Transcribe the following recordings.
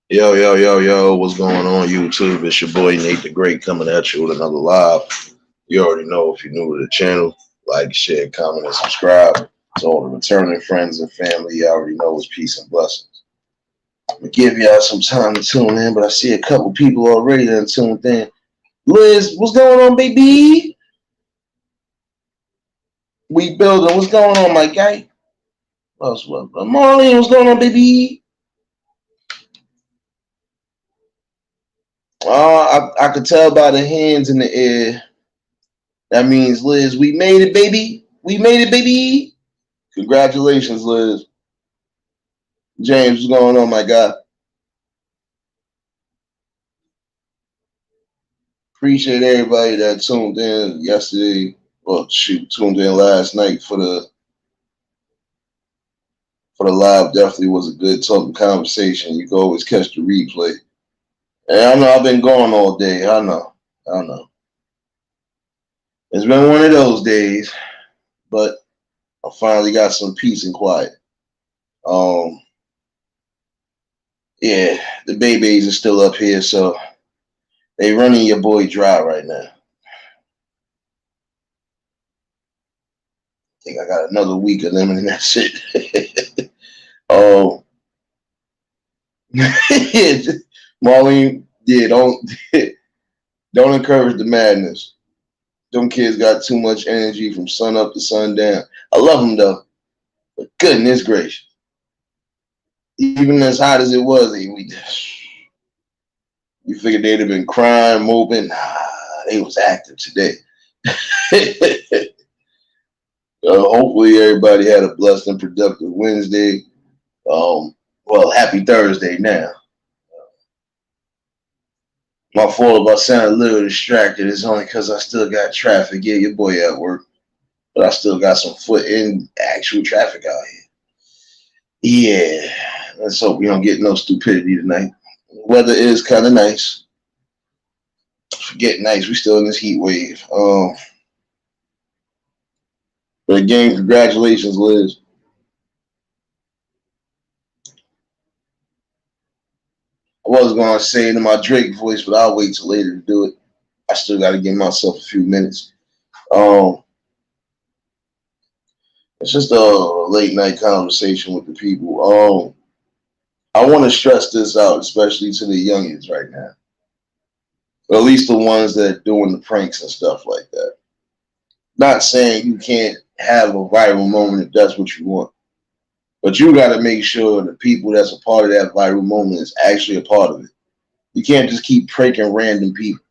Yo, yo, yo, yo, what's going on, YouTube? It's your boy Nate the Great coming at you with another live. You already know if you're new to the channel, like, share, comment, and subscribe. To all the returning friends and family, you already know it's peace and blessings. I'm gonna give y'all some time to tune in, but I see a couple people already that tuned in. Liz, what's going on, baby? We building. What's going on, my guy? What's up? Marlene, what's going on, baby? I could tell by the hands in the air. That means, Liz, we made it, baby. We made it, baby. Congratulations, Liz. James, what's going on, my guy? Appreciate everybody that tuned in yesterday. Well, shoot, tuned in last night for the live. Definitely was a good talking conversation. You can always catch the replay. And I know I've been gone all day. I know. It's been one of those days, but I finally got some peace and quiet. Yeah, the babies are still up here, so they running your boy dry right now. I think I got another week of them and that's it. Oh, Marlene, yeah, don't encourage the madness. Them kids got too much energy from sun up to sundown. I love them though, but goodness gracious, even as hot as it was, you figured they'd have been crying, moping. Nah, they was active today. Hopefully everybody had a blessed and productive Wednesday. Well, happy Thursday now. My fault if I sound a little distracted. It's only because I still got traffic. Yeah, your boy at work, but I still got some foot in actual traffic out here. Yeah, let's hope we don't get no stupidity tonight. Weather is kind of nice. Forget nice. We still in this heat wave. But again, congratulations, Liz. I was going to say it in my Drake voice, but I'll wait till later to do it. I still got to give myself a few minutes. It's just a late night conversation with the people. I want to stress this out, especially to the youngins right now. Or at least the ones that are doing the pranks and stuff like that. Not saying you can't have a viral moment if that's what you want. But you got to make sure the people that's a part of that viral moment is actually a part of it. You can't just keep pranking random people.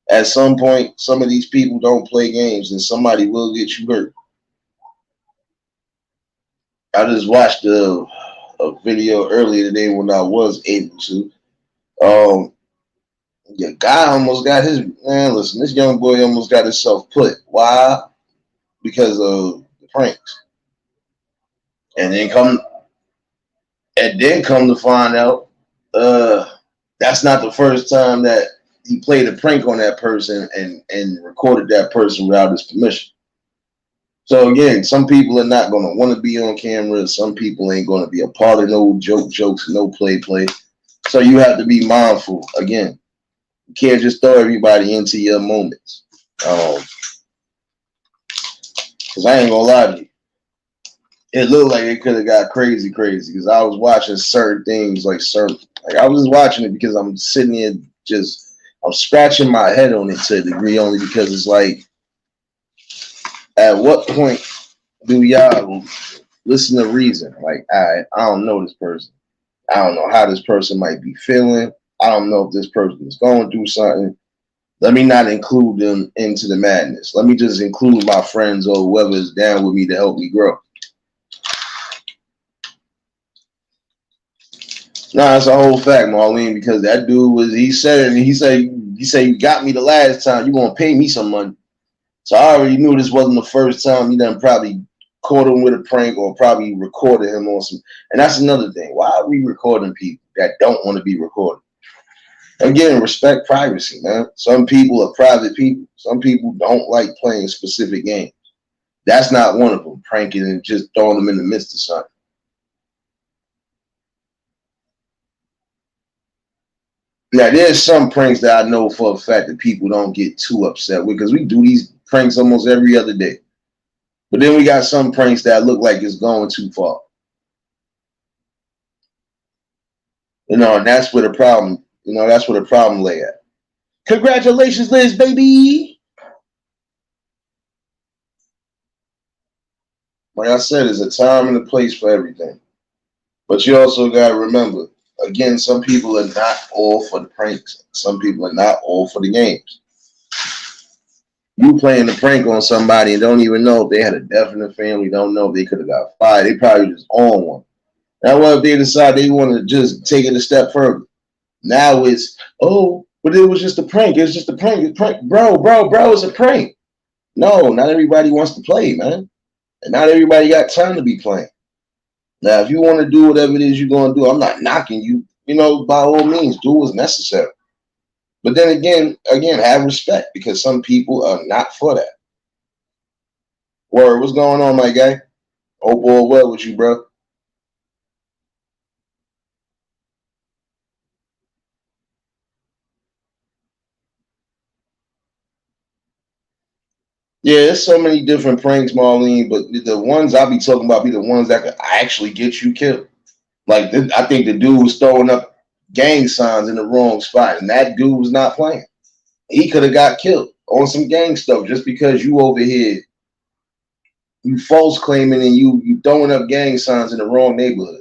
At some point, some of these people don't play games and somebody will get you hurt. I just watched a video earlier today when I was able to. The guy almost got his man. Listen, this young boy almost got himself put. Why? Because of the pranks. And then come to find out, that's not the first time that he played a prank on that person and recorded that person without his permission. So again, some people are not going to want to be on camera. Some people ain't going to be a part of no jokes, no play. So you have to be mindful. Again, you can't just throw everybody into your moments. Because I ain't going to lie to you. It looked like it could have got crazy because I was watching certain things like I was just watching it because I'm sitting here I'm scratching my head on it to a degree only because it's like, at what point do y'all listen to reason? Like, I don't know this person. I don't know how this person might be feeling. I don't know if this person is going through something. Let me not include them into the madness. Let me just include my friends or whoever is down with me to help me grow. Nah, it's a whole fact, Marlene, because that dude he said you got me the last time, you gonna pay me some money. So I already knew this wasn't the first time you done probably caught him with a prank or probably recorded him on some. And that's another thing. Why are we recording people that don't want to be recorded? Again, respect privacy, man. Some people are private people. Some people don't like playing specific games. That's not one of them, pranking and just throwing them in the midst of something. Now, there's some pranks that I know for a fact that people don't get too upset with because we do these pranks almost every other day. But then we got some pranks that look like it's going too far. You know, and that's where the problem, that's where the problem lay at. Congratulations, Liz, baby. Like I said, there's a time and a place for everything. But you also got to remember, again, some people are not all for the pranks. Some people are not all for the games. You playing the prank on somebody and don't even know if they had a death in the family, don't know if they could have got fired. They probably just on one. Now, what if they decide they want to just take it a step further? Now it's, oh, but it was just a prank. It's just a prank. It's prank. Bro, it's a prank. No, not everybody wants to play, man. And not everybody got time to be playing. Now, if you want to do whatever it is you're going to do, I'm not knocking you. By all means, do what's necessary. But then again, have respect because some people are not for that. Word, what's going on, my guy? Oh boy, what with you, bro? Yeah, there's so many different pranks, Marlene, but the ones I be talking about be the ones that could actually get you killed. Like, I think the dude was throwing up gang signs in the wrong spot, and that dude was not playing. He could have got killed on some gang stuff just because you over here, you false claiming and you throwing up gang signs in the wrong neighborhood.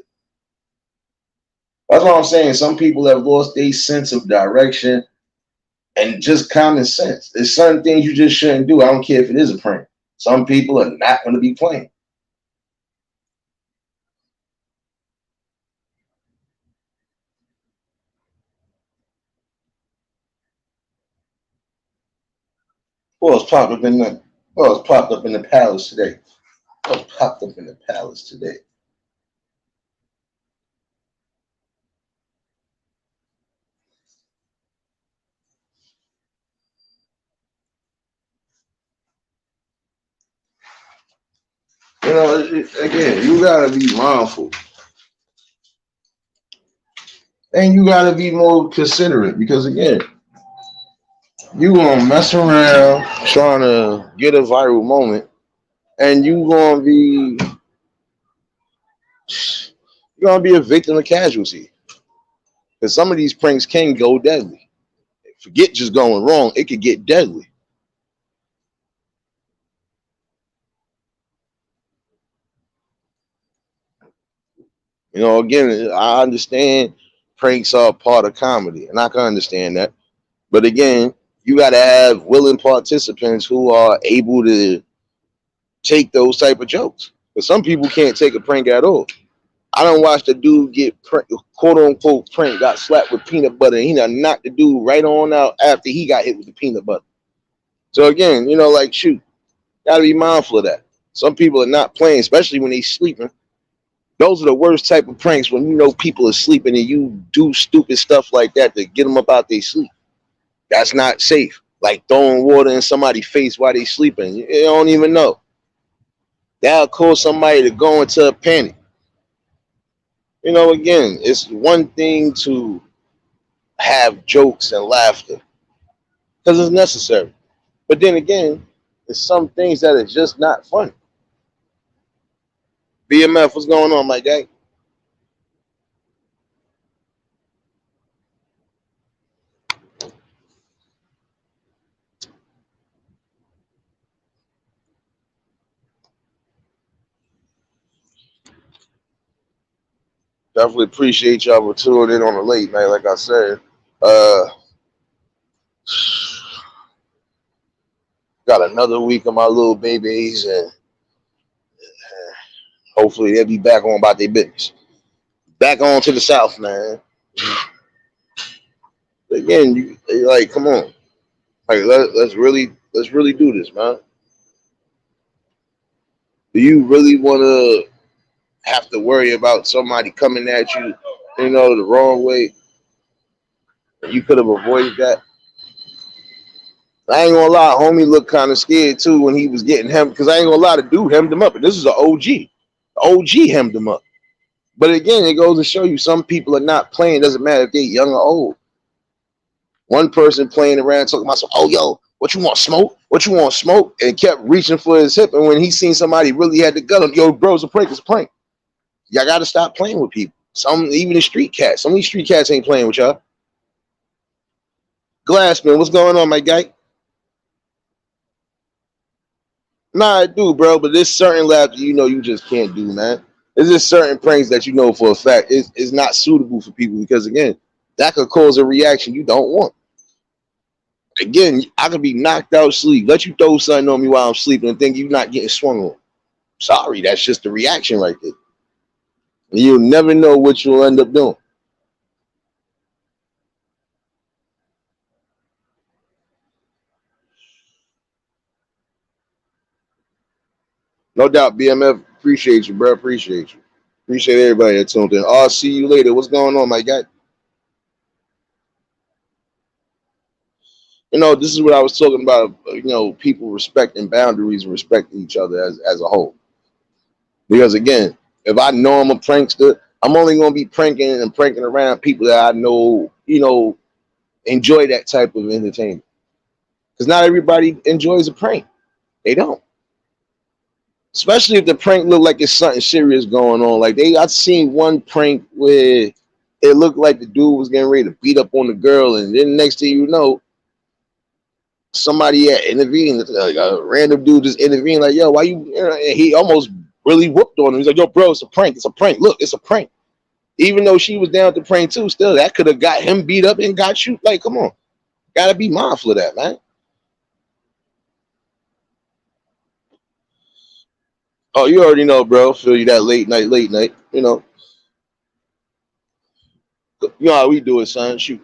That's what I'm saying. Some people have lost their sense of direction and just common sense. There's certain things you just shouldn't do. I don't care if it is a prank. Some people are not going to be playing. It's popped up in the palace today. It's popped up in the palace today. Again, you gotta be mindful. And you gotta be more considerate because again, you gonna mess around trying to get a viral moment, and you're gonna be a victim of casualty. Because some of these pranks can go deadly. Forget just going wrong, it could get deadly. Again, I understand pranks are part of comedy, and I can understand that. But again, you got to have willing participants who are able to take those type of jokes. Because some people can't take a prank at all. I don't watch the dude get quote unquote prank, got slapped with peanut butter, and he done knocked the dude right on out after he got hit with the peanut butter. So again, shoot, gotta be mindful of that. Some people are not playing, especially when they sleeping. Those are the worst type of pranks when people are sleeping and you do stupid stuff like that to get them up out their sleep. That's not safe. Like throwing water in somebody's face while they sleeping. You don't even know. That'll cause somebody to go into a panic. Again, it's one thing to have jokes and laughter because it's necessary. But then again, there's some things that are just not funny. BMF, what's going on, my guy? Definitely appreciate y'all for tuning in on the late night, like I said. Got another week of my little babies, and hopefully they'll be back on about their business. Back on to the South, man. Again, come on. Like, let's really do this, man. Do you really want to have to worry about somebody coming at you, the wrong way? You could have avoided that. I ain't gonna lie, homie looked kind of scared too when he was getting hemmed, because I ain't gonna lie, the dude hemmed him up, and this is an OG. The OG hemmed him up. But again, it goes to show you some people are not playing. It doesn't matter if they're young or old. One person playing around talking about some, oh yo, what you want, smoke? What you want, smoke? And kept reaching for his hip. And when he seen somebody really had the gun on, yo, bro, it's a prank, it's a prank. Y'all gotta stop playing with people. Some even the street cats. Some of these street cats ain't playing with y'all. Glassman, what's going on, my guy? Nah, I do, bro, but there's certain labs you just can't do, man. There's just certain pranks that you know for a fact is not suitable for people because again, that could cause a reaction you don't want. Again, I could be knocked out sleep. Let you throw something on me while I'm sleeping and think you're not getting swung on. Sorry, that's just the reaction right there. And you'll never know what you'll end up doing. No doubt, BMF. Appreciate you, bro. Appreciate you. Appreciate everybody that tuned in. I'll see you later. What's going on, my guy? This is what I was talking about. People respecting boundaries and respecting each other as a whole. Because again, if I know I'm a prankster, I'm only gonna be pranking and pranking around people that I know, enjoy that type of entertainment. Because not everybody enjoys a prank. They don't. Especially if the prank look like it's something serious going on. Like I've seen one prank where it looked like the dude was getting ready to beat up on the girl, and then next thing you know, somebody had intervened. Like a random dude just intervened, like, "Yo, why you?" And he almost really whooped on him. He's like, "Yo, bro, it's a prank. It's a prank. Look, it's a prank." Even though she was down to prank too, still that could have got him beat up and got you. Like, come on, gotta be mindful of that, man. Oh, you already know, bro. Feel you that late night, late night. You know how we do it, son. Shoot.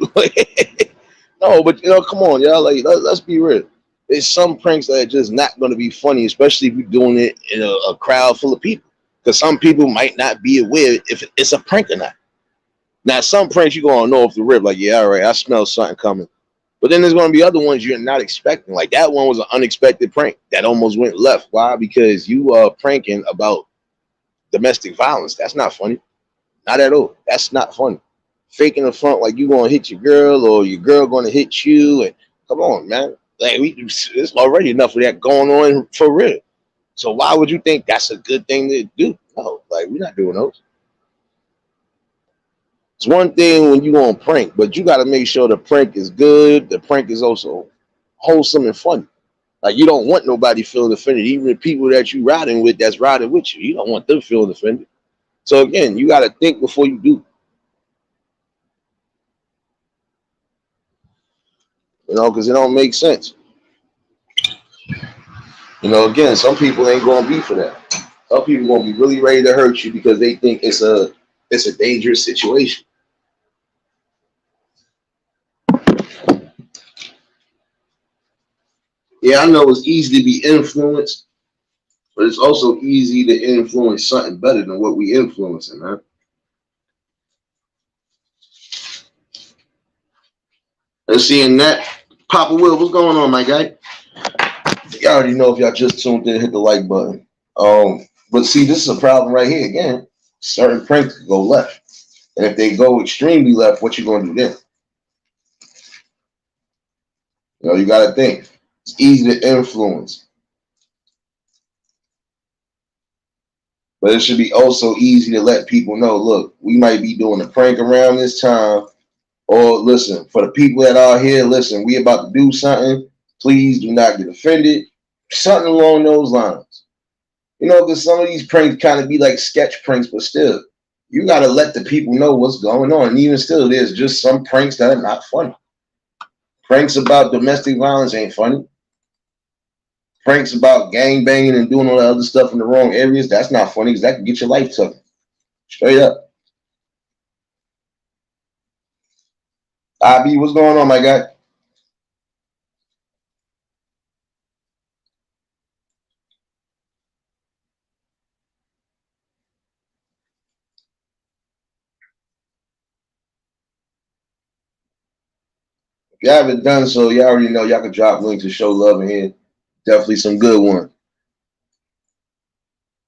No, but come on, y'all. Like, let's be real. There's some pranks that are just not going to be funny, especially if you're doing it in a crowd full of people. Because some people might not be aware if it's a prank or not. Now, some pranks you're going to know off the rip, like, yeah, all right, I smell something coming. But then there's going to be other ones you're not expecting. Like that one was an unexpected prank that almost went left. Why? Because you are pranking about domestic violence. That's not funny. Not at all. That's not funny. Faking the front like you gonna hit your girl or your girl gonna hit you. And come on, man. Like it's already enough of that going on for real. So why would you think that's a good thing to do? No, like we're not doing those. It's one thing when you gonna prank, but you gotta make sure the prank is good. The prank is also wholesome and funny. Like you don't want nobody feeling offended, even the people that you riding with that's riding with you. You don't want them feeling offended. So again, you gotta think before you do. Because it don't make sense. Again, some people ain't gonna be for that. Some people gonna be really ready to hurt you because they think it's a dangerous situation. Yeah, I know it's easy to be influenced, but it's also easy to influence something better than what we influencing, man. And seeing that, Papa Will, what's going on, my guy? Y'all already know if y'all just tuned in, hit the like button. But see, this is a problem right here. Again, certain pranks could go left, and if they go extremely left, what you gonna do then? You got to think. It's easy to influence, but it should be also easy to let people know. Look, we might be doing a prank around this time, or listen, for the people that are here, listen, we about to do something. Please do not get offended. Something along those lines. Because some of these pranks kind of be like sketch pranks, but still, you got to let the people know what's going on. And even still, there's just some pranks that are not funny. Pranks about domestic violence ain't funny. Pranks about gang banging and doing all that other stuff in the wrong areas, that's not funny because that can get your life taken. Straight up. IB, what's going on, my guy? If you haven't done so, you already know y'all can drop links to show love in here. Definitely some good ones.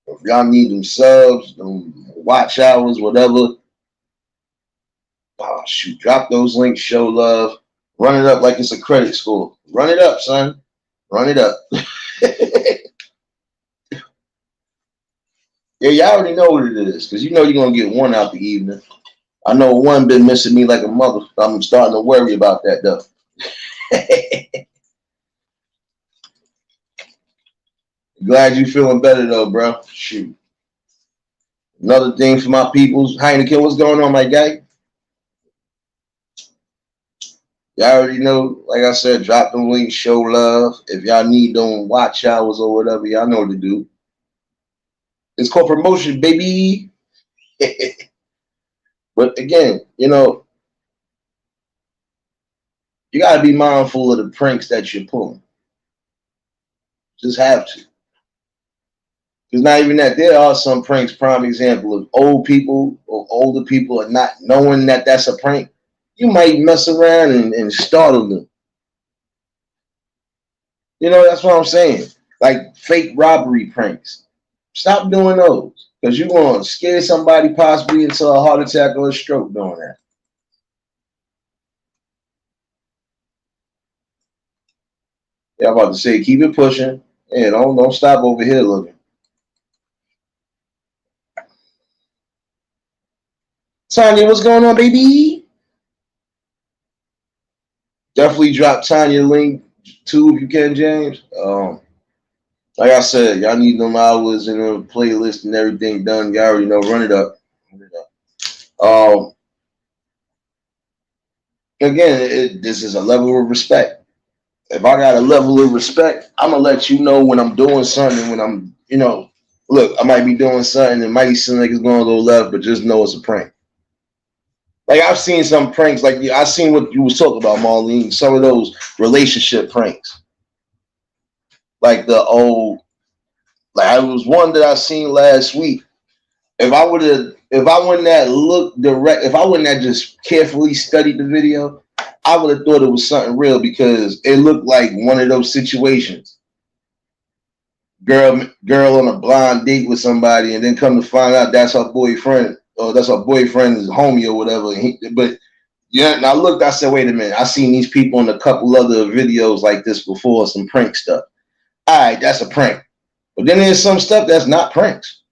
If y'all need them subs, them watch hours, whatever, shoot, drop those links, show love. Run it up like it's a credit score. Run it up, son. Run it up. Yeah, y'all already know what it is, because you know you're gonna get one out the evening. I know one been missing me like a mother. I'm starting to worry about that though. Glad you feeling better though, bro. Shoot. Another thing for my peoples. Heineken, what's going on, my guy? Y'all already know, like I said, drop them links, show love. If y'all need them watch hours or whatever, y'all know what to do. It's called promotion, baby. But again, you know, you gotta be mindful of the pranks that you're pulling. Just have to. Because not even that, there are some pranks, prime example of old people or older people are not knowing that that's a prank. You might mess around and startle them. You know, that's what I'm saying. Like fake robbery pranks. Stop doing those. Because you're going to scare somebody possibly into a heart attack or a stroke doing that. Yeah, I'm about to say, keep it pushing. Yeah, don't stop over here looking. Tanya, what's going on, baby? Definitely drop Tanya link too if you can, James. Like I said, y'all need them hours and a playlist and everything done. Y'all already know. Run it up. Run it up. Again, this is a level of respect. If I got a level of respect, I'm gonna let you know when I'm doing something. When I'm, you know, look, I might be doing something. It might seem like it's gonna go left, but just know it's a prank. Like I've seen some pranks. Like I seen what you was talking about, Marlene. Some of those relationship pranks, like the old. Like I was one that I seen last week. If I wouldn't have looked direct, if I wouldn't have just carefully studied the video, I would have thought it was something real because it looked like one of those situations. Girl on a blind date with somebody, and then come to find out that's her boyfriend, or that's her boyfriend's homie or whatever. But yeah, and I looked, I said, wait a minute, I seen these people in a couple other videos like this before, some prank stuff. All right, that's a prank. But then there's some stuff that's not pranks.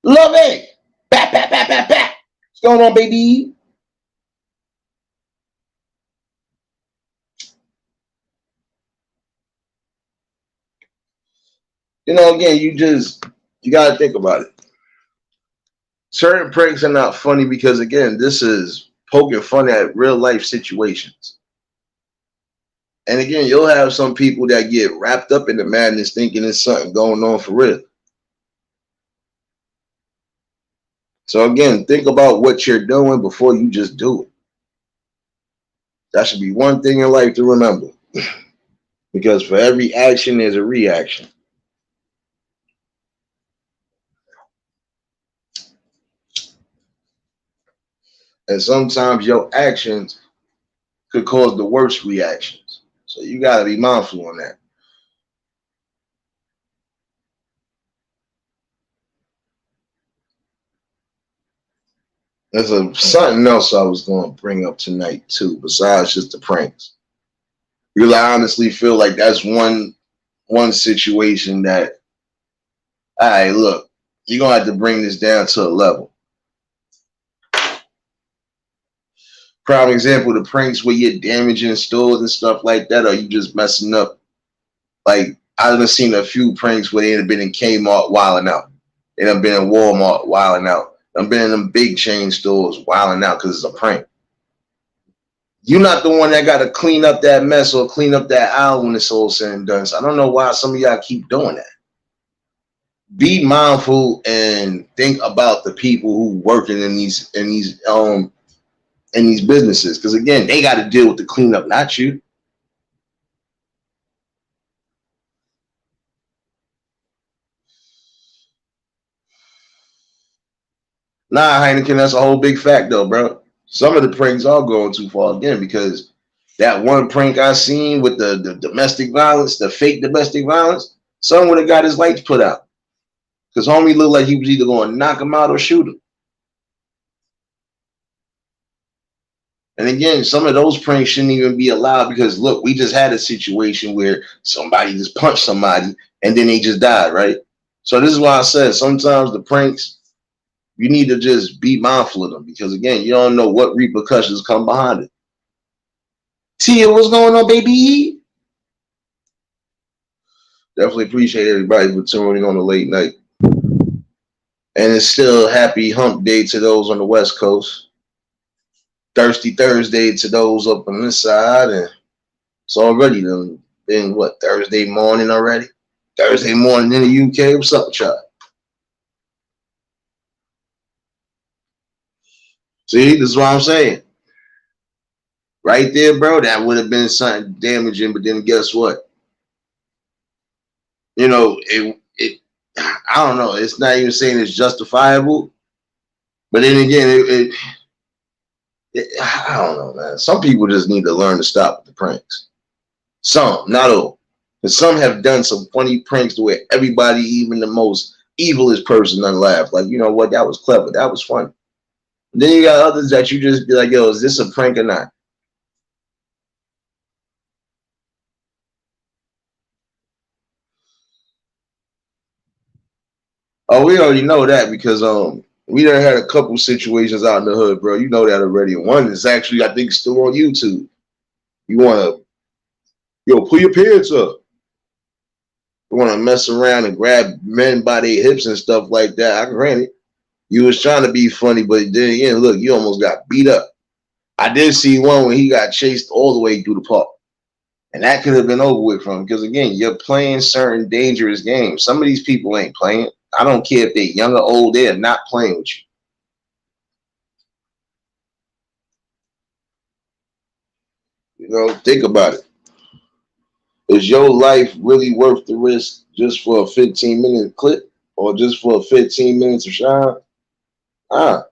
Love it. Bat, bat, bat, bat, bat. What's going on, baby? You know, again, you got to think about it. Certain pranks are not funny because, again, this is poking fun at real life situations. And again, you'll have some people that get wrapped up in the madness thinking there's something going on for real. So again, think about what you're doing before you just do it. That should be one thing in life to remember. Because for every action, there's a reaction. And sometimes your actions could cause the worst reactions. So you got to be mindful on that. There's something else I was going to bring up tonight too, besides just the pranks. Because I honestly feel like that's one situation that, all right, look, you're gonna have to bring this down to a level. Prime example, the pranks where you're damaging stores and stuff like that, or you just messing up. Like I've seen a few pranks where they have been in Kmart wilding out. They have been in Walmart wilding out. I've been in them big chain stores wilding out because it's a prank. You're not the one that got to clean up that mess or clean up that aisle when it's all said and done. So I don't know why some of y'all keep doing that. Be mindful and think about the people who working in these businesses, because again, they got to deal with the cleanup, not you. Nah, Heineken, that's a whole big fact though, bro. Some of the pranks are going too far again, because that one prank I seen with the domestic violence, the fake domestic violence, someone would have got his lights put out. Because homie looked like he was either going to knock him out or shoot him. And again, some of those pranks shouldn't even be allowed because look, we just had a situation where somebody just punched somebody and then they just died, right? So this is why I said sometimes the pranks you need to just be mindful of them because again, you don't know what repercussions come behind it. Tia, what's going on, baby? Definitely appreciate everybody for tuning on the late night. And it's still happy hump day to those on the West Coast. Thirsty Thursday to those up on this side. And it's already been what, Thursday morning already? Thursday morning in the UK. What's up with y'all? See, this is what I'm saying. Right there, bro, that would have been something damaging, but then guess what? You know, I don't know. It's not even saying it's justifiable. But then again, I don't know, man. Some people just need to learn to stop with the pranks. Some, not all. But some have done some funny pranks to where everybody, even the most evilest person, done laugh. Like, you know what? That was clever. That was funny. And then you got others that you just be like, yo, is this a prank or not? Oh, we already know that because we done had a couple situations out in the hood, bro. You know that already. One is actually, I think, still on YouTube. You wanna, yo, pull your pants up. You wanna mess around and grab men by their hips and stuff like that. I grant it. You was trying to be funny, but then again, look, you almost got beat up. I did see one when he got chased all the way through the park. And that could have been over with from because again, you're playing certain dangerous games. Some of these people ain't playing. I don't care if they're young or old, they're not playing with you. You know, think about it. Is your life really worth the risk just for a 15-minute clip or just for 15 minutes of shine? Ah,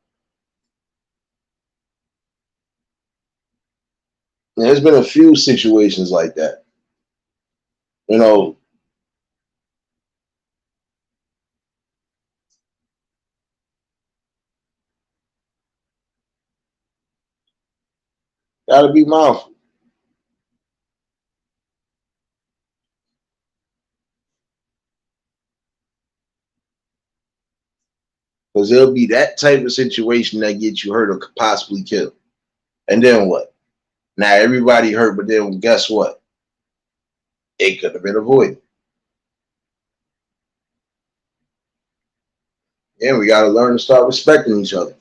there's been a few situations like that. You know, gotta be mindful. Because there'll be that type of situation that gets you hurt or could possibly kill. And then what? Now everybody hurt, but then guess what? It could have been avoided. And we gotta learn to start respecting each other.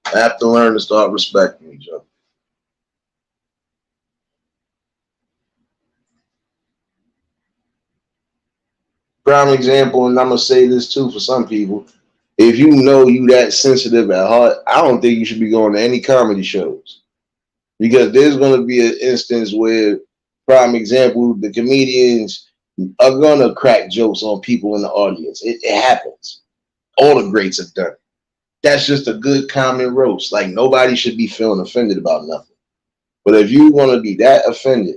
I have to learn to start respecting each other. Prime example, and I'm gonna say this too for some people. If you know you that sensitive at heart, I don't think you should be going to any comedy shows because there's gonna be an instance where, prime example, the comedians are gonna crack jokes on people in the audience. It happens. All the greats have done it. That's just a good common roast. Like nobody should be feeling offended about nothing. But if you want to be that offended,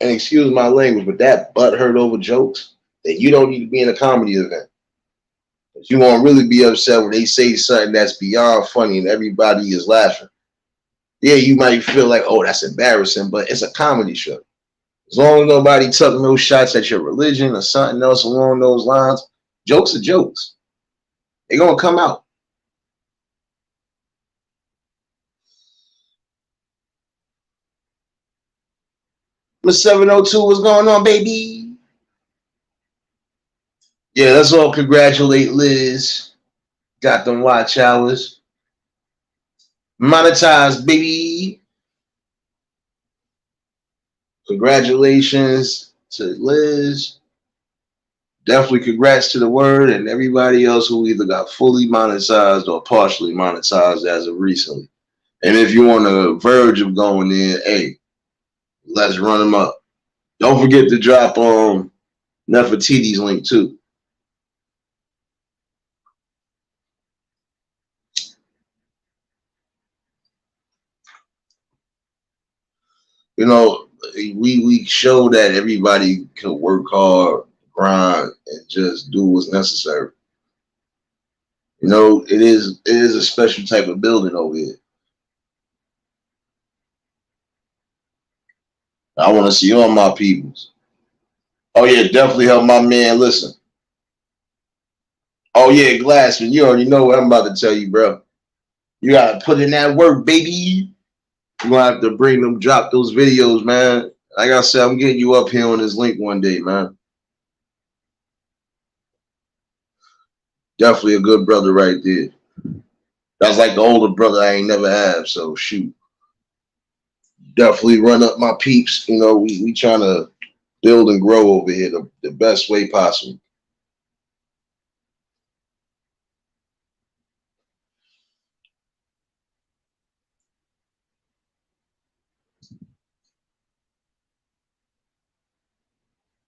and excuse my language, but that butt hurt over jokes, then you don't need to be in a comedy event. You won't really be upset when they say something that's beyond funny and everybody is laughing. Yeah, you might feel like, oh, that's embarrassing, but it's a comedy show. As long as nobody took no shots at your religion or something else along those lines, jokes are jokes. They're gonna come out. Miss 702, what's going on, baby? Yeah, let's all congratulate Liz. Got them watch hours. Monetized, baby. Congratulations to Liz. Definitely congrats to the word and everybody else who either got fully monetized or partially monetized as of recently. And if you're on the verge of going in, hey, let's run them up. Don't forget to drop Nefertiti's link too. You know, we show that everybody can work hard, grind, and just do what's necessary. You know, it is a special type of building over here. I want to see all my peoples. Oh yeah, definitely help my man. Listen. Oh yeah, Glassman, you already know what I'm about to tell you, bro. You gotta put in that work, baby. You're gonna have to bring them, drop those videos, man. Like I said, I'm getting you up here on this link one day, man. Definitely a good brother right there. That's like the older brother I ain't never have. So shoot, definitely run up my peeps. You know, we trying to build and grow over here the best way possible.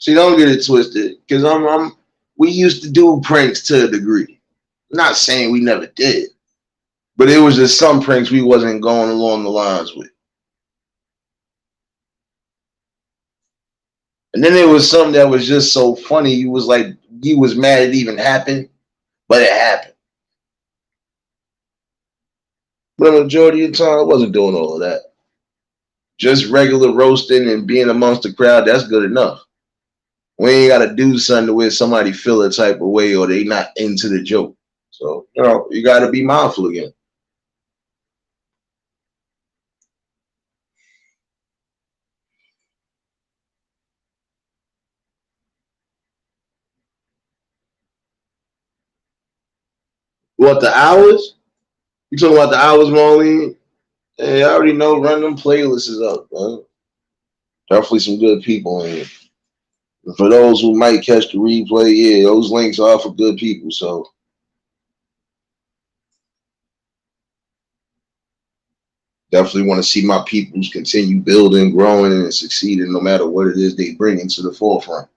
See, don't get it twisted, because we used to do pranks to a degree. Not saying we never did, but it was just some pranks we wasn't going along the lines with. And then there was something that was just so funny. You was like, you was mad it even happened, but it happened. But the majority of the time, I wasn't doing all of that. Just regular roasting and being amongst the crowd, that's good enough. We ain't got to do something where somebody feel a type of way or they not into the joke. So, you know, you got to be mindful again. What, the hours? You talking about the hours, Marlene? Hey, I already know. Run them playlists up, man. Definitely some good people in here. And for those who might catch the replay, yeah, those links are for good people. So definitely want to see my peoples continue building, growing, and succeeding no matter what it is they bring into the forefront.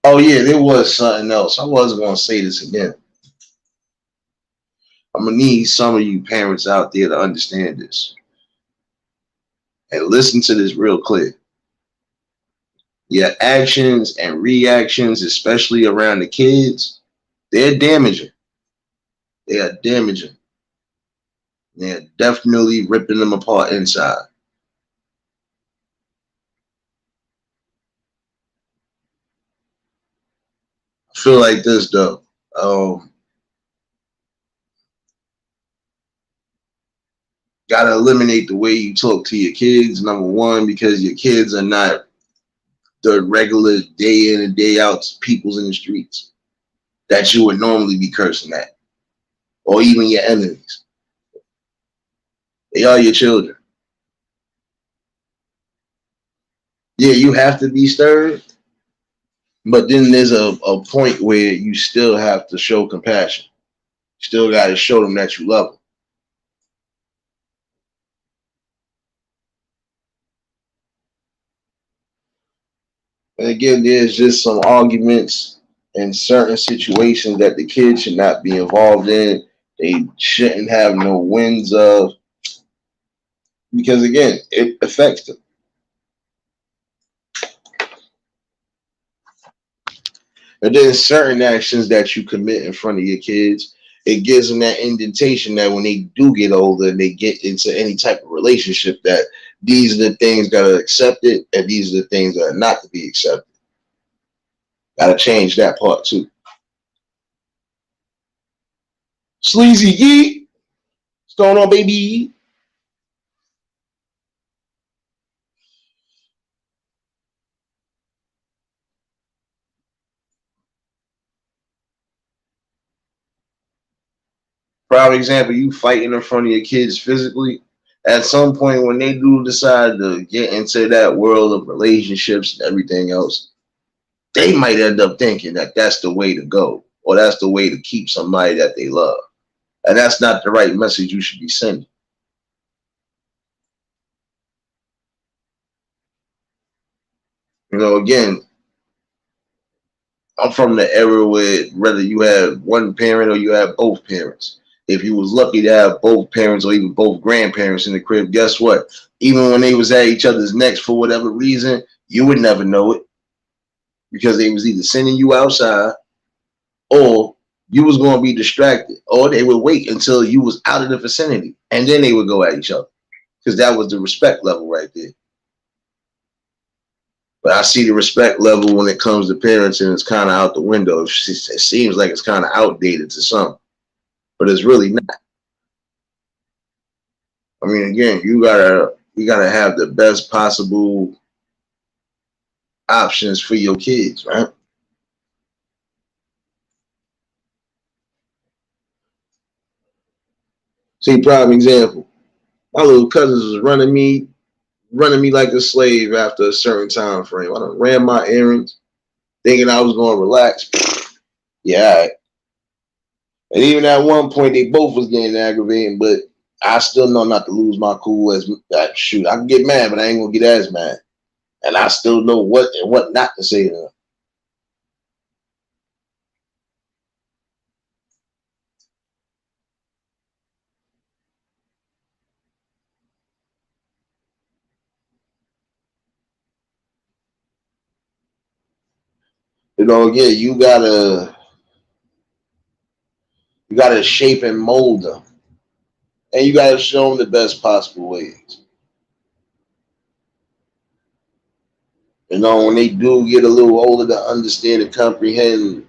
Oh yeah, there was something else. I wasn't gonna say this again. I'm gonna need some of you parents out there to understand this and listen to this real clear. Your actions and reactions, especially around the kids, they're damaging. They are damaging. They're definitely ripping them apart inside. I feel like this though. Gotta eliminate the way you talk to your kids. Number one, because your kids are not the regular day in and day out peoples in the streets that you would normally be cursing at, or even your enemies. They are your children. Yeah, you have to be stern, but then there's a point where you still have to show compassion. You still got to show them that you love them. And again, there's just some arguments in certain situations that the kids should not be involved in. They shouldn't have no wins of, because again, it affects them. And then certain actions that you commit in front of your kids, it gives them that indentation that when they do get older and they get into any type of relationship, that these are the things that are accepted and these are the things that are not to be accepted. Got to change that part too. Sleazy Geek, what's going on, baby? Prime example, you fighting in front of your kids physically. At some point, when they do decide to get into that world of relationships and everything else, they might end up thinking that that's the way to go, or that's the way to keep somebody that they love. And that's not the right message you should be sending. You know, again, I'm from the era where whether you have one parent or you have both parents, If you was lucky to have both parents or even both grandparents in the crib, guess what? Even when they was at each other's necks for whatever reason, you would never know it because they was either sending you outside or you was going to be distracted, or they would wait until you was out of the vicinity and then they would go at each other because that was the respect level right there. But I see the respect level when it comes to parents, and it's kind of out the window. It seems like it's kind of outdated to some, but it's really not. I mean, again, you gotta have the best possible options for your kids, right? See, prime example. My little cousins was running me like a slave after a certain time frame. I done ran my errands, thinking I was going to relax. Yeah, all right. And even at one point, they both was getting aggravating, but I still know not to lose my cool. As shoot, I can get mad, but I ain't gonna get as mad. And I still know what and what not to say to them. Again, you gotta shape and mold them, and you gotta show them the best possible ways. When they do get a little older to understand and comprehend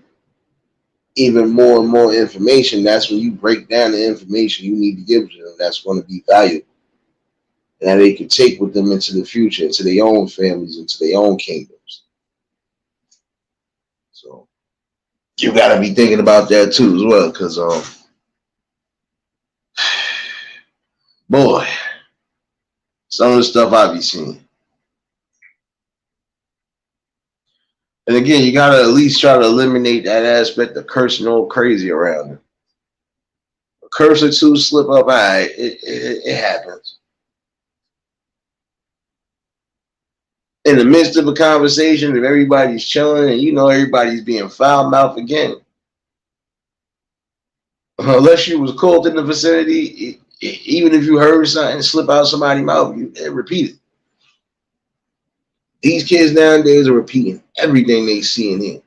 even more and more information, that's when you break down the information you need to give to them. That's going to be valuable, and that they can take with them into the future, into their own families, into their own kingdoms. So you got to be thinking about that too as well, because boy, some of the stuff I be seeing. And again, you got to at least try to eliminate that aspect of cursing all crazy around them. A curse or two slip up, all right, it happens. In the midst of a conversation, if everybody's chilling and everybody's being foul mouthed again, unless you was called in the vicinity, even if you heard something slip out somebody's mouth, you repeat it. These kids nowadays are repeating everything they see and hear.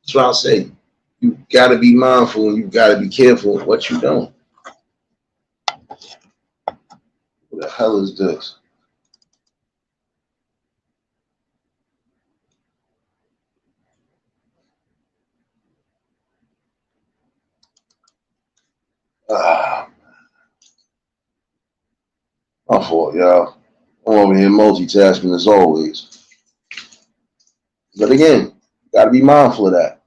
That's what I'll say. You got to be mindful and you got to be careful of what you're doing. What the hell is this? Ah, my fault, y'all. I'm over here multitasking as always. But again, got to be mindful of that.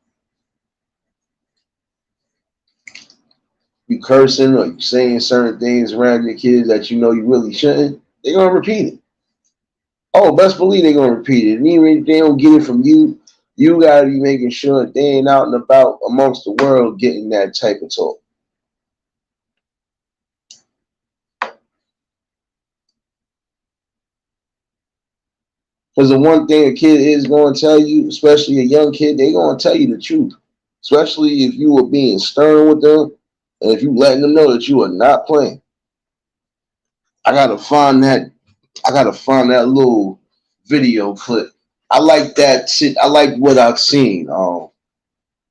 You cursing or you saying certain things around your kids that you know you really shouldn't, they're going to repeat it. Oh, best believe they're going to repeat it. And even if they don't get it from you, you got to be making sure that they ain't out and about amongst the world getting that type of talk. Because the one thing a kid is going to tell you, especially a young kid, they're going to tell you the truth. Especially if you are being stern with them and if you letting them know that you are not playing. I gotta find that. I gotta find that little video clip. I like that shit. I like what I've seen.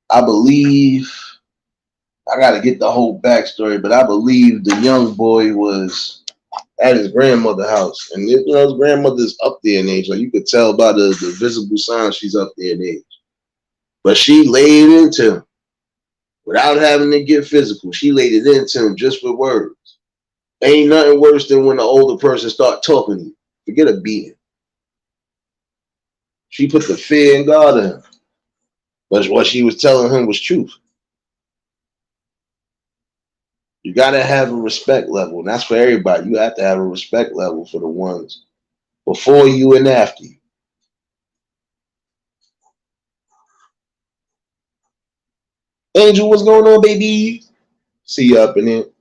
I believe I gotta get the whole backstory, but I believe the young boy was at his grandmother's house, and his grandmother's up there in age. Like you could tell by the visible signs she's up there in age. But she laid into him without having to get physical. She laid it into him just with words. Ain't nothing worse than when the older person start talking to you. Forget a beating. She put the fear in God in him. But what she was telling him was truth. You gotta have a respect level, and that's for everybody. You have to have a respect level for the ones before you and after you. Angel, what's going on, baby? See you up in it.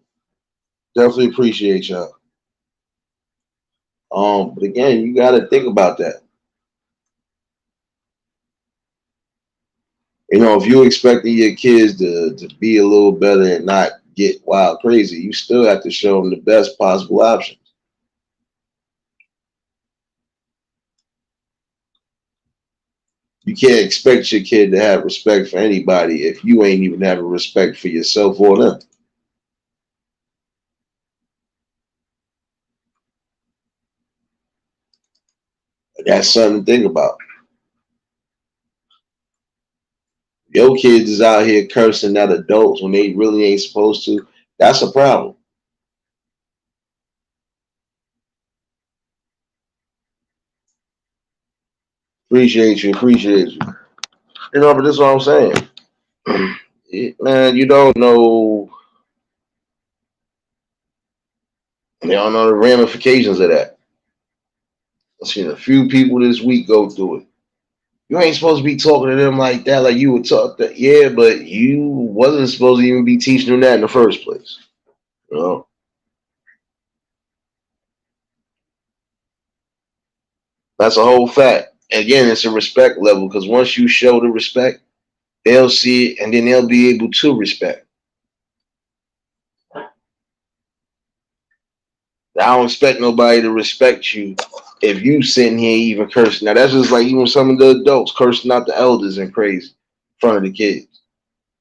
Definitely appreciate y'all. But again, you gotta think about that. If you're expecting your kids to be a little better and not get wild crazy, you still have to show them the best possible options. You can't expect your kid to have respect for anybody if you ain't even having respect for yourself or them. That's something to think about. Your kids is out here cursing at adults when they really ain't supposed to. That's a problem. Appreciate you, appreciate you. But this is what I'm saying. Man, you don't know the ramifications of that. I've seen a few people this week go through it. You ain't supposed to be talking to them like that, like you would talk that. Yeah, but you wasn't supposed to even be teaching them that in the first place. You know, that's a whole fact. Again, it's a respect level because once you show the respect, they'll see it and then they'll be able to respect. I don't expect nobody to respect you if you sitting here even cursing. Now that's just like even some of the adults cursing out the elders and crazy in front of the kids.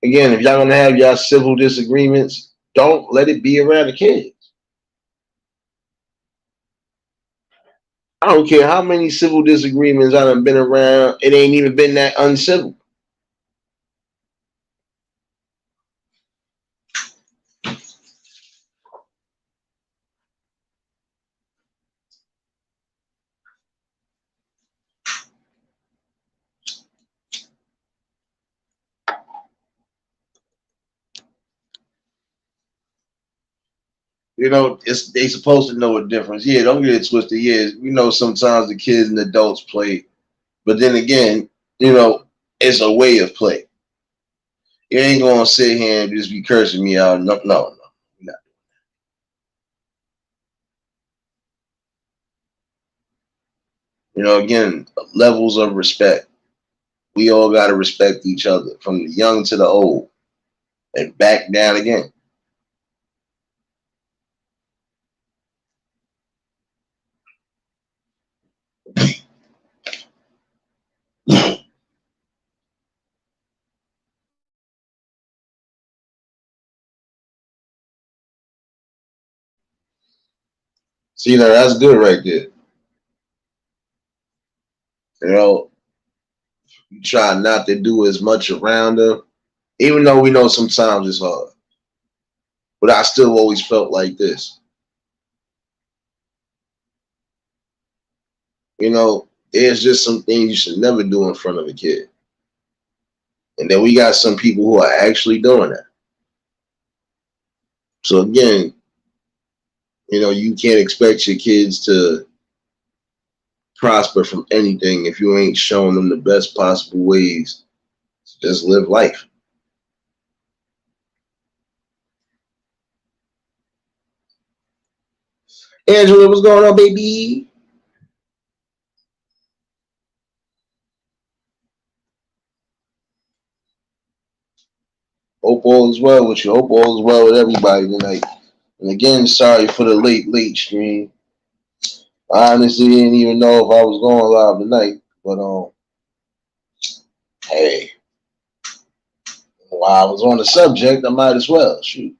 Again, if y'all gonna have y'all civil disagreements, don't let it be around the kids. I don't care how many civil disagreements I done been around. It ain't even been that uncivil. They supposed to know a difference. Yeah, don't get it twisted. Yeah, sometimes the kids and adults play, but then again, it's a way of play. You ain't gonna sit here and just be cursing me out. No, no, no. Again, levels of respect. We all gotta respect each other, from the young to the old, and back down again. See, that's good right there. You know, you try not to do as much around them, even though we know sometimes it's hard. But I still always felt like this. There's just some things you should never do in front of a kid. And then we got some people who are actually doing that. So again, you can't expect your kids to prosper from anything if you ain't showing them the best possible ways to just live life. Angela, what's going on, baby? Hope all is well with you. Hope all is well with everybody tonight. And again, sorry for the late stream. I honestly didn't even know if I was going live tonight. But hey, while I was on the subject, I might as well. Shoot.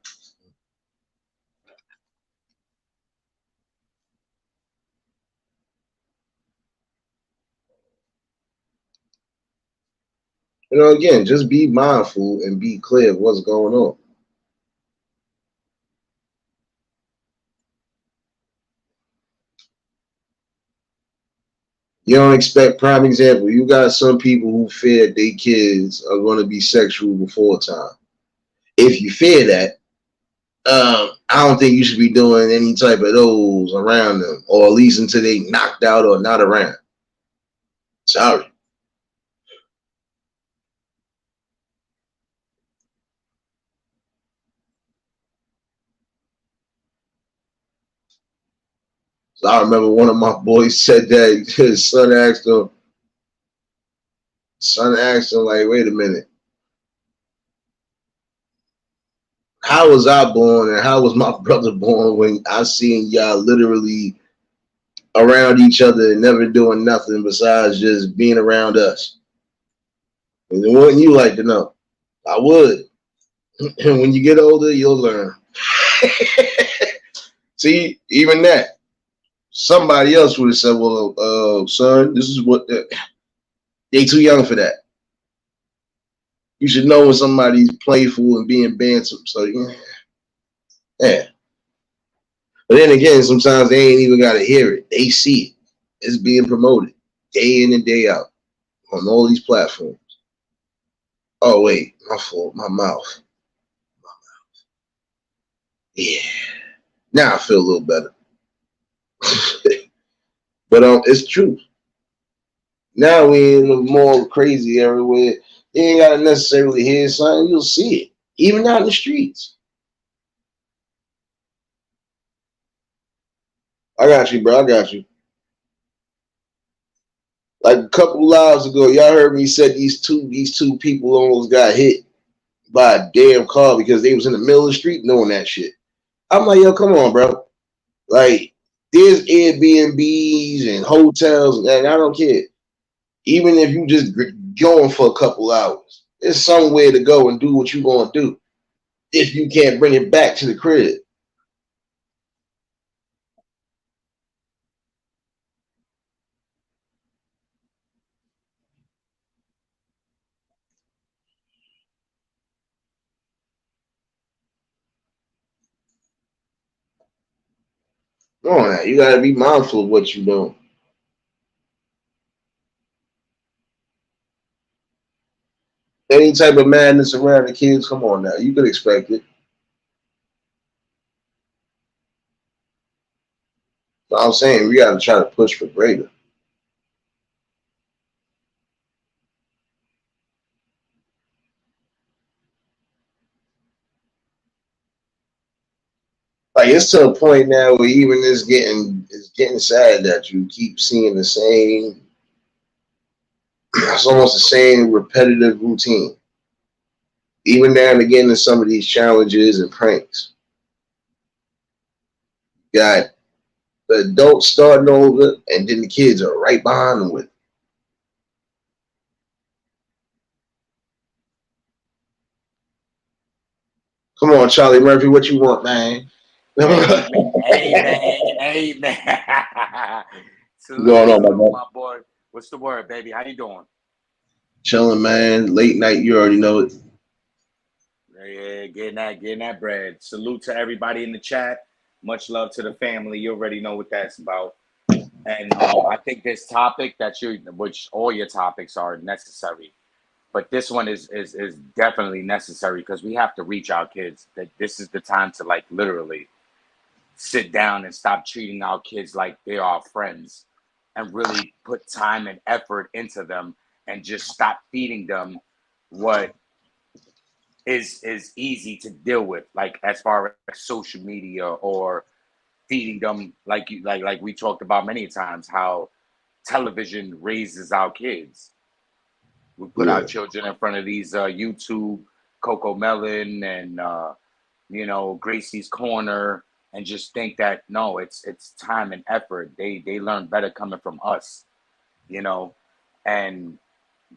Again, just be mindful and be clear of what's going on. You don't expect, prime example, you got some people who fear their kids are going to be sexual before time. If you fear that, I don't think you should be doing any type of those around them, or at least until they knocked out or not around. Sorry. So I remember one of my boys said that his son asked him, like, wait a minute. how was I born and how was my brother born when I seen y'all literally around each other and never doing nothing besides just being around us? And wouldn't you like to know? I would. And when you get older, you'll learn. See, even that, somebody else would have said, "Well, son, this is what they too young for that. You should know when somebody's playful and being banter." So yeah. But then again, sometimes they ain't even gotta hear it. They see it. It's being promoted day in and day out on all these platforms. Oh wait, my fault, my mouth. Yeah. Now I feel a little better. But it's true. Now we in a more crazy area where you ain't gotta necessarily hear something, you'll see it. Even out in the streets. I got you, bro. I got you. Like a couple lives ago, y'all heard me say these two people almost got hit by a damn car because they was in the middle of the street doing that shit. I'm like, yo, come on, bro. Like, there's Airbnbs and hotels, and I don't care. Even if you just going for a couple hours, there's somewhere to go and do what you gonna do. If you can't bring it back to the crib. Come on now, you gotta be mindful of what you're doing. Any type of madness around the kids, come on now, you could expect it. So I'm saying we gotta try to push for greater. Like it's to a point now where even it's getting sad that you keep seeing the same. It's almost the same repetitive routine. Even now and again in some of these challenges and pranks. Got the adults starting over, and then the kids are right behind them with it. Come on, Charlie Murphy, what you want, man? Hey What's man, hey man, hey man. going Salute, on, my salute, man? my boy. What's the word, baby? How you doing? Chilling, man. Late night, you already know it. Yeah, getting that bread. Salute to everybody in the chat. Much love to the family. You already know what that's about. And I think this topic which all your topics are necessary, but this one is definitely necessary because we have to reach our kids. That this is the time to like literally sit down and stop treating our kids like they are friends and really put time and effort into them and just stop feeding them what is easy to deal with, like as far as social media, or feeding them like like we talked about many times, how television raises our kids. We put our Yeah, children in front of these YouTube, Coco Melon, and Gracie's Corner, and just think that no, it's time and effort. They learn better coming from us, you know, and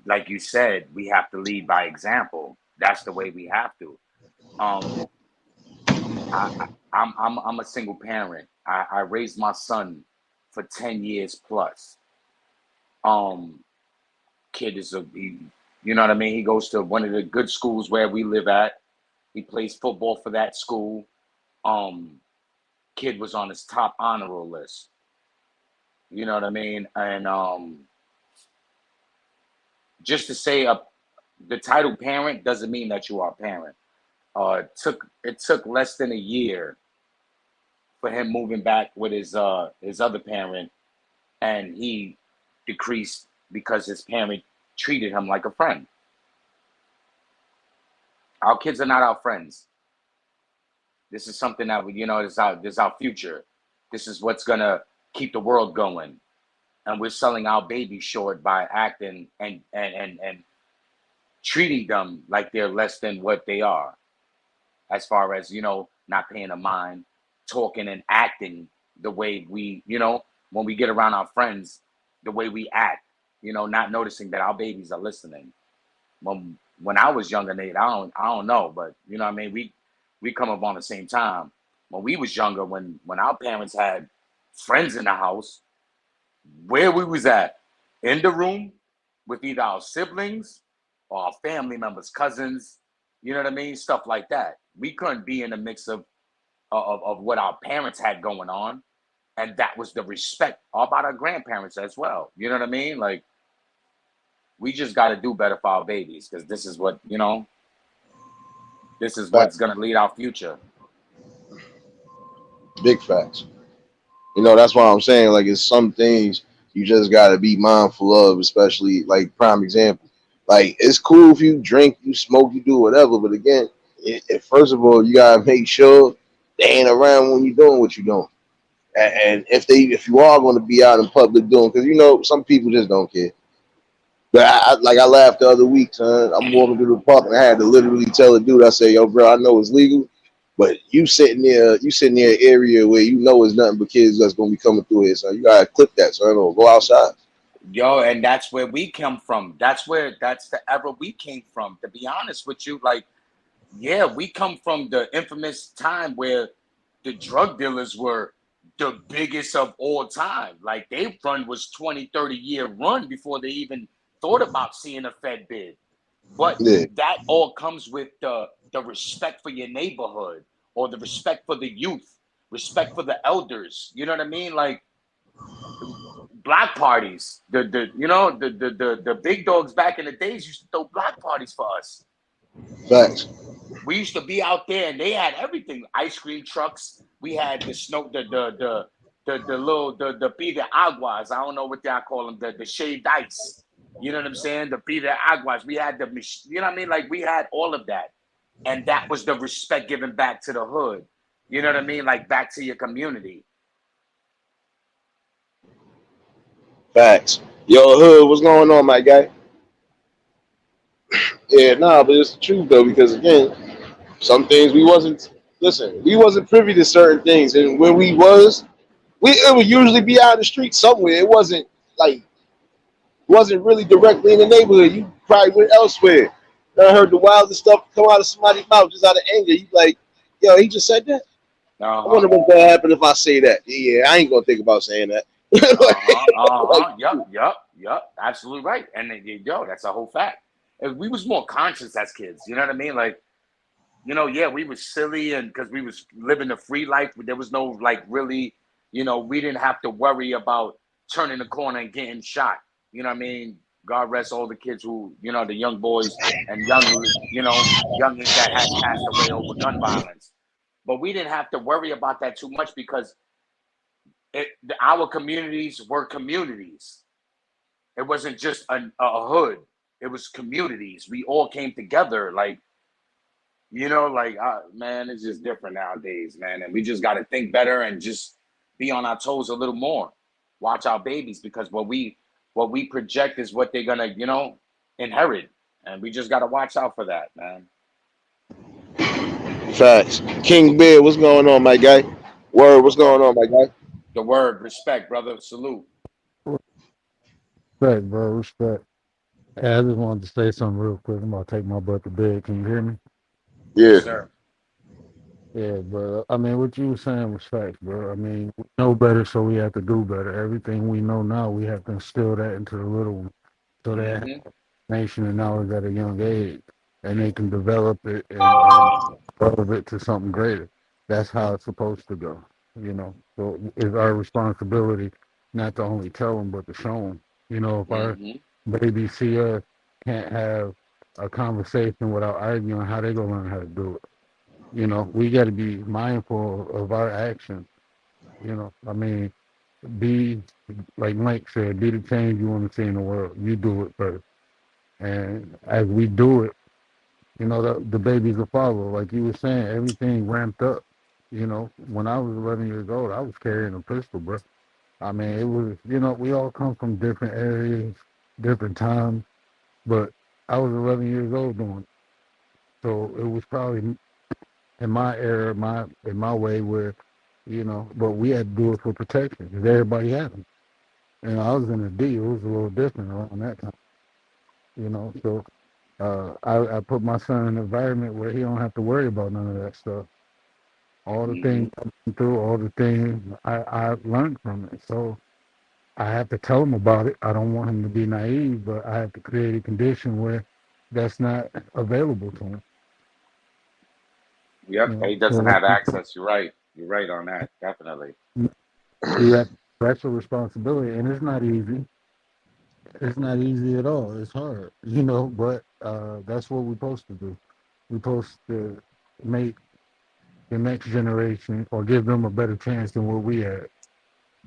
like you said, we have to lead by example. That's the way we have to. Um, I'm a single parent. I raised my son for 10 years plus. Um, Kid is you know what I mean. He goes to one of the good schools where we live at. He plays football for that school. Um, Kid was on his top honor roll list. You know what I mean? And just to say, the title parent doesn't mean that you are a parent. It took less than a year for him moving back with his other parent, and he decreased because his parent treated him like a friend. Our kids are not our friends. This is something that this is our future. This is what's gonna keep the world going. And we're selling our baby short by acting and treating them like they're less than what they are. as far as, not paying a mind, talking and acting the way we, when we get around our friends, the way we act, not noticing that our babies are listening. When I was younger, Nate, I don't know, but you know what I mean. We come up on the same time. When we was younger, when our parents had friends in the house, where we was at, in the room with either our siblings or our family members, cousins, you know what I mean, stuff like that. We couldn't be in the mix of what our parents had going on, and that was the respect about our grandparents as well. You know what I mean? Like we just got to do better for our babies because this is what this is Fact, what's gonna lead our future. big facts. That's why I'm saying like it's some things you just gotta be mindful of, especially like prime example. Like it's cool if you drink, you smoke, you do whatever, but again, first of all, you gotta make sure they ain't around when you're doing what you're doing. And if you are going to be out in public doing, because some people just don't care. But I laughed the other week, son. I'm walking through the park and I had to literally tell a dude, I said, "Yo, bro, I know it's legal, but you sitting near an area where it's nothing but kids that's gonna be coming through here, so you gotta clip that, son, or go outside." Yo, and that's where we come from. That's the era we came from. To be honest with you, like, yeah, we come from the infamous time where the drug dealers were the biggest of all time. Like, their run was 20, 30-year run before they even thought about seeing a Fed bid. But Yeah, that all comes with the respect for your neighborhood or the respect for the youth, respect for the elders. You know what I mean? Like, block parties. The big dogs back in the days used to throw block parties for us. facts. We used to be out there and they had everything. Ice cream trucks. We had the snow the little the pide aguas. I don't know what y'all call them, the shaved ice. You know what I'm saying? The pide aguas. We had you know what I mean? Like we had all of that. And that was the respect given back to the hood. You know what I mean? Like back to your community. Facts. Yo, Hood, what's going on, my guy? Yeah, nah, but it's the truth though, because again, some things we wasn't privy to certain things, and when it would usually be out in the street somewhere. It wasn't really directly in the neighborhood. You probably went elsewhere. I heard the wildest stuff come out of somebody's mouth just out of anger. You like, yo, he just said that. I Uh-huh. wonder what's gonna happen if I say that. Yeah, I ain't gonna think about saying that. Uh-huh. like, Uh-huh. Yep. Absolutely right. And yo, that's a whole fact. And we was more conscious as kids. You know what I mean? Like, yeah, we was silly and because we was living a free life. There was no like really, we didn't have to worry about turning the corner and getting shot. You know what I mean? God rest all the kids who, the young boys and youngins that has passed away over gun violence. But we didn't have to worry about that too much because our communities were communities. It wasn't just a hood. It was communities. We all came together. Like, man, it's just different nowadays, man. And we just got to think better and just be on our toes a little more. Watch our babies because what we project is what they're gonna, inherit. And we just got to watch out for that, man. facts. King Bear, what's going on, my guy? Word, The what's going word, on, my guy? the word, respect, brother. Salute. Respect, bro. Respect. Hey, I just wanted to say something real quick. I'm about to take my butt to bed. Can you hear me? Yes, Yeah, sir. Yeah, bro. I mean, what you were saying was facts, bro. I mean, we know better, so we have to do better. Everything we know now, we have to instill that into the little ones, so they have Mm-hmm. information and knowledge at a young age, and they can develop it and develop it to something greater. That's how it's supposed to go. So it's our responsibility not to only tell them, but to show them. If our Mm-hmm. babies see us can't have a conversation without arguing, how they gonna learn how to do it? We got to be mindful of our actions. I mean, be like Mike said, be the change you want to see in the world. You do it first, and as we do it, the babies will follow. Like you were saying, everything ramped up. When I was 11 years old, I was carrying a pistol, bro. I mean, it was, we all come from different areas, different times, but I was 11 years old doing it. So it was probably in my era, in my way, where but we had to do it for protection because everybody had them. I was in a D. It was a little different around that time. So I put my son in an environment where he don't have to worry about none of that stuff. All the Hmm. things I went through, all the things I learned from it. So I have to tell him about it. I don't want him to be naive, but I have to create a condition where that's not available to him. Yep, he doesn't So have access. You're right. You're right on that. Definitely. you have that's a responsibility, and it's not easy. It's not easy at all. It's hard, but that's what we're supposed to do. We're supposed to make the next generation or give them a better chance than what we had.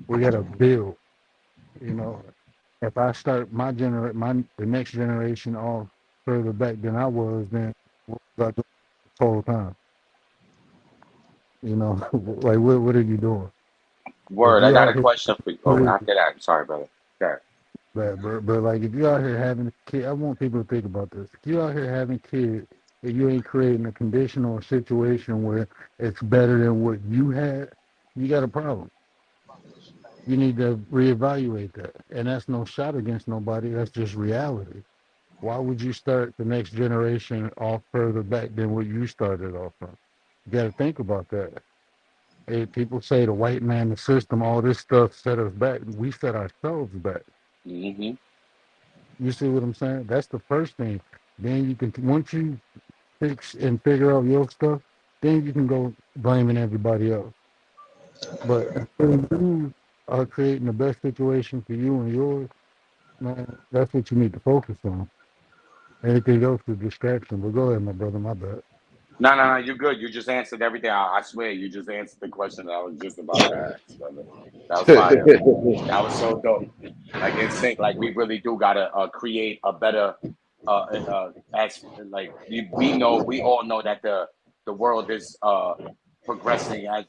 We got to build. You know, if I start the next generation off further back than I was, then what was I doing this whole time? Like what are you doing? If Word. I you got out a here, question for you. Oh, after that. Sorry, brother. Okay. but like if you out here having a kid, I want people to think about this. If you out here having kids, and you ain't creating a condition or a situation where it's better than what you had, you got a problem. You need to reevaluate that. And that's no shot against nobody. That's just reality. Why would you start the next generation off further back than what you started off from? You got to think about that. Hey, people say the white man, the system, all this stuff set us back. We set ourselves back. Hmm. You see what I'm saying? That's the first thing. Then you can, once you fix and figure out your stuff, then you can go blaming everybody else. But until you are creating the best situation for you and yours, man, that's what you need to focus on. Anything else is distraction. But go ahead, my brother. My bad. No, no, no. You're good. You just answered everything. I swear, you just answered the question that I was just about to ask, brother. That was fire. That was so dope. Like in sync. Like we really do gotta create a better. As like we know, we all know that the world is progressing as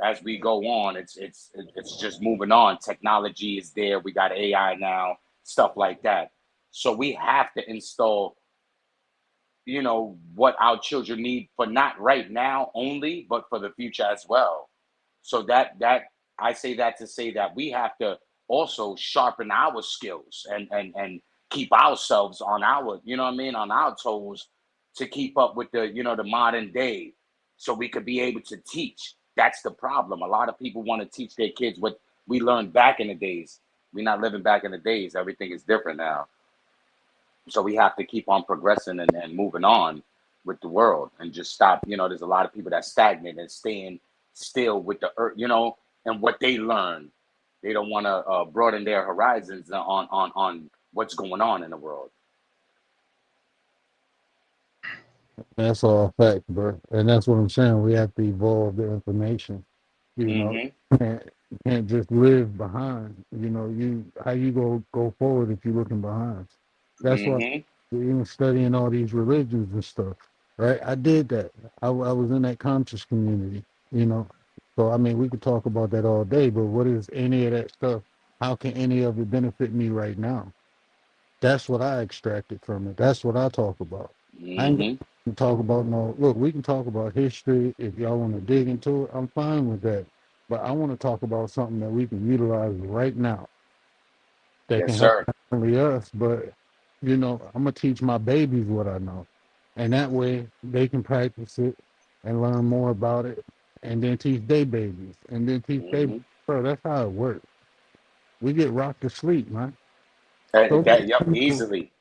as we go on. It's just moving on. Technology is there. We got AI now, stuff like that. So we have to install what our children need for not right now only, but for the future as well. So that I say that to say that we have to also sharpen our skills and keep ourselves on our, what I mean, on our toes to keep up with the modern day so we could be able to teach. That's the problem. A lot of people want to teach their kids what we learned back in the days. We're not living back in the days. Everything is different now. So we have to keep on progressing and moving on with the world and just stop. There's a lot of people that stagnate and staying still with the earth, and what they learn. They don't want to broaden their horizons on what's going on in the world. That's all fact, bro. And that's what I'm saying. We have to evolve the information. You know, Hmm. you can't just live behind. You how you go forward if you're looking behind. That's why Hmm. even studying all these religions and stuff, right? I did that. I was in that conscious community, you know. So I mean, we could talk about that all day, but what is any of that stuff? How can any of it benefit me right now? That's what I extracted from it. That's what I talk about. I ain't Hmm. gonna talk about no. Look, we can talk about history if y'all want to dig into it. I'm fine with that. But I want to talk about something that we can utilize right now that Yes, can help sir. not only us, but I'm gonna teach my babies what I know, and that way they can practice it and learn more about it, and then teach their babies, and then teach their. Hmm. Bro, that's how it works. We get rocked to sleep, man. So many Yep, people. easily,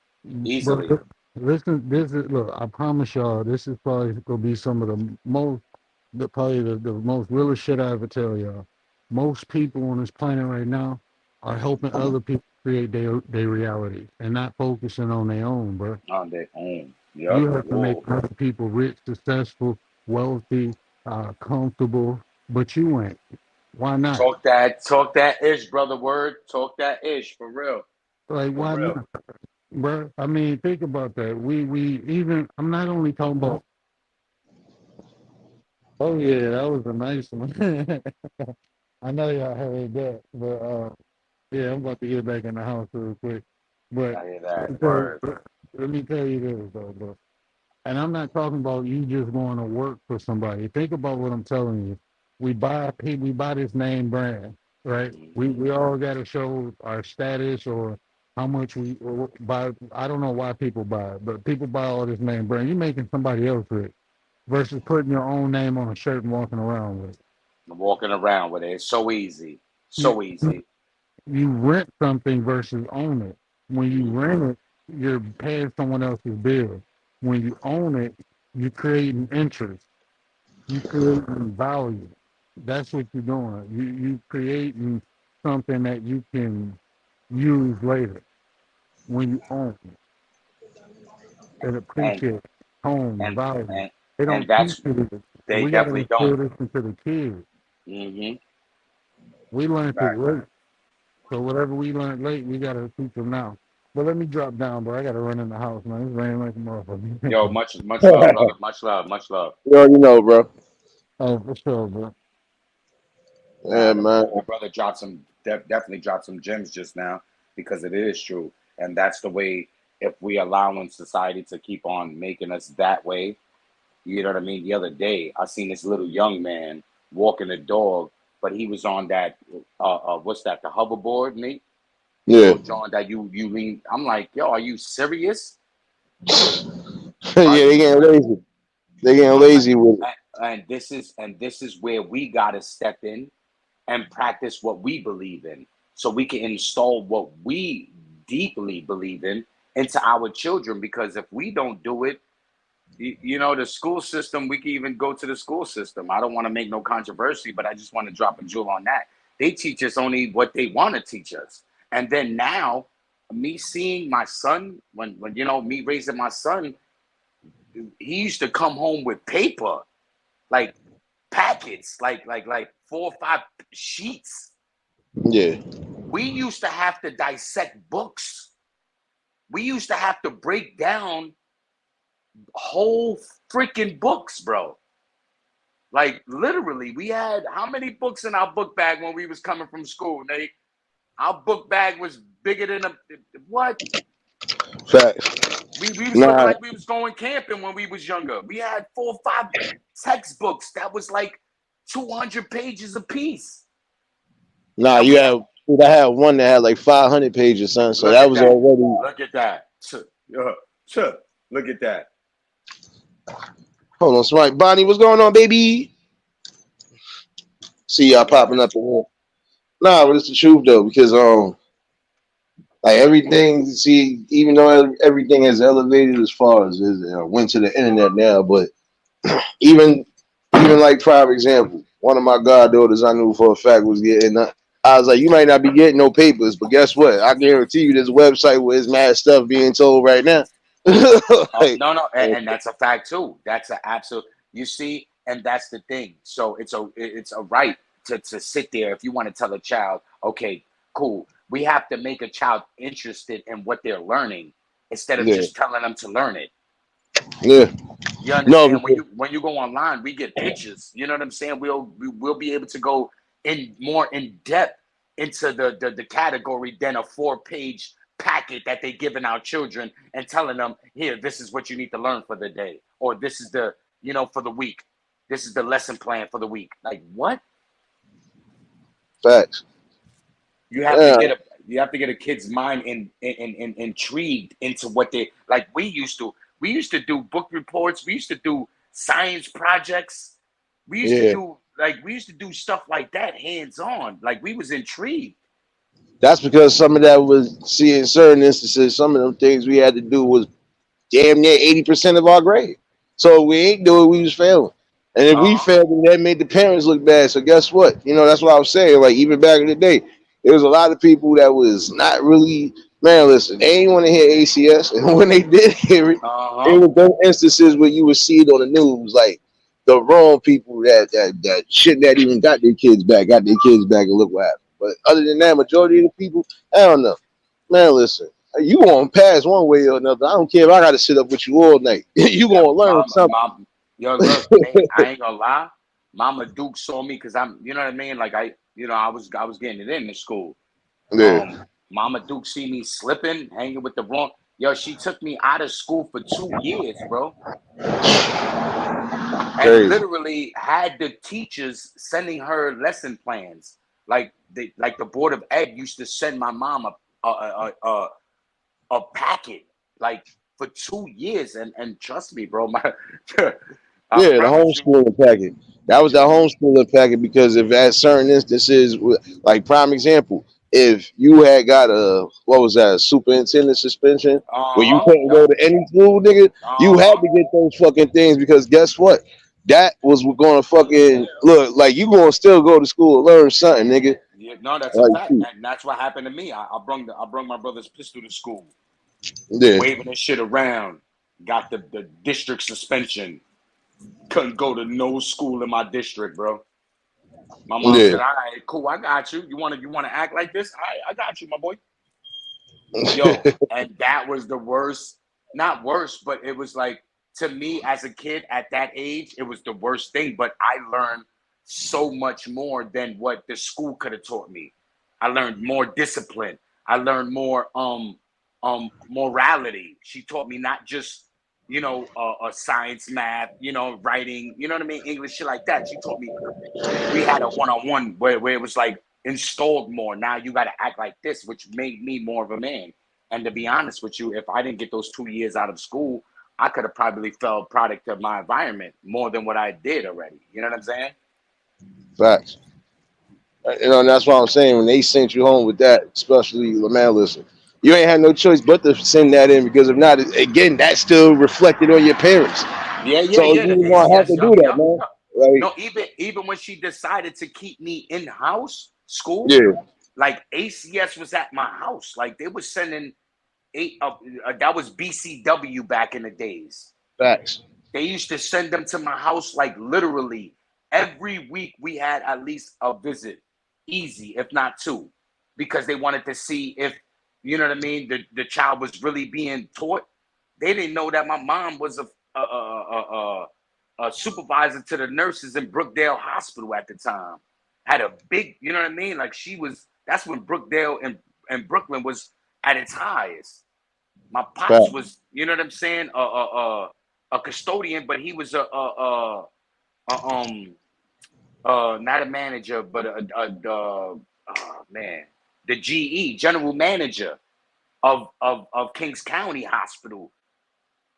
But easily. listen, this is look. I promise y'all, this is probably gonna be some of probably the most realest shit I ever tell y'all. Most people on this planet right now are helping other people create their reality and not focusing on their own, bro. On their own. You Yep. have to make Whoa. other people rich, successful, wealthy, comfortable, but you ain't. Why not? Talk that ish, brother. Word. Talk that ish for real. Like, For why real. not, bro? I mean, think about that. We even. I'm not only talking about. Oh yeah, that was a nice one. I know y'all heard that, but yeah, I'm about to get back in the house real quick. But I hear that. so, Word. let me tell you this though, bro. And I'm not talking about you just going to work for somebody. Think about what I'm telling you. We buy this name brand, right? We all got to show our status or how much we buy. I don't know why people buy it, but people buy all this name brand. You're making somebody else rich versus putting your own name on a shirt and walking around with it. Walking around with it. It's so easy. You, So easy. you rent something versus own it. When you rent it, you're paying someone else's bill. When you own it, you create an interest. You creating value. That's what you're doing. You creating something that you can use later when you own it and And appreciate home and value. and They and don't teach that's you this. And they we got to definitely instill don't. this into the kids. Mm-hmm. We learned it Right. late. So whatever we learned late, we got to teach them now. But let me drop down, bro. I got to run in the house, man. It's raining like a Yo, motherfucker. much love, brother. Much love. Much love. You already know, bro. Oh, for sure, bro. Yeah, Nah, man. the brother dropped some definitely dropped some gems just now because it is true, and that's the way. If we allowing society to keep on making us that way, you know what I mean. The other day, I seen this little young man walking a dog, but he was on that what's that? The hoverboard, mate. The Yeah. little John that you lean. I'm like, yo, are you serious? Yeah, Are they you getting lazy. They getting I'm like, lazy with it. and this is where we gotta step in and practice what we believe in so we can install what we deeply believe in into our children, because if we don't do it, the school system, we can even go to the school system. I don't want to make no controversy, but I just want to drop a jewel on that. They teach us only what they want to teach us. And then now, me seeing my son, when me raising my son, he used to come home with paper, like packets, like 4 or 5 sheets. Yeah. We used to have to dissect books. We used to have to break down whole freaking books, bro. Like literally, we had how many books in our book bag when we was coming from school, Nate? Our book bag was bigger than a what? Facts. We was looking Nah, like we was going camping when we was younger. We had 4 or 5 textbooks that was like 200 pages a piece. nah. And You have. I had one that had like 500 pages, son. So look that at was that. already Look at that. Look at that. hold on, Smite. Bonnie, what's going on, baby? See y'all Yeah, popping up in here. Nah, but it's the truth though, because like everything. See, even though everything has elevated as far as went to the internet now, but even even like prime example, one of my goddaughters I knew for a fact was getting. I was like, you might not be getting no papers, but guess what? I guarantee you, this website where there's mad stuff being told right now. Like, no, and that's a fact too. That's an absolute. You see, and that's the thing. So it's a right to sit there if you want to tell a child, okay, cool. We have to make a child interested in what they're learning instead of yeah, just telling them to learn it. yeah, You no, understand? When because, you go online, we get pictures. You know what I'm saying? We'll be able to go in more in depth into the category than a 4-page packet that they're giving our children and telling them, here, this is what you need to learn for the day, or this is for the week. This is the lesson plan for the week. Like what? facts. You have to Yeah, get a kid's mind intrigued into what they like. We used to do book reports. We used to do science projects. yeah. We used to do stuff like that hands on. Like we was intrigued. That's because some of that was, see, in certain instances, some of them things we had to do was damn near 80% of our grade. So if we ain't do it, we was failing. And if we Uh-huh. failed, then that made the parents look bad. So guess what? That's what I was saying. Like even back in the day, there was a lot of people that was not really, man, listen, they ain't want to hear ACS. And when they did hear it, it Uh-huh. was those instances where you would see it on the news, like the wrong people that shouldn't have even got their kids back, and look what happened. But other than that, majority of the people, I don't know. Man, listen, you gonna pass one way or another. I don't care if I gotta sit up with you all night. You Yeah, gonna learn something. yo, look, Nate, I ain't gonna lie. Mama Duke saw me because I'm, you know what I mean? Like I was getting it in the school. Yeah, Mama Duke see me slipping, hanging with the wrong. Yo, she took me out of school for 2 years, bro. And Crazy. literally had the teachers sending her lesson plans. Like the board of ed used to send my mom a packet like for 2 years, and trust me, bro, my I Yeah, the promise you. homeschooling packet. That was the homeschooling packet because if at certain instances, like prime example, if you had got a what was that, a superintendent suspension where you couldn't go Yep. to any school, nigga, you had to get those fucking things because guess what? That was going to fucking look like you going to still go to school and learn something, nigga. Yeah, no, that's a Like, fact, and that's what happened to me. I brung my brother's pistol to school, yeah, waving this shit around. Got the district suspension. Couldn't go to no school in my district, bro. My mom yeah. said, "All right, cool, I got you. You wanna act like this? I got you, my boy." Yo, and that was the worst. Not worst, but it was like to me as a kid at that age, it was the worst thing. But I learned so much more than what the school could have taught me. I learned more discipline. I learned more morality. She taught me not just science, math, writing, you know what I mean, English, shit like that. She taught me. We had a one-on-one where it was like installed more. Now you got to act like this, which made me more of a man. And to be honest with you, if I didn't get those 2 years out of school, I could have probably felt product of my environment more than what I did already. You know what I'm saying? Facts. And that's why I'm saying when they sent you home with that, especially man, listen, you ain't had no choice but to send that in because if not, again, that's still reflected on your parents. Yeah. So you want to have Yes, to do that, man. Like, no, even when she decided to keep me in house school, yeah, like ACS was at my house. Like they were sending that was BCW back in the days. facts. They used to send them to my house like literally every week. We had at least a visit, easy if not two, because they wanted to see if you know what I mean. The child was really being taught. They didn't know that my mom was a supervisor to the nurses in Brookdale Hospital at the time. Had a big, you know what I mean? Like she was. That's when Brookdale and Brooklyn was at its highest. My pops Facts. was, you know what I'm saying, a custodian, but he was not a manager, but the GE general manager of Kings County Hospital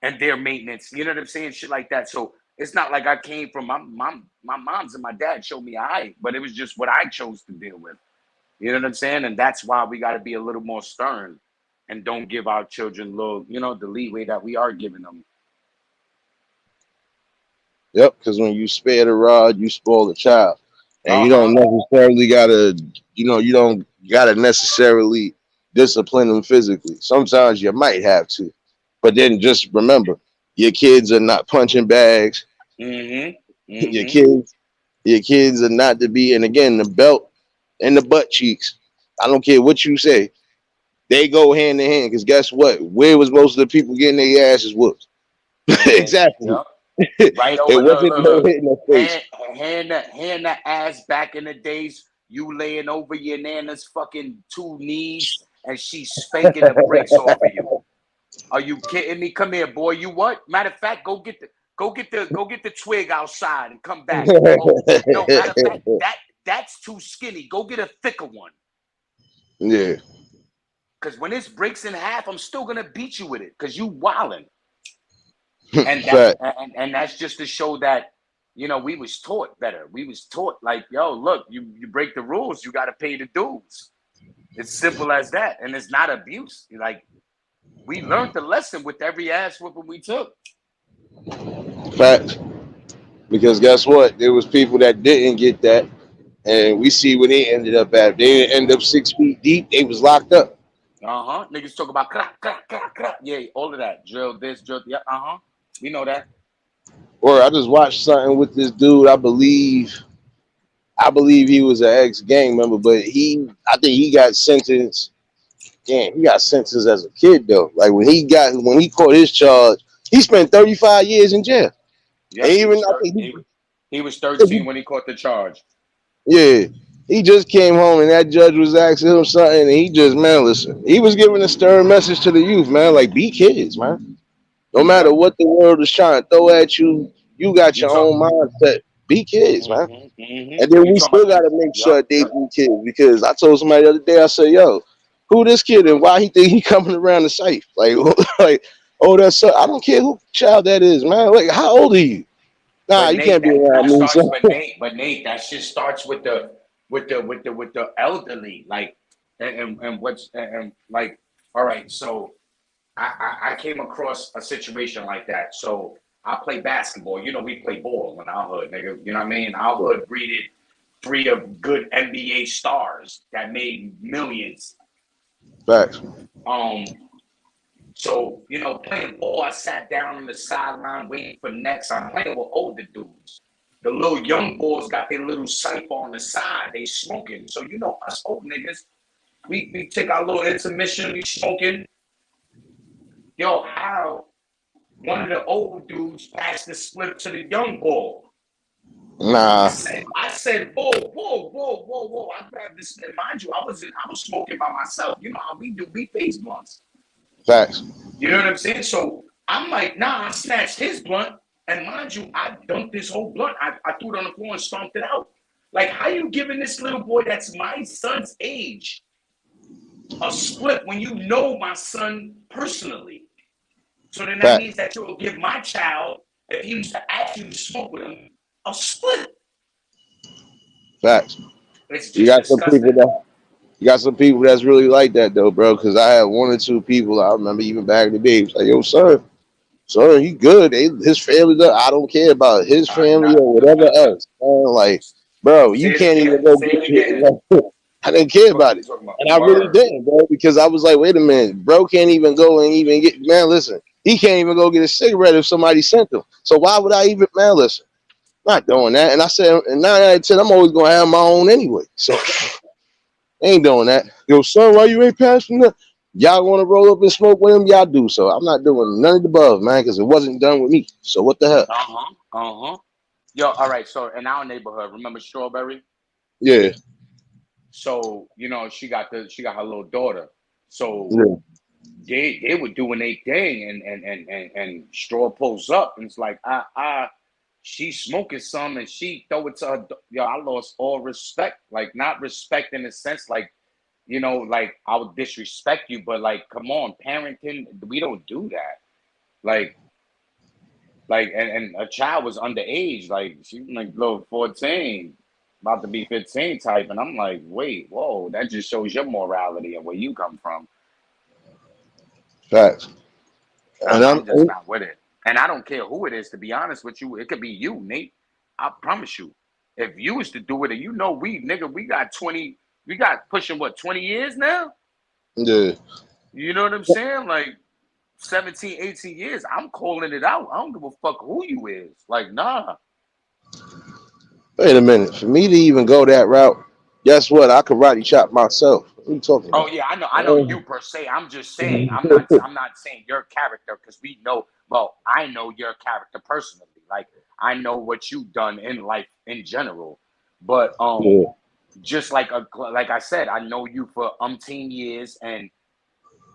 and their maintenance. You know what I'm saying, shit like that. So it's not like I came from my mom's and my dad showed me but it was just what I chose to deal with. You know what I'm saying? And that's why we got to be a little more stern and don't give our children the leeway that we are giving them. Yep, because when you spare the rod, you spoil the child. And you don't necessarily gotta, you don't gotta necessarily discipline them physically. Sometimes you might have to. But then just remember, your kids are not punching bags. Mm-hmm. Your kids are not to be, and again, the belt and the butt cheeks. I don't care what you say. They go hand in hand because guess what? Where was most of the people getting their asses whooped? Exactly. Yep. Right over. It wasn't no Look. hit in the face. Hand the ass back in the days. You laying over your nana's fucking two knees and she's spanking the brakes off of you. Are you kidding me? Come here, boy. You what? Matter of fact, go get the twig outside and come back. Oh, no, matter of fact, that's too skinny. Go get a thicker one. Yeah. Because when this breaks in half, I'm still gonna beat you with it because you wildin'. And that's just to show that we was taught better. We was taught like, yo, look, you break the rules, you got to pay the dues. It's simple as that, and it's not abuse. Like we learned the lesson with every ass whooping we took. Facts. Because guess what? There was people that didn't get that, and we see where they ended up at. They didn't end up 6 feet deep. They was locked up. Niggas talk about crack, crack, crack, crack. Yeah, all of that. Drill this, drill. Yeah. We know that. Or I just watched something with this dude. I believe he was an ex-gang member, but I think he got sentenced. Damn, he got sentenced as a kid though. Like when he caught his charge, he spent 35 years in jail. Yeah, he was 13 when he caught the charge. Yeah, He just came home and that judge was asking him something, and he just, man, listen, he was giving a stern message to the youth, man, like be kids, man. No matter Yep. what the world is trying to throw at you, you got You your talk. own mindset. Be kids, man. And then You we talking still about got you? to make Yep. sure they Yep. be kids because I told somebody the other day, I said, yo, who this kid and why he think he coming around the safe? Like, like, oh, that's so, I don't care who child that is, man. Like, how old are you? Nah, But you can't Nate, be that around me. starts. So, But Nate, that shit starts with the elderly, like, and what's and like. All right, so I came across a situation like that. So I play basketball. You know, we play ball in our hood, nigga. You know what I mean? Our hood breeded three of good NBA stars that made millions. facts, Um, so, you know, playing ball, I sat down on the sideline waiting for next. I'm playing with older dudes. The little young boys got their little cipher on the side. They smoking. So, you know, us old niggas, we take our little intermission, we smoking. Yo, how one of the old dudes passed the split to the young boy. nah, I said, whoa, whoa, whoa, whoa, whoa. I grabbed this. Mind you, I was smoking by myself. You know how we do. We face blunts. facts, You know what I'm saying? So I'm like, nah, I snatched his blunt. And mind you, I dumped this whole blunt. I threw it on the floor and stomped it out. Like, how you giving this little boy that's my son's age a split when you know my son personally? So then that facts, means that you'll give my child, if he was to ask you to smoke with him, a split. facts. It's You just got some people disgusting. that you got some people that's really like that though, bro. Because I had one or two people I remember even back in the day. It was like, yo, son, he good. His family, I don't care about his family or whatever else. Man, like, bro, you Say it can't even again. go Say get it again. your. I didn't care Fuck about you it, talking about? and I really Word. didn't, bro, because I was like, wait a minute, bro, can't even go and even get. Man, listen, he can't even go get a cigarette if somebody sent him. So why would I even? Man, listen, not doing that. And I said, and 9 out of 10, I'm always gonna have my own anyway. So ain't doing that. Yo, son, why you ain't passing that? Y'all want to roll up and smoke with him? Y'all do so. I'm not doing none of the above, man, because it wasn't done with me. So what the hell? Uh-huh. Uh-huh. Yo, all right. So in our neighborhood, remember Strawberry? Yeah, So, you know, she got her little daughter. So yeah, they were doing their thing and Straw pulls up and it's like she's smoking some and she throw it to her. Yo, I lost all respect. Like not respect in the sense like, you know, like I would disrespect you, but like come on, parenting, we don't do that. Like and a child was underage, like she was like little 14, about to be 15 type, and I'm like, wait, whoa, that just shows your morality and where you come from. facts. And I'm just not with it. And I don't care who it is, to be honest with you. It could be you, Nate. I promise you. If you was to do it, and you know we got 20, we got pushing what, 20 years now? yeah. You know what I'm saying? Like 17, 18 years. I'm calling it out. I don't give a fuck who you is. Like, nah. Wait a minute. For me to even go that route, guess what? I could karate chop myself. What are you talking Oh about? yeah, I know you per se. I'm just saying, I'm not saying your character because we know, well, I know your character personally. Like I know what you've done in life in general. But Yeah. just like I said, I know you for umpteen years and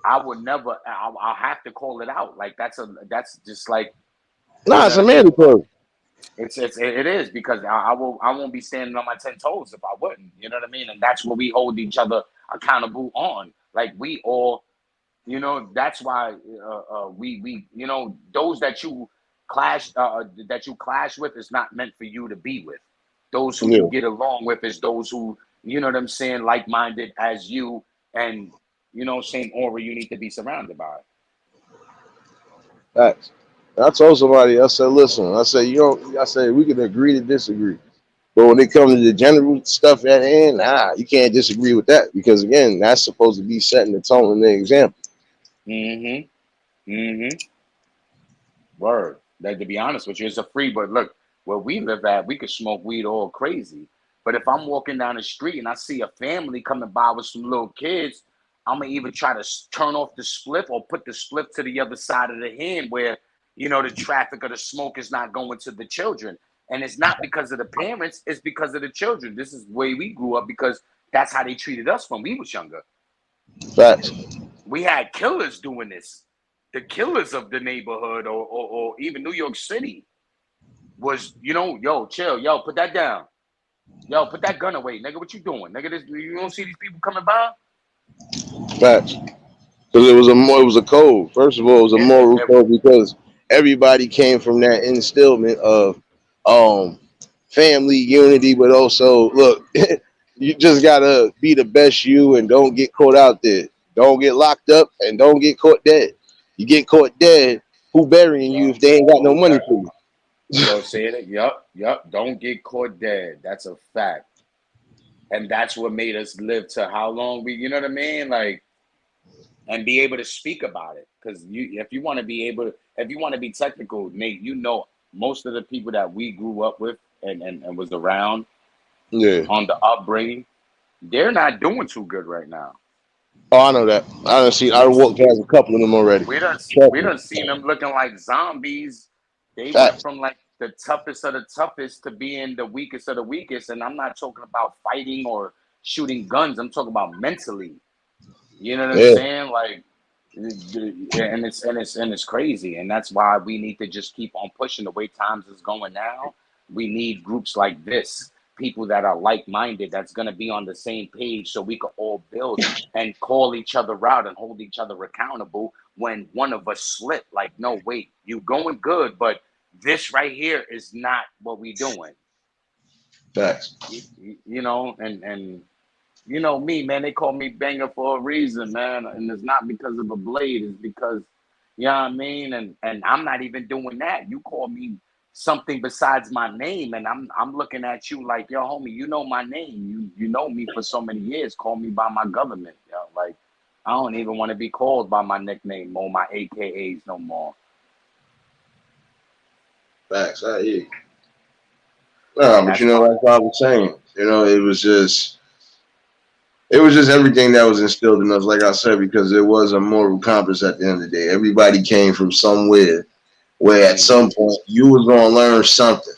I would never I'll have to call it out. Like that's just like, you Nah, know it's what a I mean? mandatory. It is because I won't be standing on my 10 toes if I wouldn't. You know what I mean? And that's what we hold each other accountable on. Like we all, you know, that's why we you know those that you clash with is not meant for you to be with. Those who you Yeah, get along with is those who, you know what I'm saying, like minded as you, and you know same aura you need to be surrounded by. facts. I told somebody, I said, listen, I said, you don't, I said, we can agree to disagree. But when it comes to the general stuff at hand, nah, you can't disagree with that because again, that's supposed to be setting the tone and the example. Mm-hmm. Mm-hmm. Word. That to be honest with you, it's a free. But look, where we live at, we could smoke weed all crazy. But if I'm walking down the street and I see a family coming by with some little kids, I'm gonna either try to turn off the spliff or put the spliff to the other side of the hand where you know the traffic or the smoke is not going to the children. And it's not because of the parents, it's because of the children. This is the way we grew up because that's how they treated us when we was younger. Facts. We had killers doing this. The killers of the neighborhood or even New York City was, yo, chill, yo, put that down. Yo, put that gun away, nigga. What you doing? Nigga, you don't see these people coming by? Facts. Because it was a code. First of all, it was a moral code because everybody came from that instillment of family unity, but also look, you just gotta be the best you and don't get caught out there. Don't get locked up and don't get caught dead. You get caught dead, who burying you if they ain't got no money for you? Yo, say it. Yup. Don't get caught dead. That's a fact. And that's what made us live to how long we, you know what I mean? Like, and be able to speak about it. Because if you want to be technical, Nate, most of the people that we grew up with and was around on the upbringing, they're not doing too good right now. Oh, I know that. I walked past a couple of them already. We done seen them looking like zombies. They Facts. went from like the toughest of the toughest to being the weakest of the weakest. And I'm not talking about fighting or shooting guns. I'm talking about mentally. You know what I'm saying? Like, and it's crazy. And that's why we need to just keep on pushing the way times is going now. We need groups like this, people that are like-minded, that's going to be on the same page so we can all build and call each other out and hold each other accountable when one of us slip. Like, no, wait, you going good, but this right here is not what we doing. Facts. And you know me, man, they call me Banger for a reason, man. And it's not because of a blade, it's because, you know what I mean? And I'm not even doing that. You call me something besides my name, and I'm looking at you like, yo, homie, you know my name. You know me for so many years. Call me by my government. Yo. Like, I don't even want to be called by my nickname or my AKAs no more. Facts. I hear you. No, but like I was saying, it was just everything that was instilled in us, like I said, because it was a moral compass at the end of the day. Everybody came from somewhere where at some point you was going to learn something.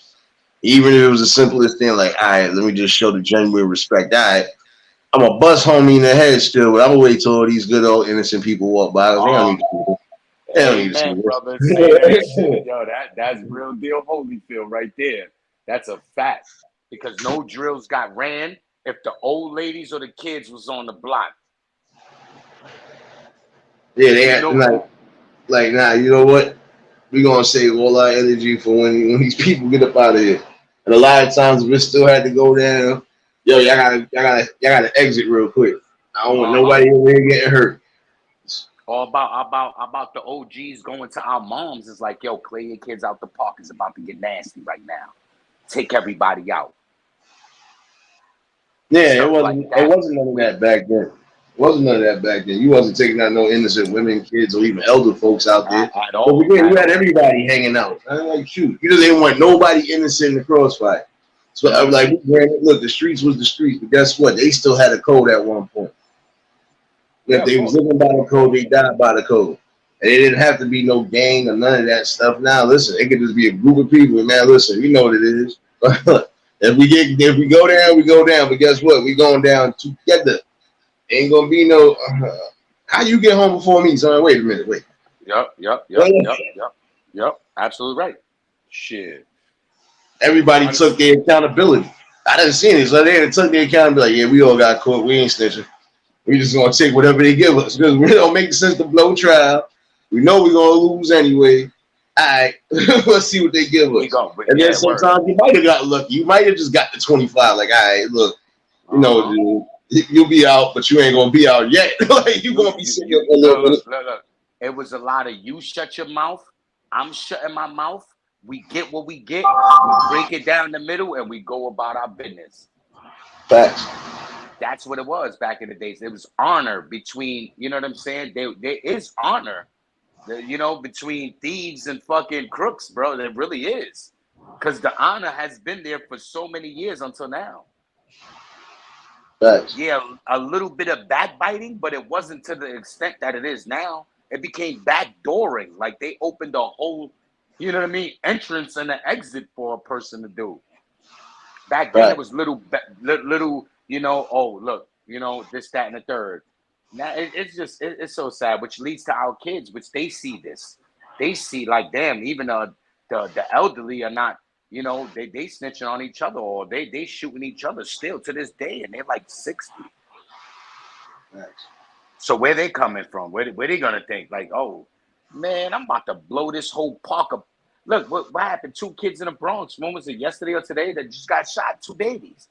Even if it was the simplest thing, like, all right, let me just show the genuine respect. All right, I'm a bust homie in the head still, but I'm going to wait till all these good old innocent people walk by. They don't need to see this. Brother, say that shit. Yo, that's real deal Holyfield right there. That's a fact. Because no drills got ran if the old ladies or the kids was on the block. Yeah, they had like, nah, you know what? We're gonna save all our energy for when these people get up out of here. And a lot of times we still had to go down. Yo, y'all gotta exit real quick. I don't want nobody over here getting hurt. Or about the OGs going to our moms is like, yo, clear your kids out the park. It's about to get nasty right now. Take everybody out. Yeah, it wasn't none of that back then. You wasn't taking out no innocent women, kids, or even elder folks out there. At all. But again, you had everybody hanging out. I like, shoot, you just didn't want nobody innocent in the crossfire. So I was like, look, the streets was the streets, but guess what? They still had a code at one point. If they was living by the code, they died by the code. And it didn't have to be no gang or none of that stuff. Now, listen, it could just be a group of people. And man, listen, you know what it is. If we go down, we go down. But guess what? We going down together. Ain't gonna be no. How you get home before me? So wait a minute, wait. Yep. Absolutely right. Shit. Everybody took their accountability. I didn't see it, so they took their accountability. Yeah, we all got caught. We ain't snitching. We just gonna take whatever they give us because it don't make sense to blow trial. We know we're gonna lose anyway. All right, let's see what they give us. And then sometimes you might have got lucky. You might have just got the 25. Like, all right, look, dude. You'll be out, but you ain't gonna be out yet. Like you gonna be sitting up a little bit. Look. It was a lot of you shut your mouth. I'm shutting my mouth. We get what we get. We break it down the middle, and we go about our business. Facts. That's what it was back in the days. It was honor between. You know what I'm saying? There is honor. Between thieves and fucking crooks, bro. There really is, because the honor has been there for so many years until now. Facts. Yeah, a little bit of backbiting, but it wasn't to the extent that it is now. It became backdooring. Like they opened a whole you know what I mean, entrance and an exit for a person to do. Back then, it Right. was little, oh, look, this, that, and the third. Now, it's just, it's so sad, which leads to our kids, which they see this. They see, like, damn, even the elderly are not, they snitching on each other, or they shooting each other still to this day, and they're like 60. Facts. So where they coming from? Where they gonna think? Like, oh, man, I'm about to blow this whole park up. Look, what happened? 2 kids in the Bronx. When was it? Yesterday or today? That just got shot. 2 babies.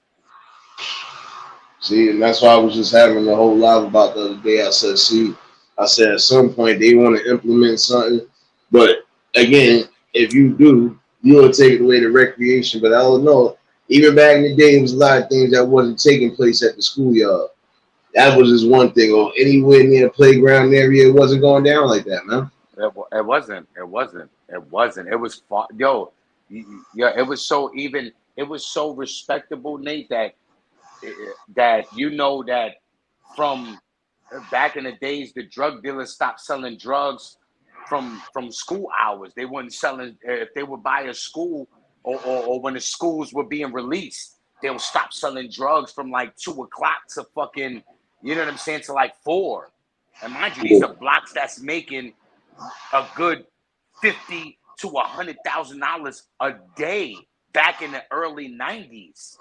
See, and that's why I was just having the whole live about the other day. I said at some point they want to implement something, but again, if you do, you'll take away the recreation. But I don't know. Even back in the day, there was a lot of things that wasn't taking place at the schoolyard. That was just one thing. Or anywhere near the playground area, it wasn't going down like that, man. It wasn't. It wasn't. It wasn't. It was far. Yo, yeah. It was so even. It was so respectable, Nate. That that from back in the days, the drug dealers stopped selling drugs from school hours. They weren't selling if they would buy a school or when the schools were being released, they would stop selling drugs from like 2 o'clock to fucking, you know what I'm saying, to like 4. And mind you, these are blocks that's making a good $50,000 to $100,000 a day back in the early 90s.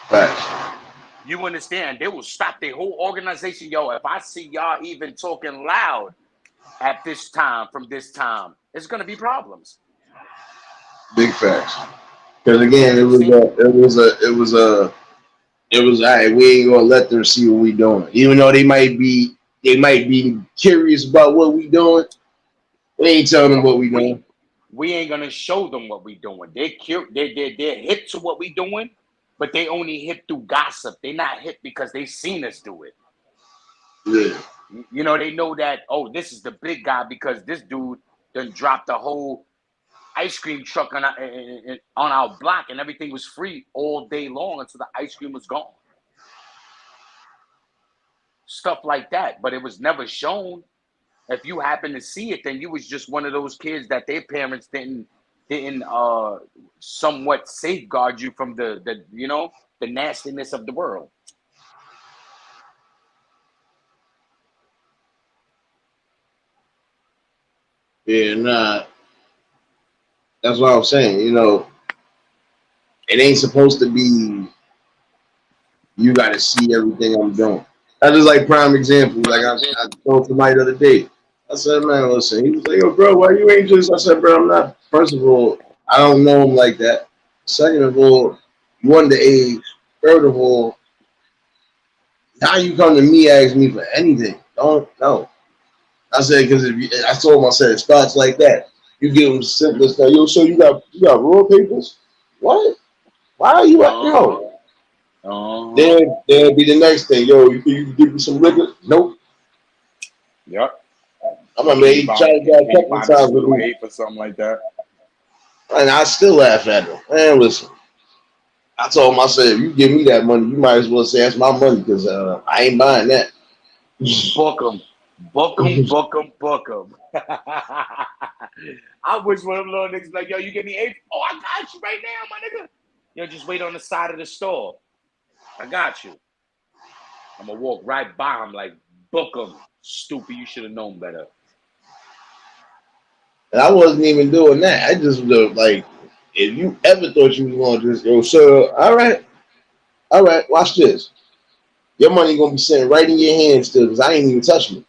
Facts. You understand? They will stop their whole organization. Yo, if I see y'all even talking loud at this time, from this time, it's gonna be problems. Big facts. Because You again, know what I'm saying? it was all right. We ain't gonna let them see what we doing, even though they might be curious about what we doing. We ain't telling them what we We doing. we ain't gonna show them what we doing. They're hip to what we doing, but they only hip through gossip. They not hip because they seen us do it. Yeah, They know that, oh, this is the big guy because this dude done dropped the whole ice cream truck on our block, and everything was free all day long until the ice cream was gone. Stuff like that, but it was never shown. If you happen to see it, then you was just one of those kids that their parents didn't somewhat safeguard you from the nastiness of the world. yeah, nah. That's what I'm saying. It ain't supposed to be. You got to see everything I'm doing. That's just like prime example. Like I told somebody the other day. I said, man, listen. He was like, yo, bro, why you ain't just? I said, bro, I'm not. First of all, I don't know him like that. Second of all, you underage. Third of all, now you come to me ask me for anything. Don't know. I said because I told him I said it starts like that. You give them simple stuff. Yo, so you got raw papers? What? Why are you at Uh-huh. no? Uh-huh. Then be the next thing. Yo, you give me some liquor? Nope. Yep. I'm a man. He tried that a Can you couple buy of me times some with Little me, Eight for something like that? and I still laugh at him. Man, listen. I told him I said if you give me that money, you might as well say that's my money because I ain't buying that. Book them. Book them, book them, book them. I wish one of them little niggas like, yo, you give me 8. Oh, I got you right now, my nigga. Yo, just wait on the side of the store. I got you. I'm going to walk right by him like, book them. Stupid, you should have known better. And I wasn't even doing that. I just like, if you ever thought you was going to just, yo, sir, all right, watch this. Your money gonna be sitting right in your hands still because I ain't even touched me.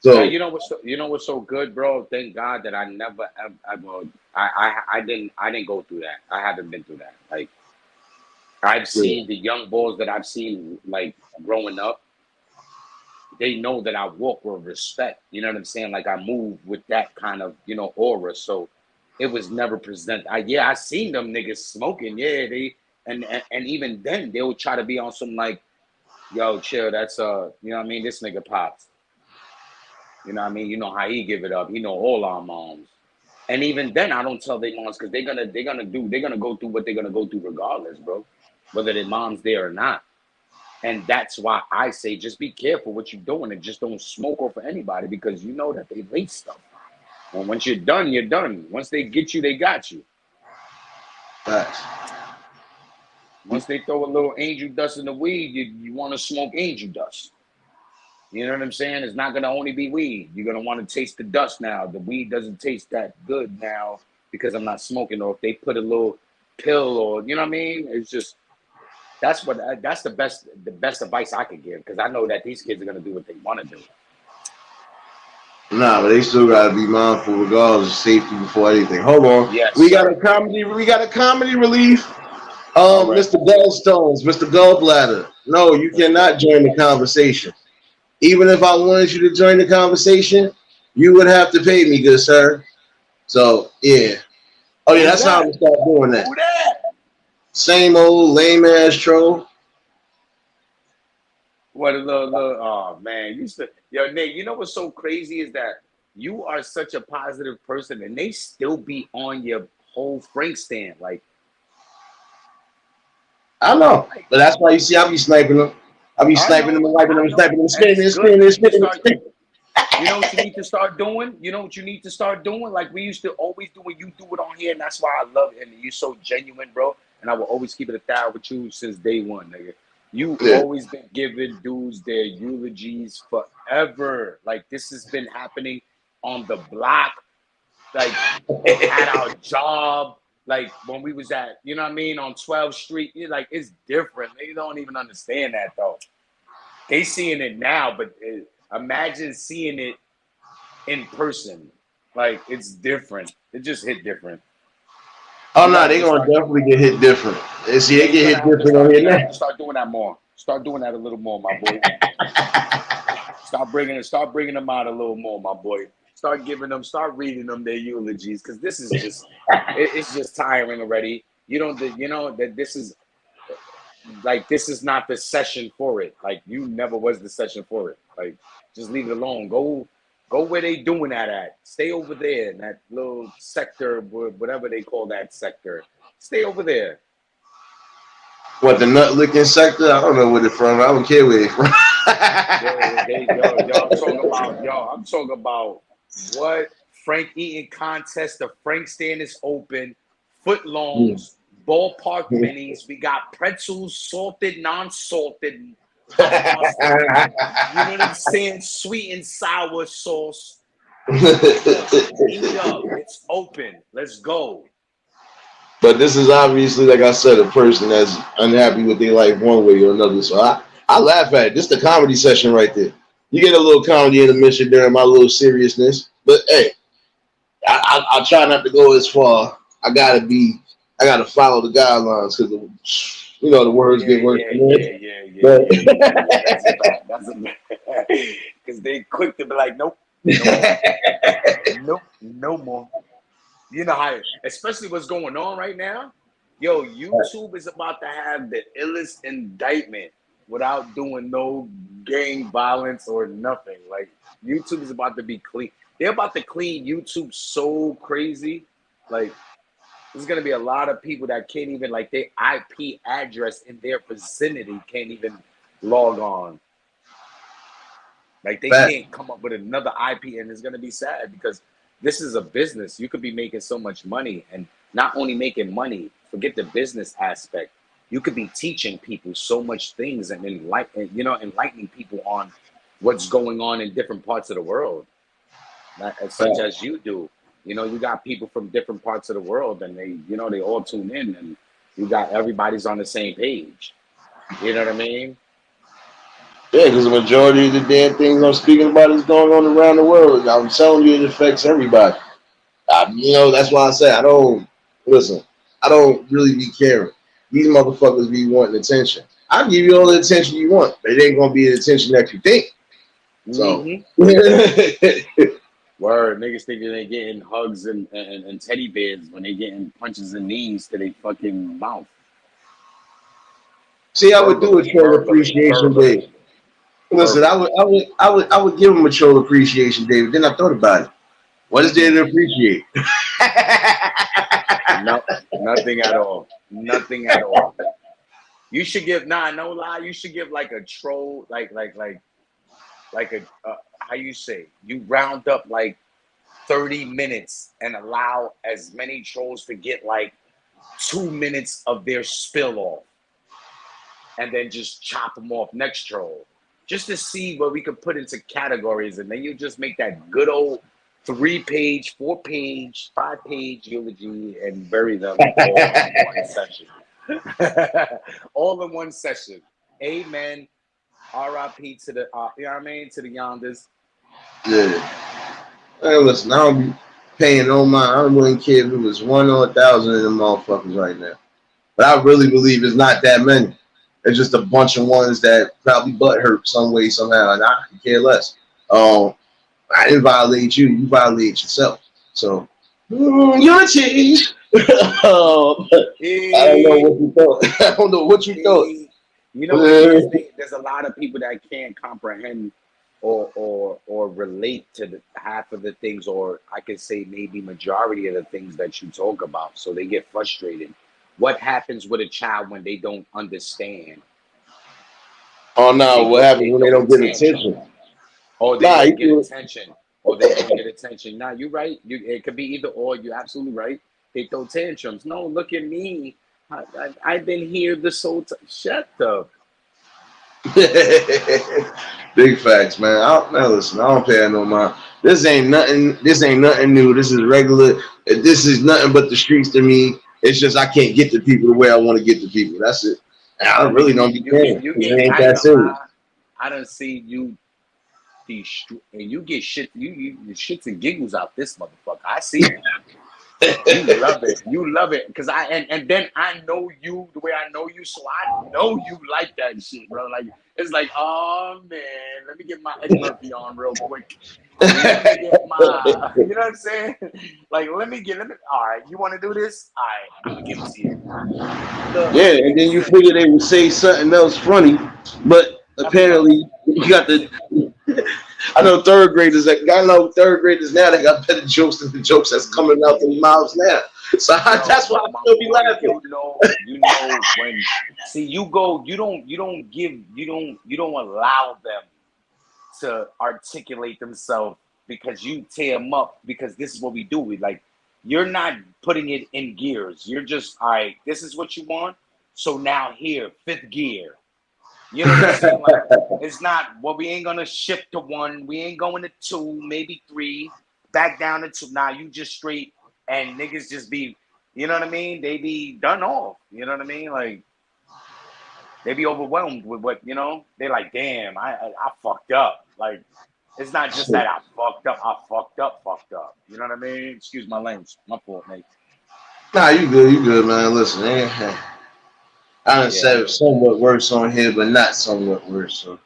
Now, So what's so good, bro? Thank God that I never ever I didn't go through that. I haven't been through that. Like, I've yeah, seen the young boys that I've seen like growing up. They know that I walk with respect. You know what I'm saying? Like, I move with that kind of aura. So it was never present. I seen them niggas smoking. Yeah, and even then they would try to be on some like, yo, chill. That's you know what I mean. This nigga pops. You know what I mean. You know how he give it up. He know all our moms. And even then, I don't tell their moms because they're gonna go through what they're gonna go through regardless, bro. Whether their mom's there or not. And that's why I say just be careful what you're doing and just don't smoke off of anybody because you know that they lace stuff. Well, once you're done, you're done. Once they get you, they got you. Facts. Once they throw a little angel dust in the weed, you want to smoke angel dust. You know what I'm saying? It's not going to only be weed. You're going to want to taste the dust now. The weed doesn't taste that good now because I'm not smoking. Or if they put a little pill or, you know what I mean? It's just, that's the best advice I could give, because I know that these kids are going to do what they want to do. Nah, but they still gotta be mindful regardless of safety before anything. Hold on. Yes, We sir. got a comedy relief. All right. Mr. Gallstones, Mr. Gallbladder. No, you cannot join the conversation. Even if I wanted you to join the conversation, you would have to pay me, good sir. So yeah. Oh yeah, that's how I'm gonna start doing that. Who that? Same old lame ass troll. What a little, oh man, yo, Nick, you know what's so crazy is that you are such a positive person and they still be on your whole Frank stand. Like, I know, but that's why you see I be sniping them. I be sniping them and wiping them, sniping them, spinning, spinning. You know what you need to start doing? You know what you need to start doing? Like we used to always do when you do it on here, and that's why I love it. And you're so genuine, bro. And I will always keep it 1,000 with you since day one, nigga. You always been giving dudes their eulogies forever. Like this has been happening on the block, like at our job, like when we was at, you know what I mean, on 12th Street. You're like, it's different. They don't even understand that though. They seeing it now, but imagine seeing it in person. Like it's different. It just hit different. Oh no, they gonna definitely get hit different. See, they get hit different on here now. Start doing that more. Start doing that a little more, my boy. Start bringing them out a little more, my boy. Start reading them their eulogies, because this is just, it's just tiring already. You know that this is not the session for it. Like you never was the session for it. Like just leave it alone. Go where they doing that at. Stay over there in that little sector, whatever they call that sector. Stay over there. What, the nut licking sector? I don't know where it's from. I don't care where it's from. I'm talking about what Frank eating contest. The Frank stand is open. Foot longs, ballpark minis. We got pretzels, salted, non-salted. You know what I'm saying? Sweet and sour sauce. Eat up. It's open. Let's go. But this is obviously, like I said, a person that's unhappy with their life one way or another. So I laugh at it. This is the comedy session right there. You get a little comedy intermission during my little seriousness. But hey, I try not to go as far. I gotta follow the guidelines, because the words get worse. That's because they quick to be like, nope, no more. You know how, especially what's going on right now. Yo, YouTube is about to have the illest indictment without doing no gang violence or nothing. Like YouTube is about to be clean. They're about to clean YouTube so crazy. Like there's gonna be a lot of people that can't even, like, their IP address in their vicinity can't even log on. Like they can't come up with another IP, and it's gonna be sad because this is a business. You could be making so much money, and not only making money, forget the business aspect. You could be teaching people so much things and enlightening people on what's going on in different parts of the world, such as you do. You know, you got people from different parts of the world, and they all tune in, and you got everybody's on the same page. You know what I mean? Yeah, because the majority of the damn things I'm speaking about is going on around the world. I'm telling you, it affects everybody. That's why I say I don't really be caring. These motherfuckers be wanting attention. I'll give you all the attention you want, but it ain't gonna be the attention that you think. So, word, niggas thinking they getting hugs and teddy bears when they getting punches and knees to their fucking mouth. See, I would do a troll appreciation day. Listen, I would give them a troll appreciation day, but then I thought about it. What is there to appreciate? No, nothing at all. Nothing at all. You should give, no lie. You should give like a troll, like a how you say? You round up like 30 minutes and allow as many trolls to get like 2 minutes of their spill off, and then just chop them off next troll, just to see what we could put into categories, and then you just make that good old 3-page, 4-page, 5-page eulogy and bury them all in one session. All in one session. Amen. R.I.P. to the, you know what I mean, to the Yonders. Yeah. Hey, listen, I don't be paying no mind. I don't really care if it was 1 or 1,000 of them motherfuckers right now. But I really believe it's not that many. It's just a bunch of ones that probably butt hurt some way, somehow, and I can care less. I didn't violate you. You violate yourself. So, unity. I don't know what you thought. I don't know what you thought. You know, there's a lot of people that can't comprehend or relate to the half of the things, or I could say maybe majority of the things that you talk about. So they get frustrated. What happens with a child when they don't understand? Oh no, what happens when they don't get attention? Or they don't get attention. Or they don't get attention. Nah, you're right. It could be either or. You're absolutely right. They throw tantrums. No, look at me. I've been here this whole time. Shut up. Big facts, man. Listen, I don't pay no mind. This ain't nothing. This ain't nothing new. This is regular. This is nothing but the streets to me. It's just I can't get to people the way I want to get to people. That's it. I really don't be caring. It ain't that serious. I done see you. And you get shit. You shits and giggles out this motherfucker. I see it. You love it. You love it. Cause and then I know you the way I know you, so I know you like that shit, bro. Like it's like, oh man, let me get my Eddie Murphy on real quick. Let me get my, you know what I'm saying? Like let me all right, you wanna do this? All right, I'm gonna give it to you. Yeah, and then you figure they would say something else funny, but apparently you got the I know third graders now that got better jokes than the jokes that's coming out their mouths now. So that's why I still be laughing. You know when see you don't allow them to articulate themselves because you tear them up, because this is what we do. You're not putting it in gears. You're just, all right, this is what you want. So now here, 5th gear. You know what I'm saying? Like, it's not, well, we ain't gonna shift to 1, we ain't going to 2, maybe 3, back down to 2. Now you just straight, and niggas just be, you know what I mean? They be done off. You know what I mean? Like they be overwhelmed with what, you know, they like, damn, I fucked up. Like it's not just that I fucked up. You know what I mean? Excuse my language. My fault, mate. Nah, you good, man. Listen, I done said somewhat worse on here, but not somewhat worse. So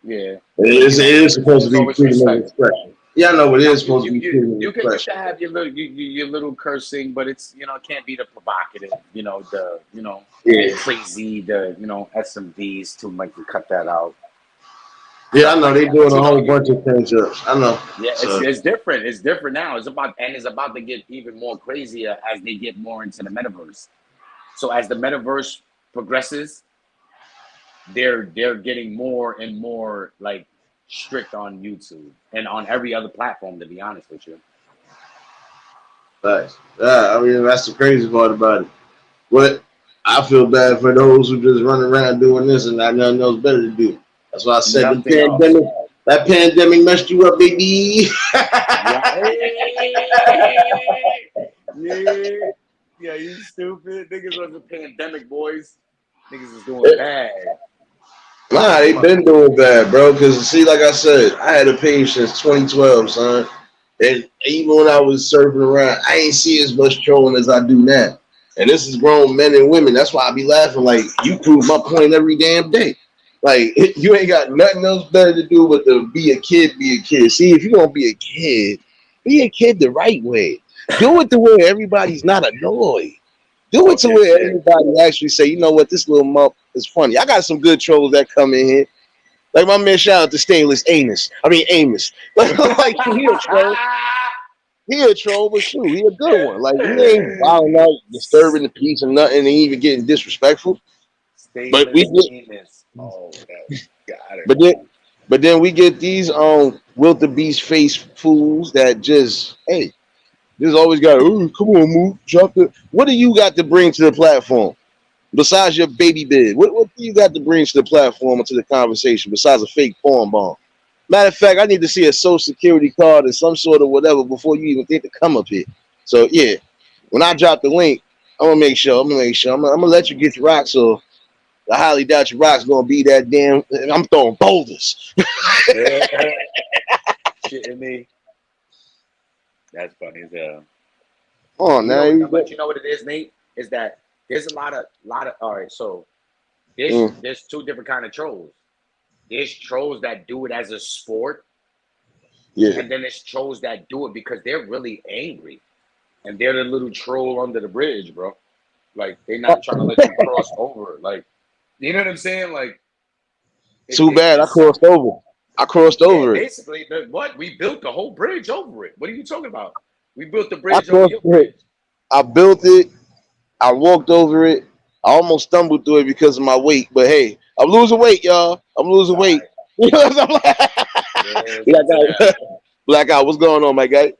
yeah, it is supposed to be freedom of expression. Yeah, I know it is supposed to be freedom of expression. You can have your little cursing, but it's, you know, it can't be the provocative, you know, the, you know, crazy, the, you know, SMVs too much to cut that out. Yeah, I know they doing a whole bunch of things. I know. Yeah, it's different. It's different now. It's about to get even more crazier as they get more into the metaverse. So as the metaverse progresses, they're getting more and more like strict on YouTube and on every other platform, to be honest with you. Right. I mean, that's the crazy part about it. But I feel bad for those who just run around doing this and got nothing else better to do. That's why I said that pandemic messed you up, baby. Yeah, you stupid. Niggas was a pandemic, boys. Niggas is doing bad. Nah, they been doing bad, bro. Because, see, like I said, I had a page since 2012, son. And even when I was surfing around, I ain't see as much trolling as I do now. And this is grown men and women. That's why I be laughing. Like, you prove my point every damn day. Like, you ain't got nothing else better to do but to be a kid, be a kid. See, if you're going to be a kid the right way. Do it the way everybody's not annoyed. Do it to where everybody actually say, you know what, this little mump is funny. I got some good trolls that come in here. Like my man, shout out to Stainless Amos. Like, he a troll. He a troll, but shoot, he a good one. Like, he ain't wilding out, disturbing the peace and nothing, and even getting disrespectful. But we get, Oh, got it. But then we get these wildebeest face fools that just just always got come on, move, drop it. What do you got to bring to the platform besides your baby bed? What do you got to bring to the platform or to the conversation besides a fake porn bomb? Matter of fact, I need to see a social security card or some sort of whatever before you even think to come up here. So yeah, when I drop the link, I'm gonna make sure. I'm gonna let you get your rocks off. I highly doubt your rocks gonna be that damn. I'm throwing boulders. Shitting me. That's funny as hell. Oh, You know, now but you know what it is, Nate? Is that there's a lot of. All right, so there's two different kind of trolls. There's trolls that do it as a sport, yeah. and then there's trolls that do it because they're really angry, and they're the little troll under the bridge, bro. Like they're not trying to let you cross over. Like, you know what I'm saying? Like, Too bad I it's some. crossed over. I crossed Yeah, over it. basically, what we built the whole bridge over it. What are you talking about? We built the I bridge over crossed your it. bridge. I built it. I walked over it. I almost stumbled through it because of my weight. But hey, I'm losing weight, y'all. I'm It's losing all weight. right. You know what I'm like? Black Listen to that. out. Black out. What's going on, my guy?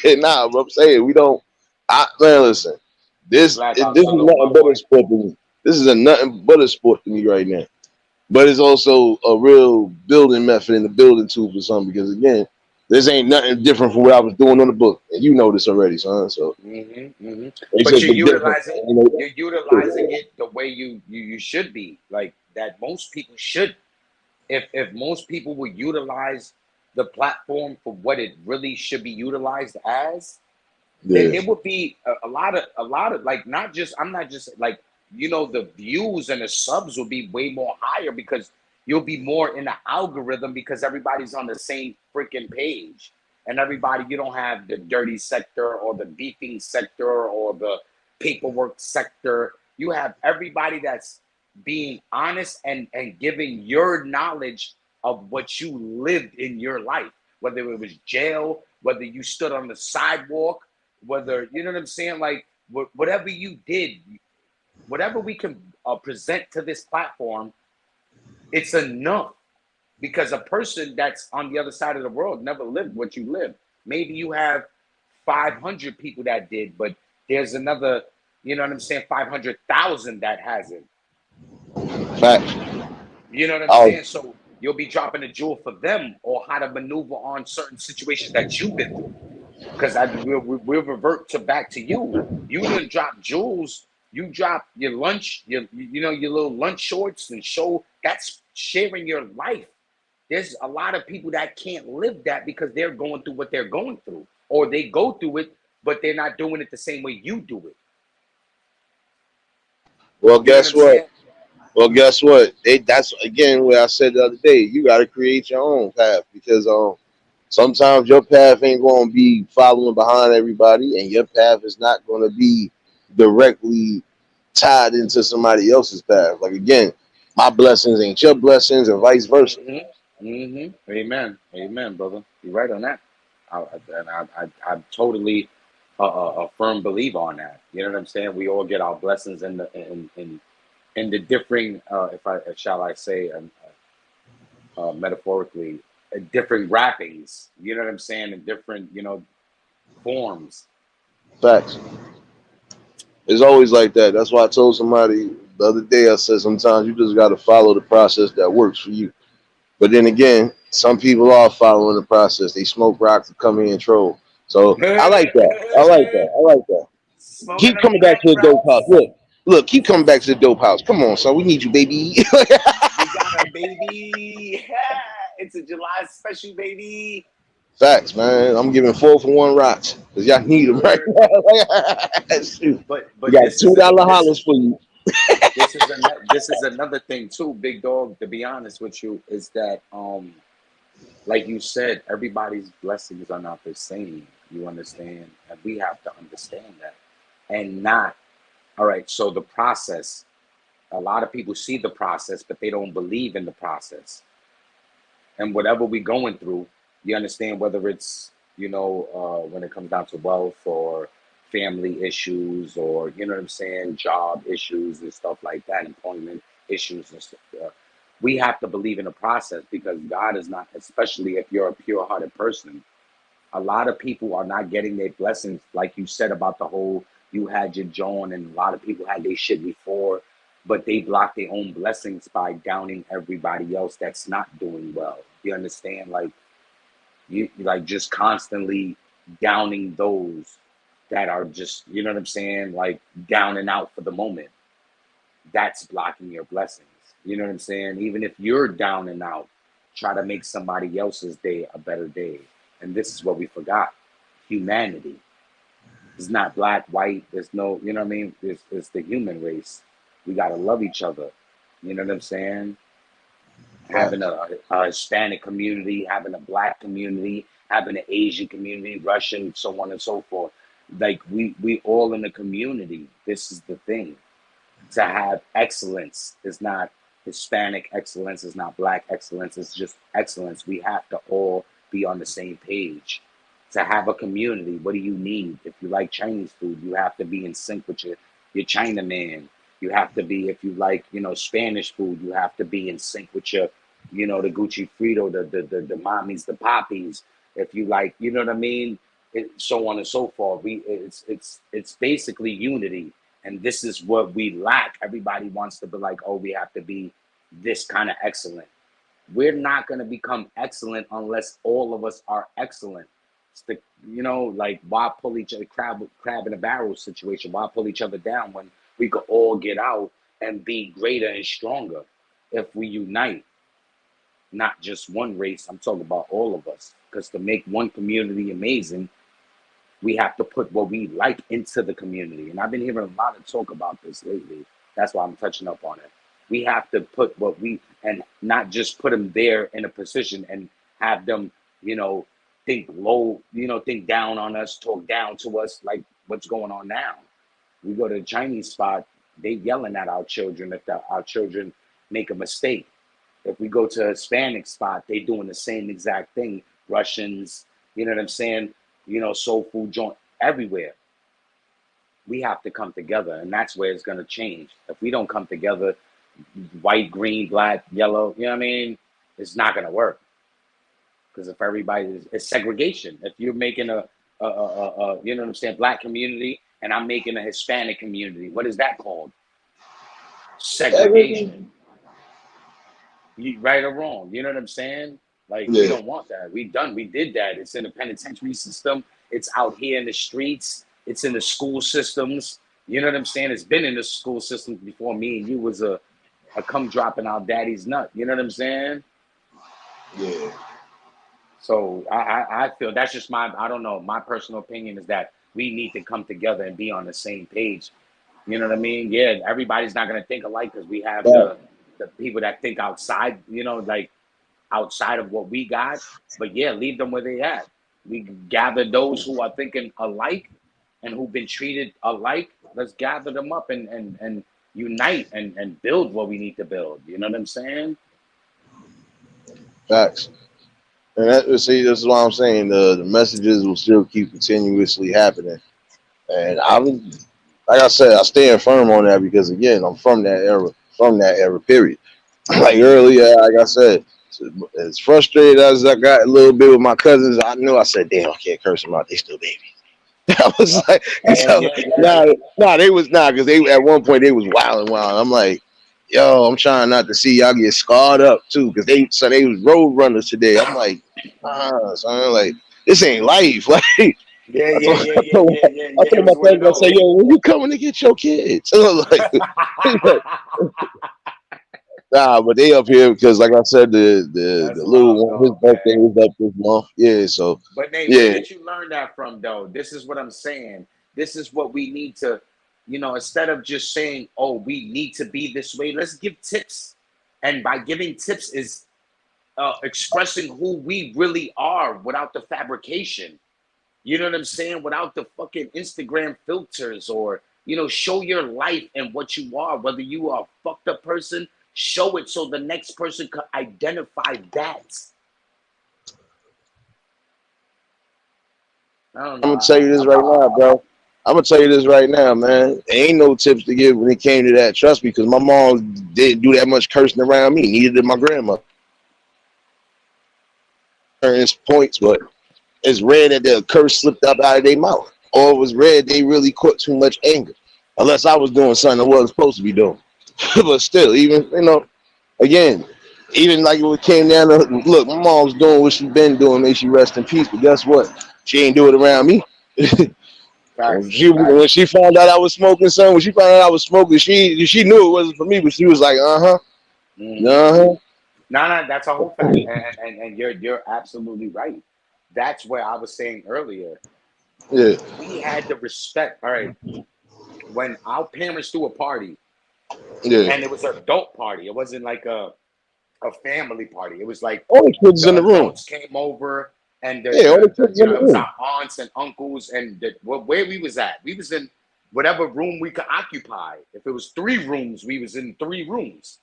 Nah, but I'm saying we don't. Man, listen. This Blackout is salute, my nothing but a boy. sport to me. This is a nothing but a sport to me right now. But it's also a real building method and a building tool for something because again, this ain't nothing different from what I was doing on the book, and you know this already, son. So it's But just a different. you're utilizing it the way you should be. Like that, most people should. If most people would utilize the platform for what it really should be utilized as, Yeah, it would be a lot of like not just I'm not just like the views and the subs will be way more higher because you'll be more in the algorithm because everybody's on the same freaking page and everybody you don't have the dirty sector or the beefing sector or the paperwork sector. You have everybody that's being honest and giving your knowledge of what you lived in your life, whether it was jail, whether you stood on the sidewalk, whether you know what I'm saying, like whatever you did, whatever we can present to this platform, it's enough because a person that's on the other side of the world never lived what you lived. Maybe you have 500 people that did, but there's another, you know what I'm saying, 500,000 that hasn't. fact. You know what I'm Oh, saying? So you'll be dropping a jewel for them or how to maneuver on certain situations that you've been through. Because we'll revert to back to you. You didn't drop jewels. You drop your lunch, your little lunch shorts and show. That's sharing your life. There's a lot of people that can't live that because they're going through what they're going through, or they go through it, but they're not doing it the same way you do it. well, You know what guess I'm what? saying? Well, guess what? That's again what I said the other day. You got to create your own path because sometimes your path ain't going to be following behind everybody, and your path is not going to be directly tied into somebody else's path. Like again, my blessings ain't your blessings, and vice versa. Amen. Amen, brother. You're right on that. I'm totally a firm believer on that. You know what I'm saying? We all get our blessings in the differing, if I shall I say, metaphorically, different wrappings. You know what I'm saying? In different, forms. Facts. It's always like that. That's why I told somebody the other day. I said sometimes you just got to follow the process that works for you. But then again, some people are following the process. They smoke rock to come in and troll. So I like that. I like that. I like that. Smoking Keep them coming back crack to the dope house. rocks. Look, keep coming back to the dope house. Come on, son. We need you, baby. We got a baby. It's a July special, baby. Facts, man. I'm giving 4 for 1 rocks because y'all need them right Word. now. Shoot. We But got $2 hollers for you. this is another thing too, big dog. To be honest with you, is that like you said, everybody's blessings are not the same. You understand, and we have to understand that, and not all right. So the process. A lot of people see the process, but they don't believe in the process. And whatever we're going through, you understand whether it's when it comes down to wealth or family issues or you know what I'm saying, job issues and stuff like that, employment issues and stuff. we have to believe in the process, because God is not, especially if you're a pure-hearted person. A lot of people are not getting their blessings, like you said about the whole, you had your John, and a lot of people had their shit before, but they block their own blessings by downing everybody else that's not doing well. You understand? Like, you like just constantly downing those that are just, you know what I'm saying, like down and out for the moment. That's blocking your blessings. You know what I'm saying? Even if you're down and out, try to make somebody else's day a better day. And this is what we forgot: humanity. It's not black, white. There's no, you know what I mean? It's the human race. We got to love each other. You know what I'm saying? Having a Hispanic community, having a black community, having an Asian community, Russian, so on and so forth. Like, we all in the community. This is the thing. To have excellence is not Hispanic excellence, is not black excellence, it's just excellence. We have to all be on the same page. To have a community, what do you need? If you like Chinese food, you have to be in sync with your Chinaman. You have to be, if you like, Spanish food, you have to be in sync with your, the Gucci Frito, the mommies, the poppies. If you like, you know what I mean? So on and so forth. It's basically unity. And this is what we lack. Everybody wants to be like, oh, we have to be this kind of excellent. We're not going to become excellent unless all of us are excellent. It's the, like, why pull each other, crab in a barrel situation? Why pull each other down when we could all get out and be greater and stronger if we unite? Not just one race. I'm talking about all of us. Because to make one community amazing, we have to put what we like into the community. And I've been hearing a lot of talk about this lately. That's why I'm touching up on it. We have to put what we, and not just put them there in a position and have them, think low, think down on us, talk down to us, like what's going on now. We go to the Chinese spot, they yelling at our children if our children make a mistake. If we go to a Hispanic spot, they doing the same exact thing. Russians, you know what I'm saying? Soul food joint everywhere. We have to come together, and that's where it's going to change. If we don't come together, white, green, black, yellow, you know what I mean? It's not going to work. Because if everybody it's segregation. If you're making a you know what I'm saying, black community, and I'm making a Hispanic community, what is that called? Segregation. You, right or wrong, you know what I'm saying? Like, we don't want that. We did that. It's in the penitentiary system. It's out here in the streets. It's in the school systems. You know what I'm saying? It's been in the school systems before me and you was a come dropping our daddy's nut. You know what I'm saying? Yeah. So I feel that's just I don't know, my personal opinion is that we need to come together and be on the same page. You know what I mean? Yeah, everybody's not going to think alike because we have the people that think outside, like outside of what we got. But yeah, leave them where they at. We gather those who are thinking alike and who've been treated alike. Let's gather them up and unite and build what we need to build. You know what I'm saying? Facts. And see, this is why I'm saying the messages will still keep continuously happening. And I was, like I said, I stand firm on that because again, I'm from that era, period. Like earlier, like I said, as frustrated as I got a little bit with my cousins, I knew I said, damn, I can't curse them out. They still babies. I was like, nah, they was not, because they at one point they was wilding. I'm like, yo, I'm trying not to see y'all get scarred up too, because they was road runners today. I'm like, son, like this ain't life. Like, I told my cousin, I said, yo, when you coming to get your kids? Like, nah, but they up here because, like I said, the little one, his birthday was up this month. Yeah, so. But Nate, where did you learn that from, though? This is what I'm saying. This is what we need to, instead of just saying, oh, we need to be this way, let's give tips. And by giving tips is expressing who we really are without the fabrication. You know what I'm saying? Without the fucking Instagram filters, or, show your life and what you are. Whether you are a fucked up person, show it so the next person could identify that. I'm gonna tell you this right now, bro. I'm gonna tell you this right now, man. There ain't no tips to give when it came to that. Trust me, because my mom didn't do that much cursing around me. Neither did my grandma. Certain points, but it's rare that the curse slipped up out of their mouth, or it was rare they really caught too much anger. Unless I was doing something I wasn't supposed to be doing. But still, even again, even like when it came down to look, my mom's doing what she been doing. May she rest in peace. But guess what? She ain't do it around me. Facts, When facts. she found out I was smoking something, when she found out I was smoking, she knew it wasn't for me, but she was like, Mhm. uh-huh. No, that's a whole fact, and you're absolutely right. That's where I was saying earlier. Yeah, We had the respect. All right, when our parents threw a party, yeah. and it was an adult party. It wasn't like a family party. It was like All the kids the in the room. adults came over, and Yeah, all the kids in the it was room. our aunts and uncles, and where we was at. We was in whatever room we could occupy. If it was 3 rooms, we was in 3 rooms,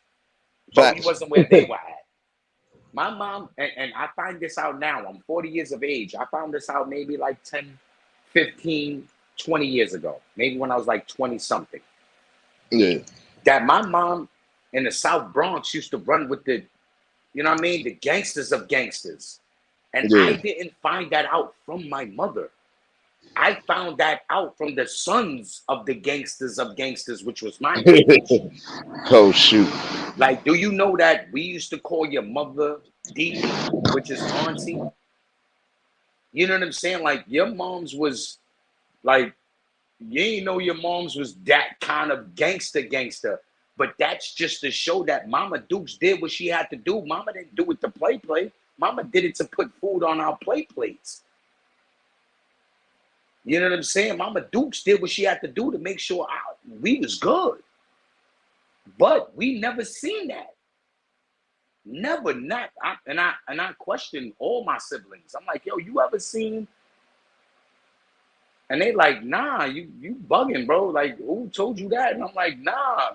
but we Facts. wasn't where they were at. My mom, and I find this out now. I'm 40 years of age. I found this out maybe like 10, 15, 20 years ago. Maybe when I was like 20 something. Yeah, That my mom in the South Bronx used to run with the, you know what I mean? The gangsters of gangsters. And I yeah. didn't find that out from my mother. I found that out from the sons of gangsters, which was my age. Oh shoot. Like, do you know that we used to call your mother Dee Dee, which is auntie? You know what I'm saying? Like, your mom's was like, you ain't know your mom's was that kind of gangster. But that's just to show that Mama Dukes did what she had to do. Mama didn't do it to play. Mama did it to put food on our plates. You know what I'm saying? Mama Dukes did what she had to do to make sure we was good. But we never seen that. Never, not. I question all my siblings. I'm like, yo, you ever seen? And they like, nah, you bugging, bro. Like, who told you that? And I'm like, nah,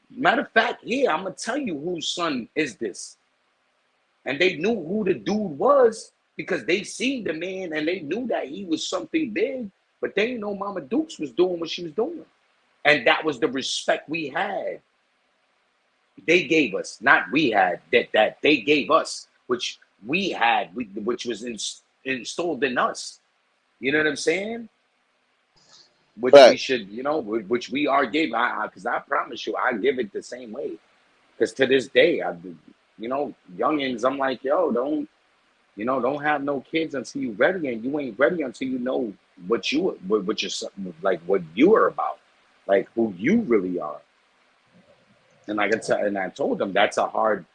matter of fact, here, I'm gonna tell you whose son is this. And they knew who the dude was because they seen the man and they knew that he was something big, but they didn't know Mama Dukes was doing what she was doing. And that was the respect we had. They gave us, not we had, that they gave us, which we had, which was installed in us. You know what I'm saying? Which we Facts. should, which we are gave. Because I promise you, I give it the same way. Because to this day, youngins, I'm like, yo, don't have no kids until you ready, and you ain't ready until you know what you're like, what you are about, like who you really are. And like I tell, and I told them that's a hard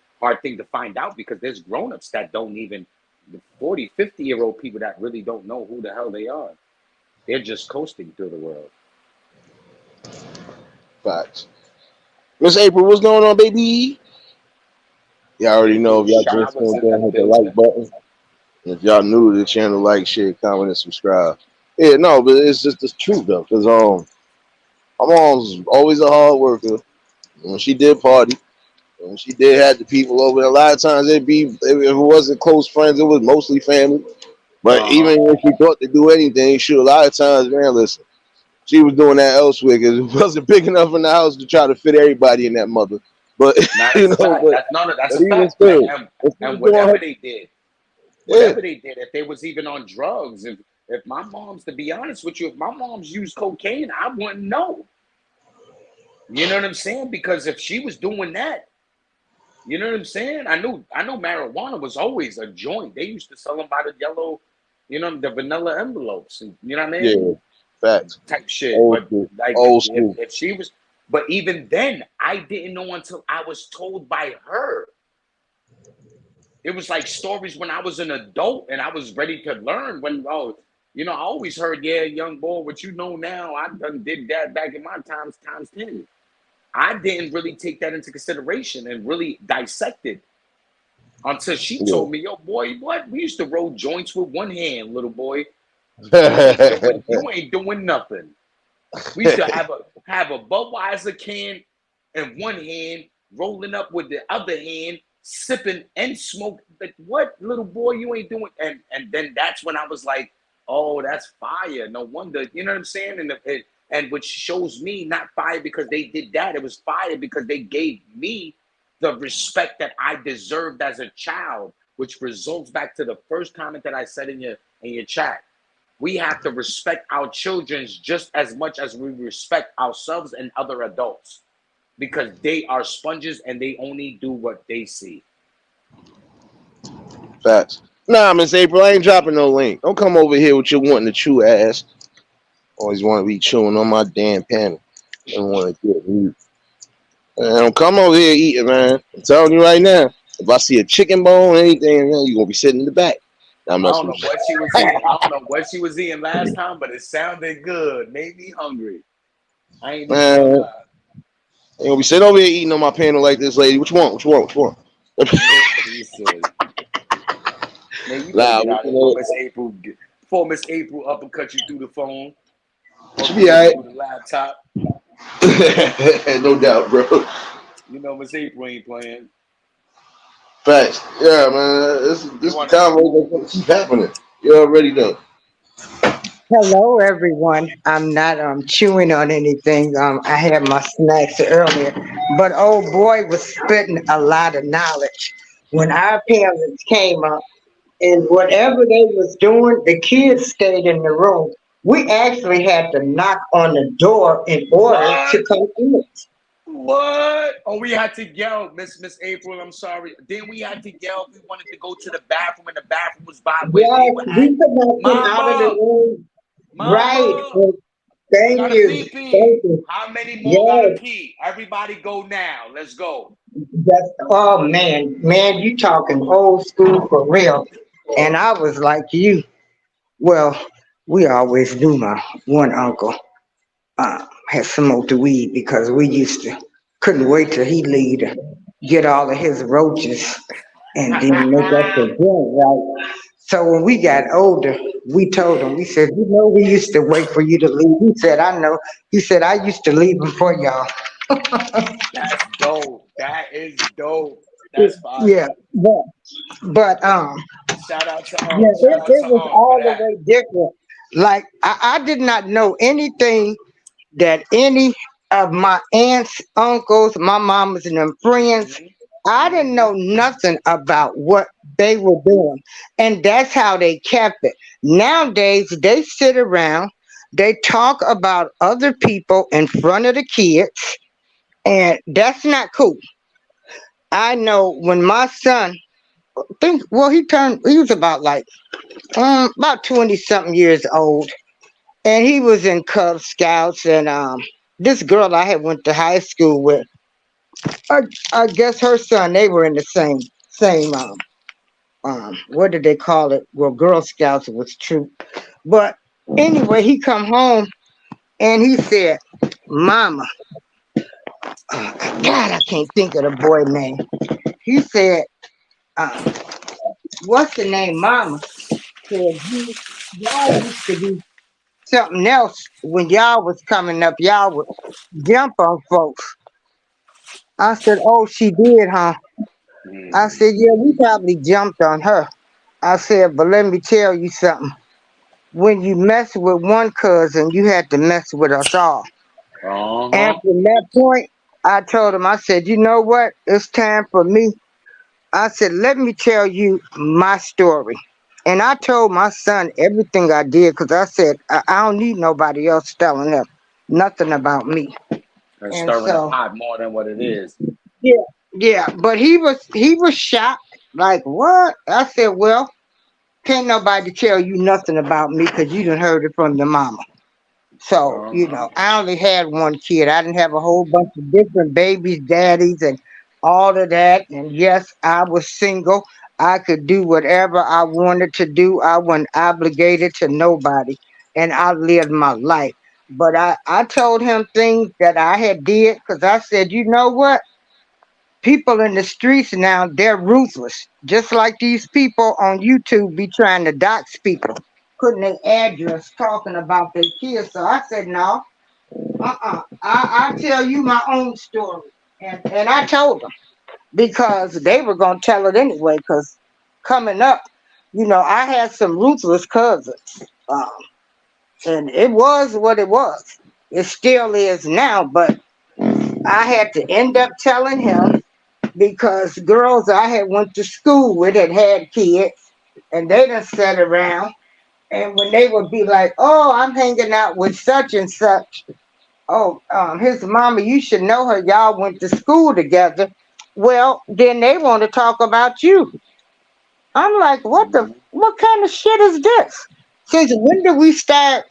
thing to find out because there's grown-ups that don't even, the 40, 50-year-old people that really don't know who the hell they are. They're just coasting through the world. Facts. Miss April, what's going on, baby? Y'all already know April if y'all just Showers tuned in the in, hit the like building. button. If y'all new to the channel, like, share, comment, and subscribe. Yeah, no, but it's just the truth though, because my mom's always a hard worker. When she did party, when she did have the people over, a lot of times if it wasn't close friends, it was mostly family. But Uh-huh. even if she thought to do anything, shoot, a lot of times, man, listen, she was doing that elsewhere because it wasn't big enough in the house to try to fit everybody in that mother. But Now you that's a know, fact. That's no, no, that's but a even fact. still, if she was And doing her, yeah, whatever they did, if they was even on drugs, if my mom's, to be honest with you, if my mom's used cocaine, I wouldn't know. You know what I'm saying? Because if she was doing that, you know what I'm saying? I know marijuana was always a joint. They used to sell them by the yellow, the vanilla envelopes, and you know what I mean? yeah, facts, Type shit. old But school, like old school. if she was, but even then, I didn't know until I was told by her. It was like stories when I was an adult and I was ready to learn. I always heard, yeah, young boy, what you know now, I done did that back in my times 10. I didn't really take that into consideration and really dissect it until she Yeah. told me, yo, boy, what? We used to roll joints with one hand, little boy. You ain't doing nothing. We used to have a Budweiser can in one hand, rolling up with the other hand, sipping and smoke. Like, what, little boy, you ain't doing? And then that's when I was like, Oh, that's fire. No wonder. You know what I'm saying? And which shows me not fire because they did that. It was fire because they gave me the respect that I deserved as a child, which results back to the first comment that I said in your chat. We have to respect our children just as much as we respect ourselves and other adults because they are sponges and they only do what they see. Facts. Nah, Miss April, I ain't dropping no link. Don't come over here with your wanting to chew ass. Always want to be chewing on my damn panel. Don't want to get mute. Don't come over here eating, man. I'm telling you right now. If I see a chicken bone or anything, man, you're gonna be sitting in the back. Nah, I'm I messing don't know with you. what she was eating. I don't know what she was eating last time, but it sounded good. Made me hungry. I ain't even Man, gonna you lie. gonna be sitting over here eating on my panel like this, lady. Which one? Which one? Which one? He said, man, you better Nah, get out of here before Miss April uppercut you through the phone, should uppercut be you alright. through the laptop. No doubt, bro. You know Miss April ain't playing. Facts. Yeah, man. This wanna- convo that's gonna keep happening. You already know. Hello, everyone. I'm not chewing on anything. I had my snacks earlier, but old boy was spitting a lot of knowledge. When our parents came up and whatever they was doing, the kids stayed in the room. We actually had to knock on the door in order What? to come in. What? Oh, we had to yell, Miss April. I'm sorry. Then we had to yell if we wanted to go to the bathroom, and the bathroom was by where they Yes, were at. we could not come out of the Mama, room. Right. mama, I Thank gotta you. pee pee. Thank you. How many more gotta Yes. pee? Everybody go now. Let's go. That's oh man, you talking old school for real. And I was like you. Well, we always knew my one uncle had smoked the weed because we used to couldn't wait till he leave to get all of his roaches and then make us a joint, right? So when we got older, we told him, we said, you know, we used to wait for you to leave. He said, I know. He said, I used to leave before y'all. That's dope. That is dope. That's fire. Yeah, but Shout out to yeah, Shout out it to was For all the that. way different. Like I did not know anything that any of my aunts, uncles, my mamas and them friends, I didn't know nothing about what they were doing. And that's how they kept it. Nowadays they sit around, they talk about other people in front of the kids, and that's not cool. I know when my son think well he was about 20 something years old, and he was in Cub Scouts, and this girl I had went to high school with, I, I guess her son, they were in the same what did they call it? Well, Girl Scouts was true. But anyway, he come home and he said, Mama, God, I can't think of the boy name. He said, uh, what's the name, Mama? Said, y'all used to be something else when y'all was coming up. Y'all would jump on folks. I said, oh, she did, huh? I Mm. said, yeah, we probably jumped on her. I said, but let me tell you something. When you mess with one cousin, you had to mess with us all. And Uh-huh. from that point, I told him, I said, you know what? It's time for me. I said, let me tell you my story. And I told my son everything I did because I said, I don't need nobody else telling him nothing about me. And And stirring the so, pot more than what it is. yeah, yeah. But he was shocked. Like, what? I said, well, can't nobody tell you nothing about me because you done heard it from your mama. So, Uh-huh. I only had one kid. I didn't have a whole bunch of different babies, daddies, and all of that. And yes, I was single. I could do whatever I wanted to do. I wasn't obligated to nobody. And I lived my life. But I told him things that I had did because I said, you know what? People in the streets now, they're ruthless. Just like these people on YouTube be trying to dox people, putting their address, talking about their kids. So I said, no, I tell you my own story. And I told them because they were going to tell it anyway. Because coming up, I had some ruthless cousins. Um, and it was what it was. It still is now, but I had to end up telling him because girls I had went to school with had kids, and they done sat around. And when they would be like, "Oh, I'm hanging out with such and such," oh, his mama, you should know her. Y'all went to school together. Well, then they want to talk about you. I'm like, what kind of shit is this? Since when did we start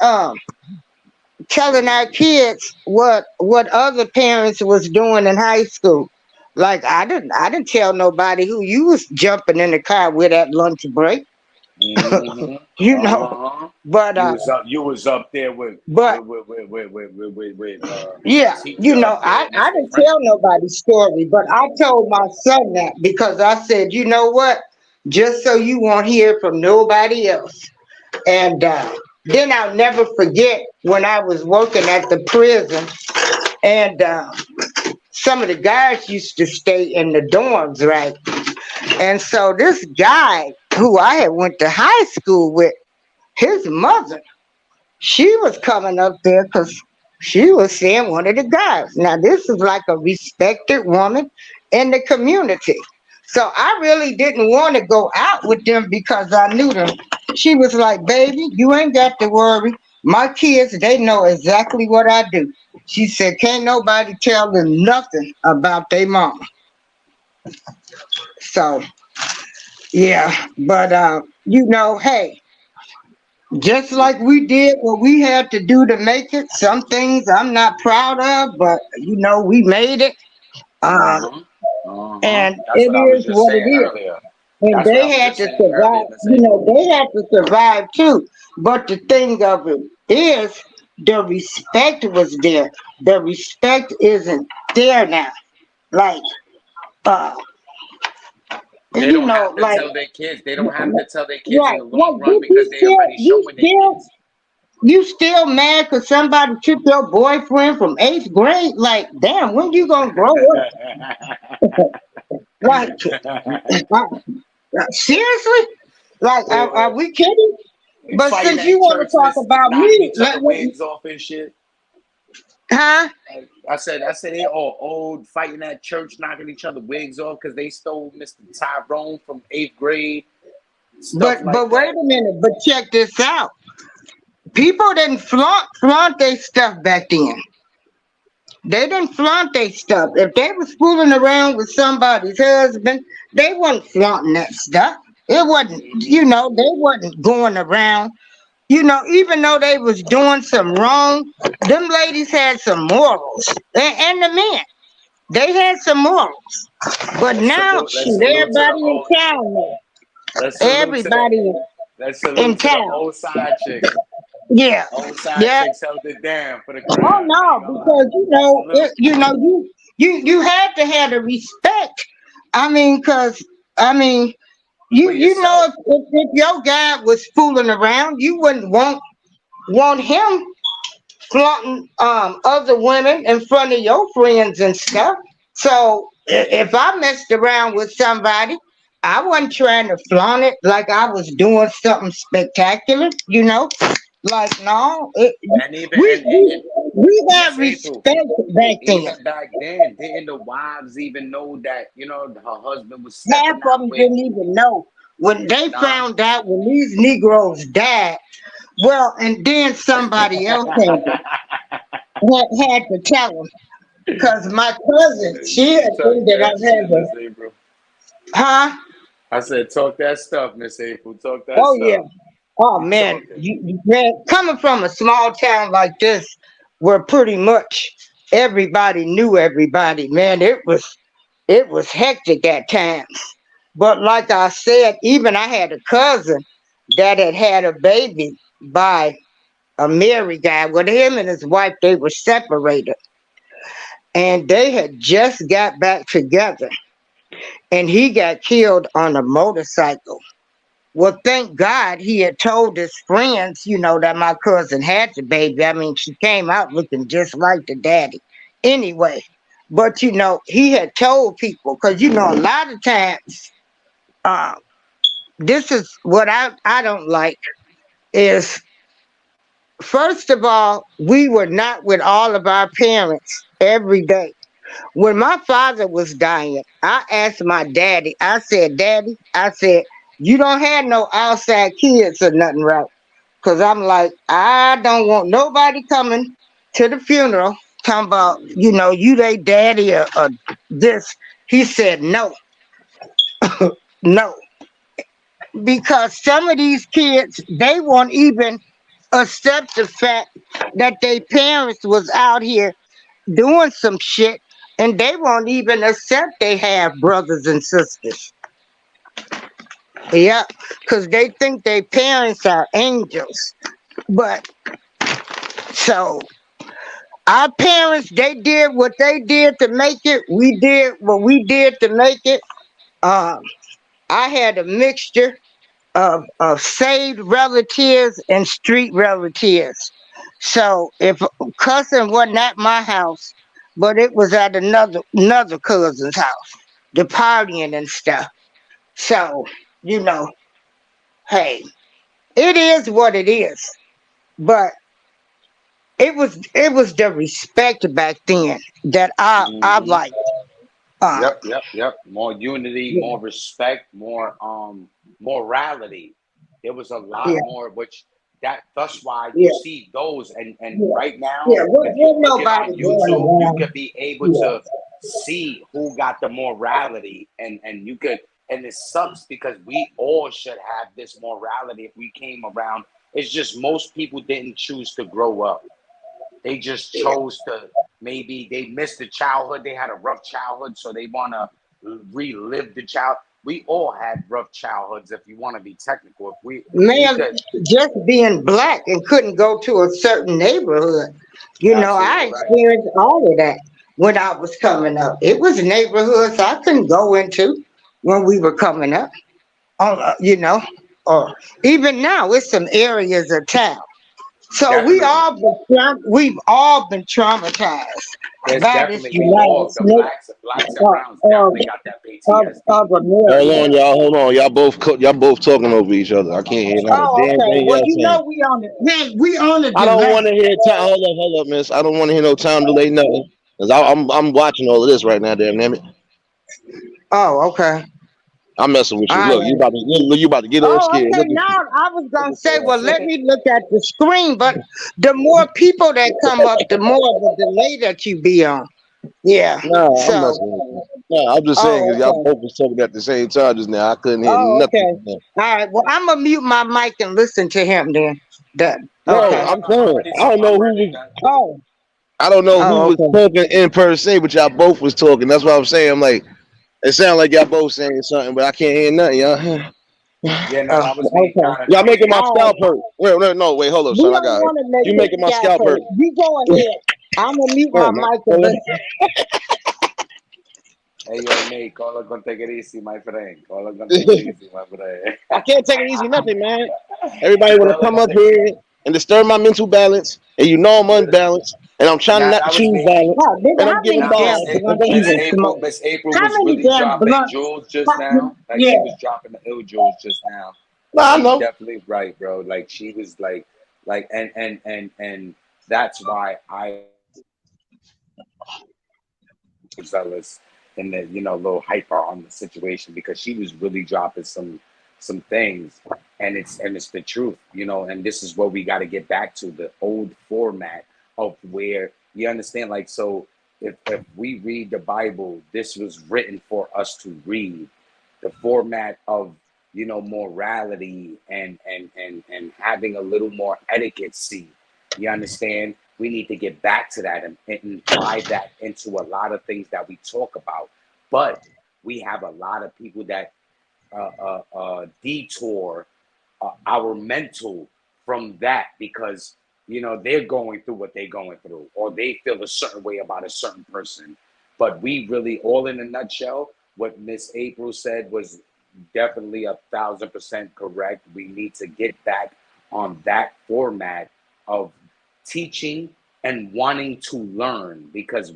telling our kids what other parents was doing in high school? Like I didn't tell nobody who you was jumping in the car with at lunch break, Mm-hmm. you know. Uh-huh. But You was up there but with yeah, teacher up there, and I that's the didn't friend. tell nobody's story, but I told my son that because I said, you know what? Just so you won't hear from nobody else. And then I'll never forget when I was working at the prison, and some of the guys used to stay in the dorms, right? And so this guy who I had went to high school with, his mother, she was coming up there because she was seeing one of the guys. Now, this is like a respected woman in the community. So I really didn't want to go out with them because I knew them. She was like, baby, you ain't got to worry. My kids, they know exactly what I do. She said, can't nobody tell them nothing about their mama. So, yeah, but, hey, just like we did what we had to do to make it. Some things I'm not proud of, but we made it. Um, Uh-huh. Uh-huh. and That's it what I was is just what it saying is. earlier. And That's what I they was had just to saying earlier, survive. Miss April. They had to survive too. But the thing of it is, the respect was there. The respect isn't there now. Like, uh, They don't have to like, tell their kids. They don't have to tell their kids in right? the long Like, run because they already showing their kids. you still mad because somebody took your boyfriend from 8th grade? Like, damn, when you gonna grow up? Like, seriously? Like, are we kidding? But Fighting since you at want church, to talk miss, about knocking me, each other wigs off and shit. huh? I said they all old, fighting at church, knocking each other wigs off because they stole Mr. Tyrone from 8th grade, stuff like But wait that. a minute. But check this out. People didn't flaunt their stuff back then. They didn't flaunt their stuff. If they was fooling around with somebody's husband, they wasn't flaunting that stuff. It wasn't, they wasn't going around. Even though they was doing some wrong, them ladies had some morals, and the men, they had some morals. But now, Let's shoot, salute to the everybody in old. town now. Let's salute to the. Everybody Let's in salute to the town. old side chicks. Yeah, Old side yeah. chicks held it down for the Oh crown. I ain't no, gonna lie. because Salute. you had to have the respect. I mean, cause I mean, For you know, yourself. if your guy was fooling around, you wouldn't want him flaunting other women in front of your friends and stuff. So if I messed around with somebody, I wasn't trying to flaunt it like I was doing something spectacular. Like no, And even we we, we had Miss April, respect back then. even back then, didn't the wives even know that her husband was Half stepping of out them with? didn't even know when they Nah. found out when these Negroes died. Well, and then somebody else had to tell them. Because my cousin, she had Talk ended up that shit, having, Miss April. huh? I said, talk that stuff, Miss April. Talk that Oh yeah. stuff. Oh Keep man, talking. man, coming from a small town like this, where pretty much everybody knew everybody, man, it was hectic at times. But like I said, even I had a cousin that had a baby by a married guy. With him and his wife, they were separated, and they had just got back together. And he got killed on a motorcycle. Well, thank God he had told his friends, that my cousin had the baby. I mean, she came out looking just like the daddy. Anyway, but he had told people because a lot of times, uh, this is what I don't like is first of all, we were not with all of our parents every day. When my father was dying, I asked my daddy, I said, Daddy, I said, you don't have no outside kids or nothing, right? Because I'm like, I don't want nobody coming to the funeral talking about, you they daddy or this. He said, no, no. Because some of these kids, they won't even accept the fact that their parents was out here doing some shit, and they won't even accept they have brothers and sisters. Yeah, because they think their parents are angels. But so our parents, they did what they did to make it. We did what we did to make it. Um, I had a mixture of saved relatives and street relatives. So if cousin wasn't at my house, but it was at another cousin's house, the partying and stuff. So, you know, hey, it is what it is. But it was the respect back then that I Hmm. liked. Uh, Yep. More unity, yeah, more respect, more morality. There was a lot yeah, more, which that's why you yeah, see those, and yeah, right now, yeah. What if you look it nobody on going YouTube, you around? could be able Yeah. to see who got the morality, and you could, and it sucks because we all should have this morality if we came around. It's just most people didn't choose to grow up. They just Yeah. chose to, maybe they missed the childhood. They had a rough childhood, so they want to relive the child. We all had rough childhoods, if you want to be technical. If we Man, could, just being black and couldn't go to a certain neighborhood. I absolutely right. experienced all of that when I was coming up. It was neighborhoods I couldn't go into when we were coming up. Or even now, it's some areas of town. So Definitely. we've all been traumatized There's by this definitely, we United all, the States blacks and of, browns of, definitely got that of PTSD. Hold America. on, y'all. Hold on. Y'all both talking over each other. I can't hear not a Oh, damn okay. thing Well, y'all saying. we on it. Man, we on a I don't delay. want to hear time. Hold up, miss. I don't want to hear no time delay, nothing. Cause I'm watching all of this right now. Damn it. Oh, okay. I'm messing with you. All Look, right. you about to get all Oh, scared. okay. Look at Now you. I was Look gonna at say, you. well, let me look at the screen, but the more people that come up, the more the delay that you be on. Yeah. Nah, I'm So, messing with you. Nah, I'm just saying because oh, y'all okay. both was talking at the same time just now. I couldn't hear Oh, nothing. okay. All right. Well, I'm gonna mute my mic and listen to him then. Done. No, Okay. No, I'm no, saying I don't know I'm who already was. done. Oh. I don't know who Oh, was okay. talking in per se, but y'all both was talking. That's what I'm saying. I'm like, it sounded like y'all both saying something, but I can't hear nothing, y'all. Yeah, no, Oh, that was me okay. kind of Y'all making fading my out. All right. scalp hurt. Wait, no, wait, hold up, We son. I don't got it. want to make You your making my scalp scalp hurt. hurt. You go ahead. I'm gonna mute my Oh, my. mic and listen. Hey, yo, Nate, call it gonna take it easy, my friend. Call it gonna take it easy, my friend. I can't take it easy, nothing, man. Everybody want to Call it come gonna up take. here and disturb my mental balance, and you know I'm unbalanced, and I'm trying Nah, not to that was choose me. balance, Oh, nigga, and I'm how getting many Nah, damn balls. blunts you done smoked? Miss April How was many really damn dropping blunts? jewels just now. Like Yeah. she was dropping the ill jewels just now. Nah, I She's know. definitely right, bro. Like she was like, and that's why I was zealous and the little hyper on the situation because she was really dropping some things, and it's the truth, and this is what we got to get back to the old format of where you understand, like, so if we read the Bible, this was written for us to read the format of morality and having a little more etiquette. You understand? We need to get back to that and apply that into a lot of things that we talk about. But we have a lot of people that detour our mental from that because they're going through what they're going through, or they feel a certain way about a certain person. But we really, all in a nutshell, what Miss April said was definitely 1,000% correct. We need to get back on that format of teaching and wanting to learn because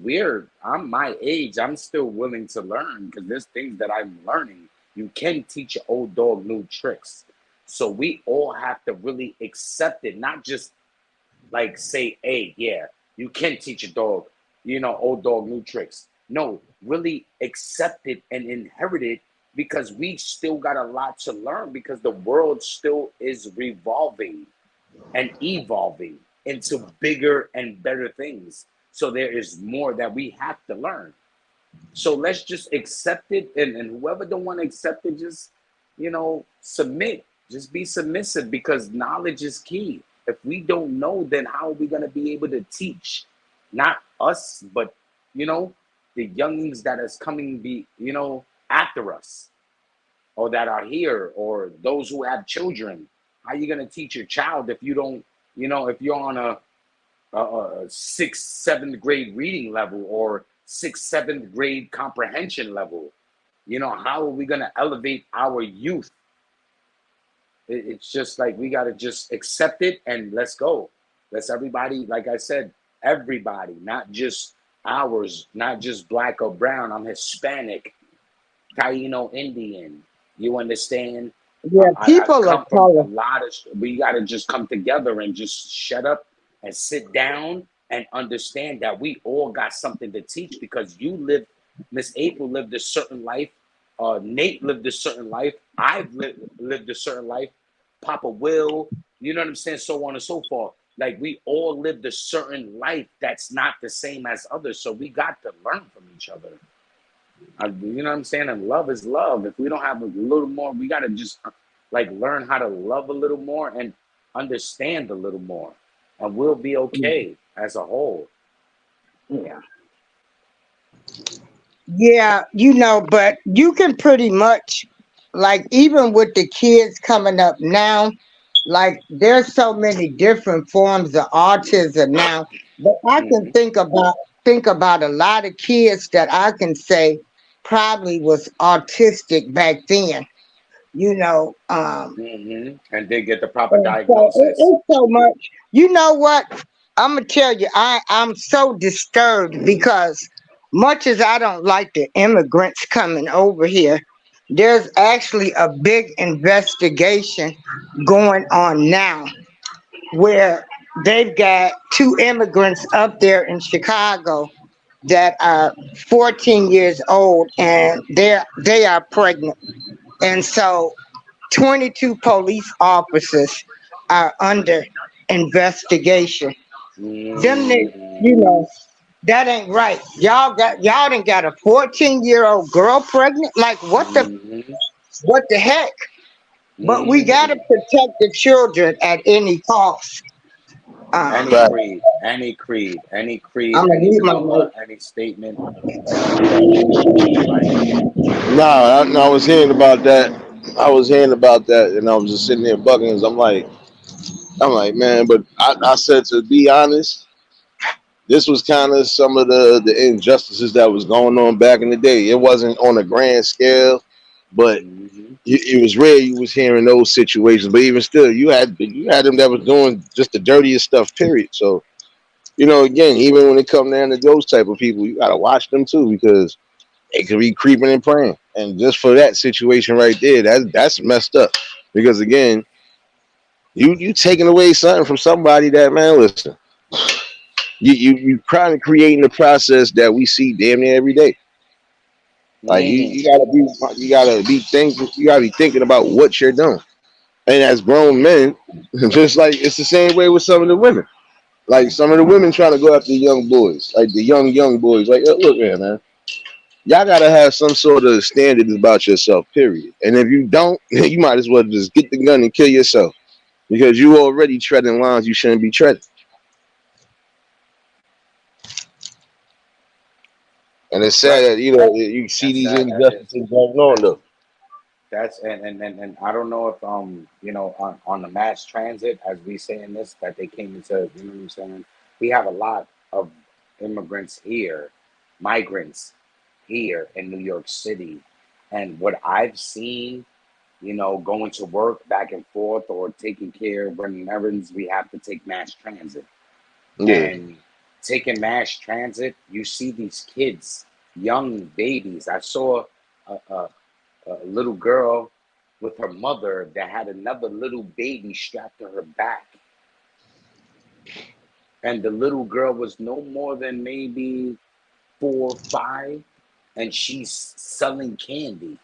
I'm my age, I'm still willing to learn because there's things that I'm learning. You can teach an old dog new tricks. So we all have to really accept it, not just like say, hey, yeah, you can teach a dog, old dog, new tricks. No, really accept it and inherit it because we still got a lot to learn because the world still is revolving and evolving into bigger and better things. So there is more that we have to learn. So let's just accept it, and whoever don't want to accept it, just submit. Just be submissive because knowledge is key. If we don't know, then how are we gonna be able to teach? Not us, but the youngings that is coming after us, or that are here, or those who have children. How are you gonna teach your child if you don't, if you're on a sixth, seventh grade reading level or sixth, seventh grade comprehension level? How are we going to elevate our youth? It's just like we got to just accept it and let's go. Let's everybody, like I said, everybody, not just ours, not just black or brown. I'm Hispanic, Taino Indian. You understand? Yeah, I people of come from a color. lot of, we got to just come together and just shut up and sit down and understand that we all got something to teach because you lived, Miss April lived a certain life. Nate lived a certain life. I've lived a certain life. Papa Will, you know what I'm saying? So on and so forth. Like we all lived a certain life that's not the same as others. So we got to learn from each other. You know what I'm saying? And love is love. If we don't have a little more, we got to just like learn how to love a little more and understand a little more. And we'll be okay as a whole. Yeah. Yeah, but you can pretty much, like, even with the kids coming up now, like, there's so many different forms of autism now. But I can Mm-hmm. think about a lot of kids that I can say probably was autistic back then. You know, um, Mm-hmm. And they get the proper and so diagnosis. it's so much. You know what? I'm gonna tell you, I'm so disturbed because much as I don't like the immigrants coming over here, there's actually a big investigation going on now where they've got two immigrants up there in Chicago that are 14 years old and they are pregnant. And so 22 police officers are under investigation. Them niggas, you Mm-hmm. know, that ain't right. Y'all done got a 14-year-old girl pregnant. Like Mm-hmm. what the heck? But we gotta Mm-hmm. protect the children at any cost. Um, Any But creed, any creed, any creed, I'm gonna any need my color, mic. any statement. Go ahead. no, I was hearing about that. I was hearing about that, and I was just sitting there bugging. 'Cause I'm like, man. But I said, to be honest, this was kind of some of the injustices that was going on back in the day. It wasn't on a grand scale, but Mm-hmm. it was rare you was hearing those situations. But even still, you had them that was doing just the dirtiest stuff. Period. So again, even when it comes down to those type of people, you gotta watch them too because they could be creeping and praying. And just for that situation right there, that's messed up. Because again, you taking away something from somebody that, man, listen, you trying to create in the process that we see damn near every day. Like Mm-hmm. you gotta be thinking about what you're doing. And as grown men, just like it's the same way with some of the women. Like some of the women trying to go after the young boys, like the young boys. Like, look, man, y'all gotta have some sort of standards about yourself. Period. And if you don't, you might as well just get the gun and kill yourself because you already treading lines you shouldn't be treading. And it's sad Right. that you see That's these sad. That is. injustices going on though. That's and I don't know if on the mass transit as we saying this that they came into, you know what I'm saying, we have a lot of immigrants here, migrants here in New York City, and what I've seen, going to work back and forth or taking care of running errands, we have to take mass transit. Yeah. And taking mass transit, you see these kids, young babies. I saw a, a little girl with her mother that had another little baby strapped to her back. and the little girl was no more than maybe 4 or 5, and she's selling candy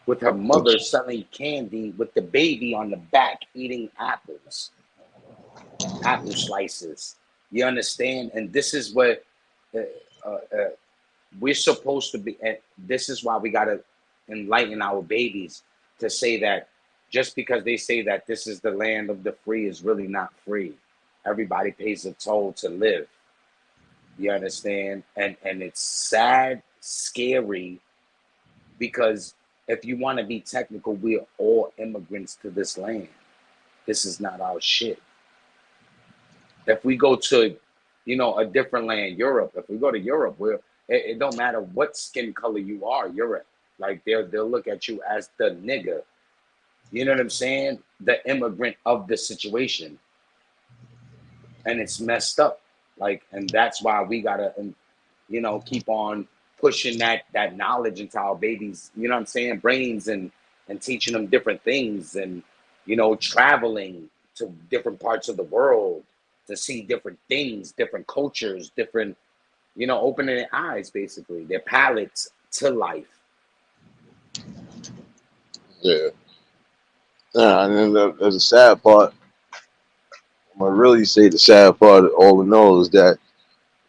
with her mother selling candy with the baby on the back eating apple slices. You understand? And this is what uh, we're supposed to be. And this is why we got to enlighten our babies to say that just because they say that this is the land of the free is really not free. Everybody pays a toll to live. You understand? And it's sad, scary, because if you want to be technical, we are all immigrants to this land. This is not our shit. If we go to, a different land, Europe. If we go to Europe, it don't matter what skin color you are. Europe, like they'll look at you as the nigga. You know what I'm saying? The immigrant of the situation, and it's messed up. Like, and that's why we gotta, keep on pushing that knowledge into our babies. You know what I'm saying? Brains and teaching them different things, and traveling to different parts of the world to see different things, different cultures, different, opening their eyes, basically, their palettes to life. Yeah. And then there's a sad part. I'm gonna really say the sad part of all in all is that,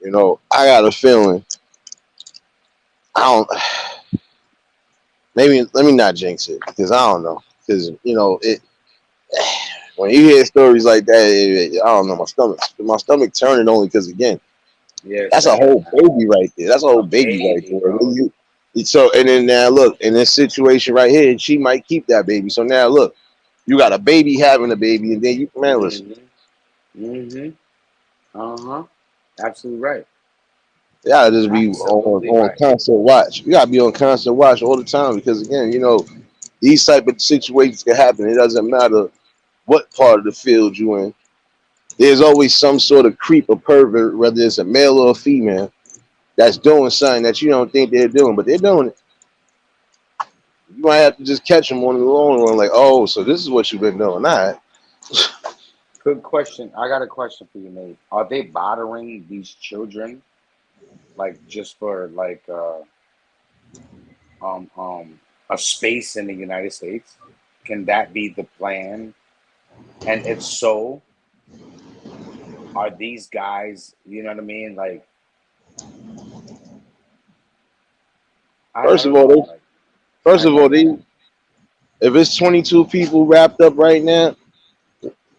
I got a feeling. I don't. Maybe let me not jinx it because I don't know. Because it. When you hear stories like that, I don't know. My stomach turning only because again, Yeah, that's a whole baby right there. That's a whole baby right there. So and then now look in this situation right here, she might keep that baby. So now look, you got a baby having a baby, and then listen. Absolutely right. You gotta just be on constant watch. You gotta be on constant watch all the time because again, these type of situations can happen. It doesn't matter what part of the field you in. There's always some sort of creep or pervert, whether it's a male or a female, that's doing something that you don't think they're doing, but they're doing it. You might have to just catch them on the long run, like, oh, so this is what you've been doing. All right. Good question. I got a question for you, Nate. Are they bothering these children, like just for like a space in the United States? Can that be the plan? And if so, are these guys, you know what I mean? Like, First of all, if it's 22 people wrapped up right now,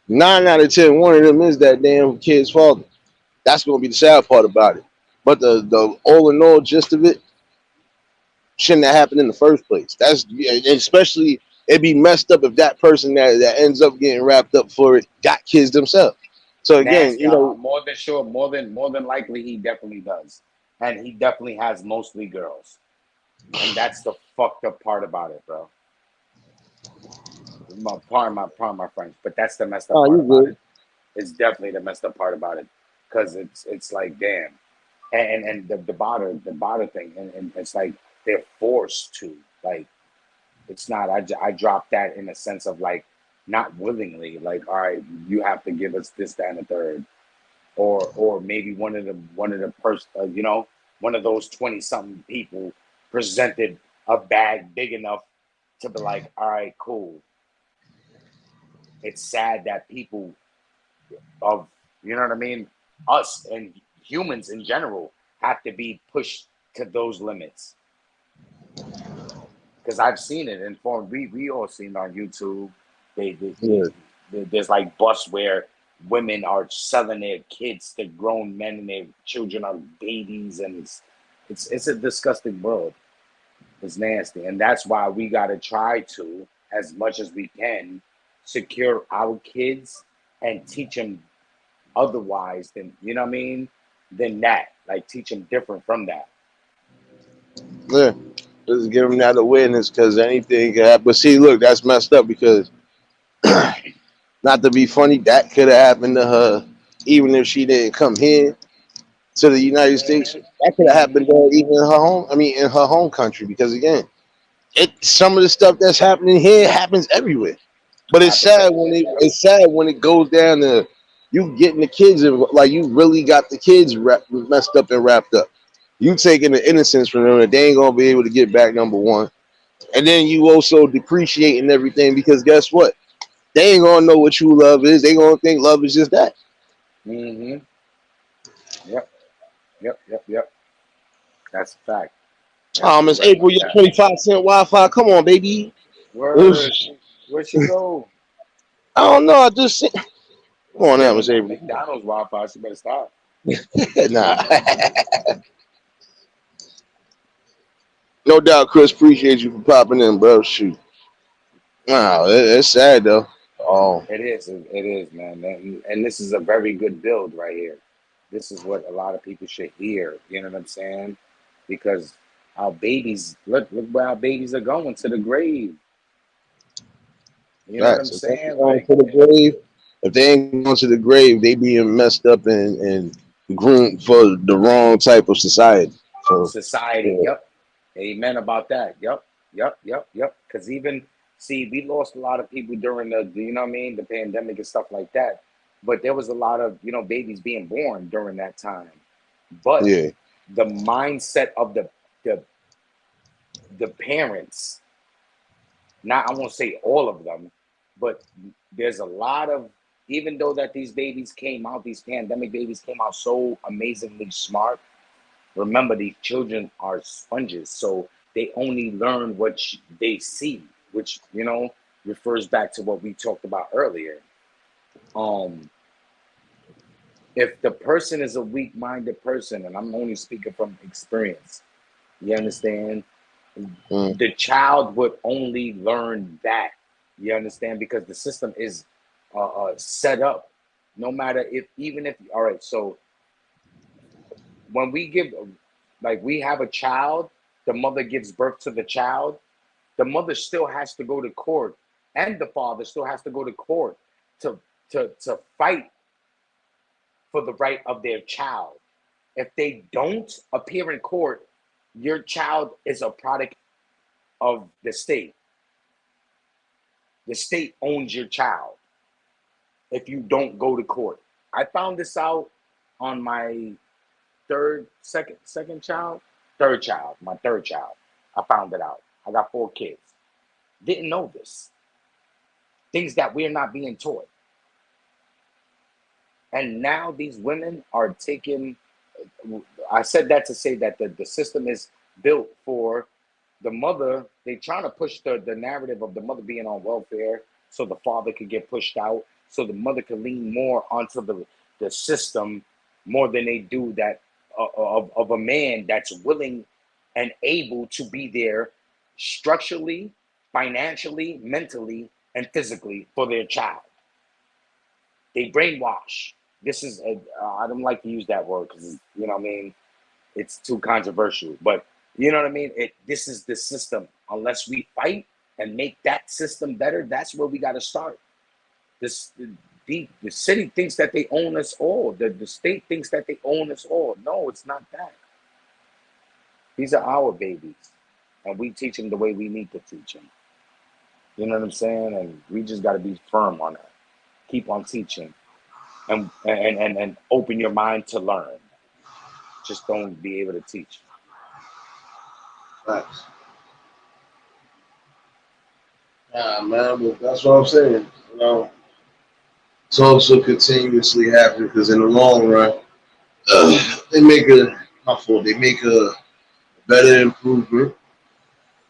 9 out of 10, one of them is that damn kid's father. That's gonna be the sad part about it. But the all in all gist of it shouldn't have happened in the first place. That's especially it'd be messed up if that person that ends up getting wrapped up for it got kids themselves. So again, more than sure, more than likely, he definitely does, and he definitely has mostly girls, and that's the fucked up part about it, bro. Pardon my French, but that's the messed up part about it. It's definitely the messed up part about it, because it's like damn, and the barter thing, and it's like they're forced to, like, it's not. I dropped that in a sense of like not willingly, like, all right, you have to give us this, that, and the third, or maybe one of the one of those 20-something people presented a bag big enough to be like, all right, cool. It's sad that people of, you know what I mean, us and humans in general have to be pushed to those limits. Because I've seen it in form. We all seen it on YouTube. There's like busts where women are selling their kids to grown men and their children are babies, and it's a disgusting world. It's nasty, and that's why we gotta try to, as much as we can, secure our kids and teach them otherwise than, you know what I mean, than that. Like, teach them different from that. Yeah, just give them that awareness because anything can happen. But see, look, that's messed up because, not to be funny, that could have happened to her even if she didn't come here to the United States. That could have happened to her even in her home. I mean, in her home country, because again, some of the stuff that's happening here happens everywhere. But it's sad when it goes down to You getting the kids like you really got the kids messed up and wrapped up. You taking the innocence from them that they ain't gonna be able to get back. Number one, and then you also depreciating everything because guess what? They ain't gonna know what true love is. They gonna think love is just that. Mm-hmm. Yep. Yep. Yep. Yep. That's a fact. That's Miss right April, about your that. 25-cent Wi-Fi. Come on, baby. Word. Where'd she go? I don't know. I just come on now, Damn, Miss that April. McDonald's Wi-Fi. She better stop. Nah. No doubt, Chris. Appreciate you for popping in, bro. Shoot. Wow, it's sad though. Oh, It is. It is, man. And this is a very good build right here. This is what a lot of people should hear. You know what I'm saying? Because our babies, look where our babies are going, to the grave. You know what I'm facts. If they ain't saying? going Like, to the grave, if they ain't going to the grave, they being messed up and groomed for the wrong type of society. So, society. yeah. Yep. Amen about that. Yep. Yep. Yep. Yep. Because even see, we lost a lot of people during the you know what I mean, the pandemic and stuff like that. But there was a lot of babies being born during that time. But Yeah. the mindset of the the parents, not I won't say all of them, but there's a lot of, even though that these babies came out, these pandemic babies came out so amazingly smart. Remember, these children are sponges, so they only learn what they see, which refers back to what we talked about earlier. Um, if the person is a weak-minded person, and I'm only speaking from experience, you understand, Mm. the child would only learn that. You understand, because the system is set up. No matter if, even if, all right. So when we give, like, we have a child, the mother gives birth to the child, the mother still has to go to court, and the father still has to go to court to to fight for the right of their child. If they don't appear in court, your child is a product of the state. The state owns your child if you don't go to court. I found this out on my second child, my third child. I found it out. I got 4 kids. Didn't know this. Things that we're not being taught. And now these women are taking, I said that to say that the system is built for the mother. They trying to push the narrative of the mother being on welfare so the father could get pushed out, so the mother could lean more onto the system more than they do that of a man that's willing and able to be there structurally, financially, mentally, and physically for their child. They brainwash. This is I don't like to use that word because what I mean, it's too controversial. But you know what I mean. This is the system. Unless we fight and make that system better, that's where we got to start. This the city thinks that they own us all. The state thinks that they own us all. No, it's not that. These are our babies, and we teach them the way we need to teach them. You know what I'm saying? And we just got to be firm on that. Keep on teaching. And open your mind to learn. Just don't be able to teach. Facts. Man, but that's what I'm saying. It's also continuously happening because in the long run, they make a better improvement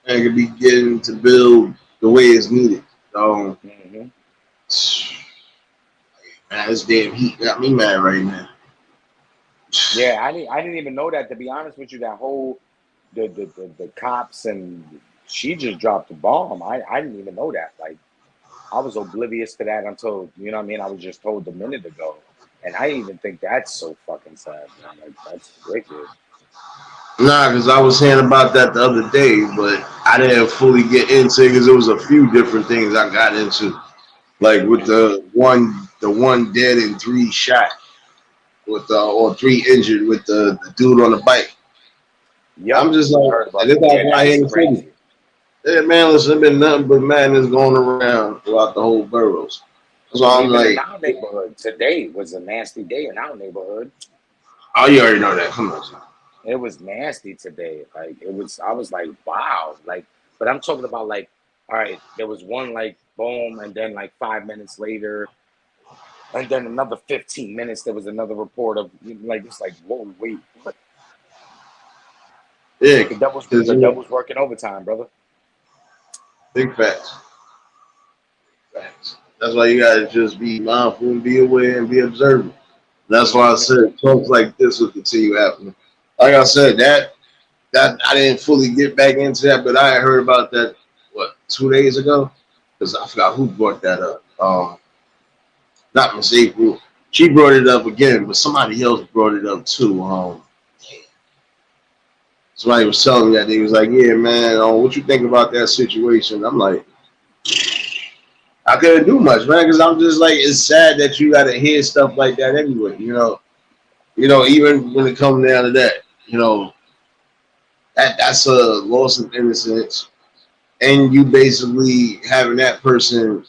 and can be getting to build the way it's needed. Mm-hmm. Man, this damn heat got me mad right now. Yeah, I didn't even know that, to be honest with you. That whole the cops, and she just dropped the bomb. I didn't even know that. Like, I was oblivious to that until I mean, I was just told a minute ago, and I even think that's so fucking sad, man. Like, that's wicked. Nah, because I was hearing about that the other day, but I didn't fully get into it because there was a few different things I got into, like with the one dead and 3 shot, with or 3 injured with the dude on the bike. Yep, I'm just I like, heard about and this that. Yeah, happened out here that's in the city. crazy. Yeah, man, listen, there's been nothing but madness going around throughout the whole boroughs. So I'm Even in like, our neighborhood, today was a nasty day in our neighborhood. oh, you already know that. Come on, son. It was nasty today. Like it was, I was like, wow. Like, but I'm talking about like, all right, there was one like boom, and then like 5 minutes later, and then another 15 minutes, there was another report of like it's like, whoa, wait, what? Yeah, The devil's because the devil's working overtime, brother. big facts. Facts. That's why you gotta just be mindful and be aware and be observant. That's why I said talks like this will continue happening. Like I said, that I didn't fully get back into that, but I had heard about that 2 days ago, because I forgot who brought that up. Not Miss April. She brought it up again, but somebody else brought it up too. Somebody was telling me that they was like, "Yeah, man, what you think about that situation?" I'm like, I couldn't do much, man, because I'm just like, it's sad that you got to hear stuff like that anyway. Even when it comes down to that, that's a loss of innocence, and you basically having that person,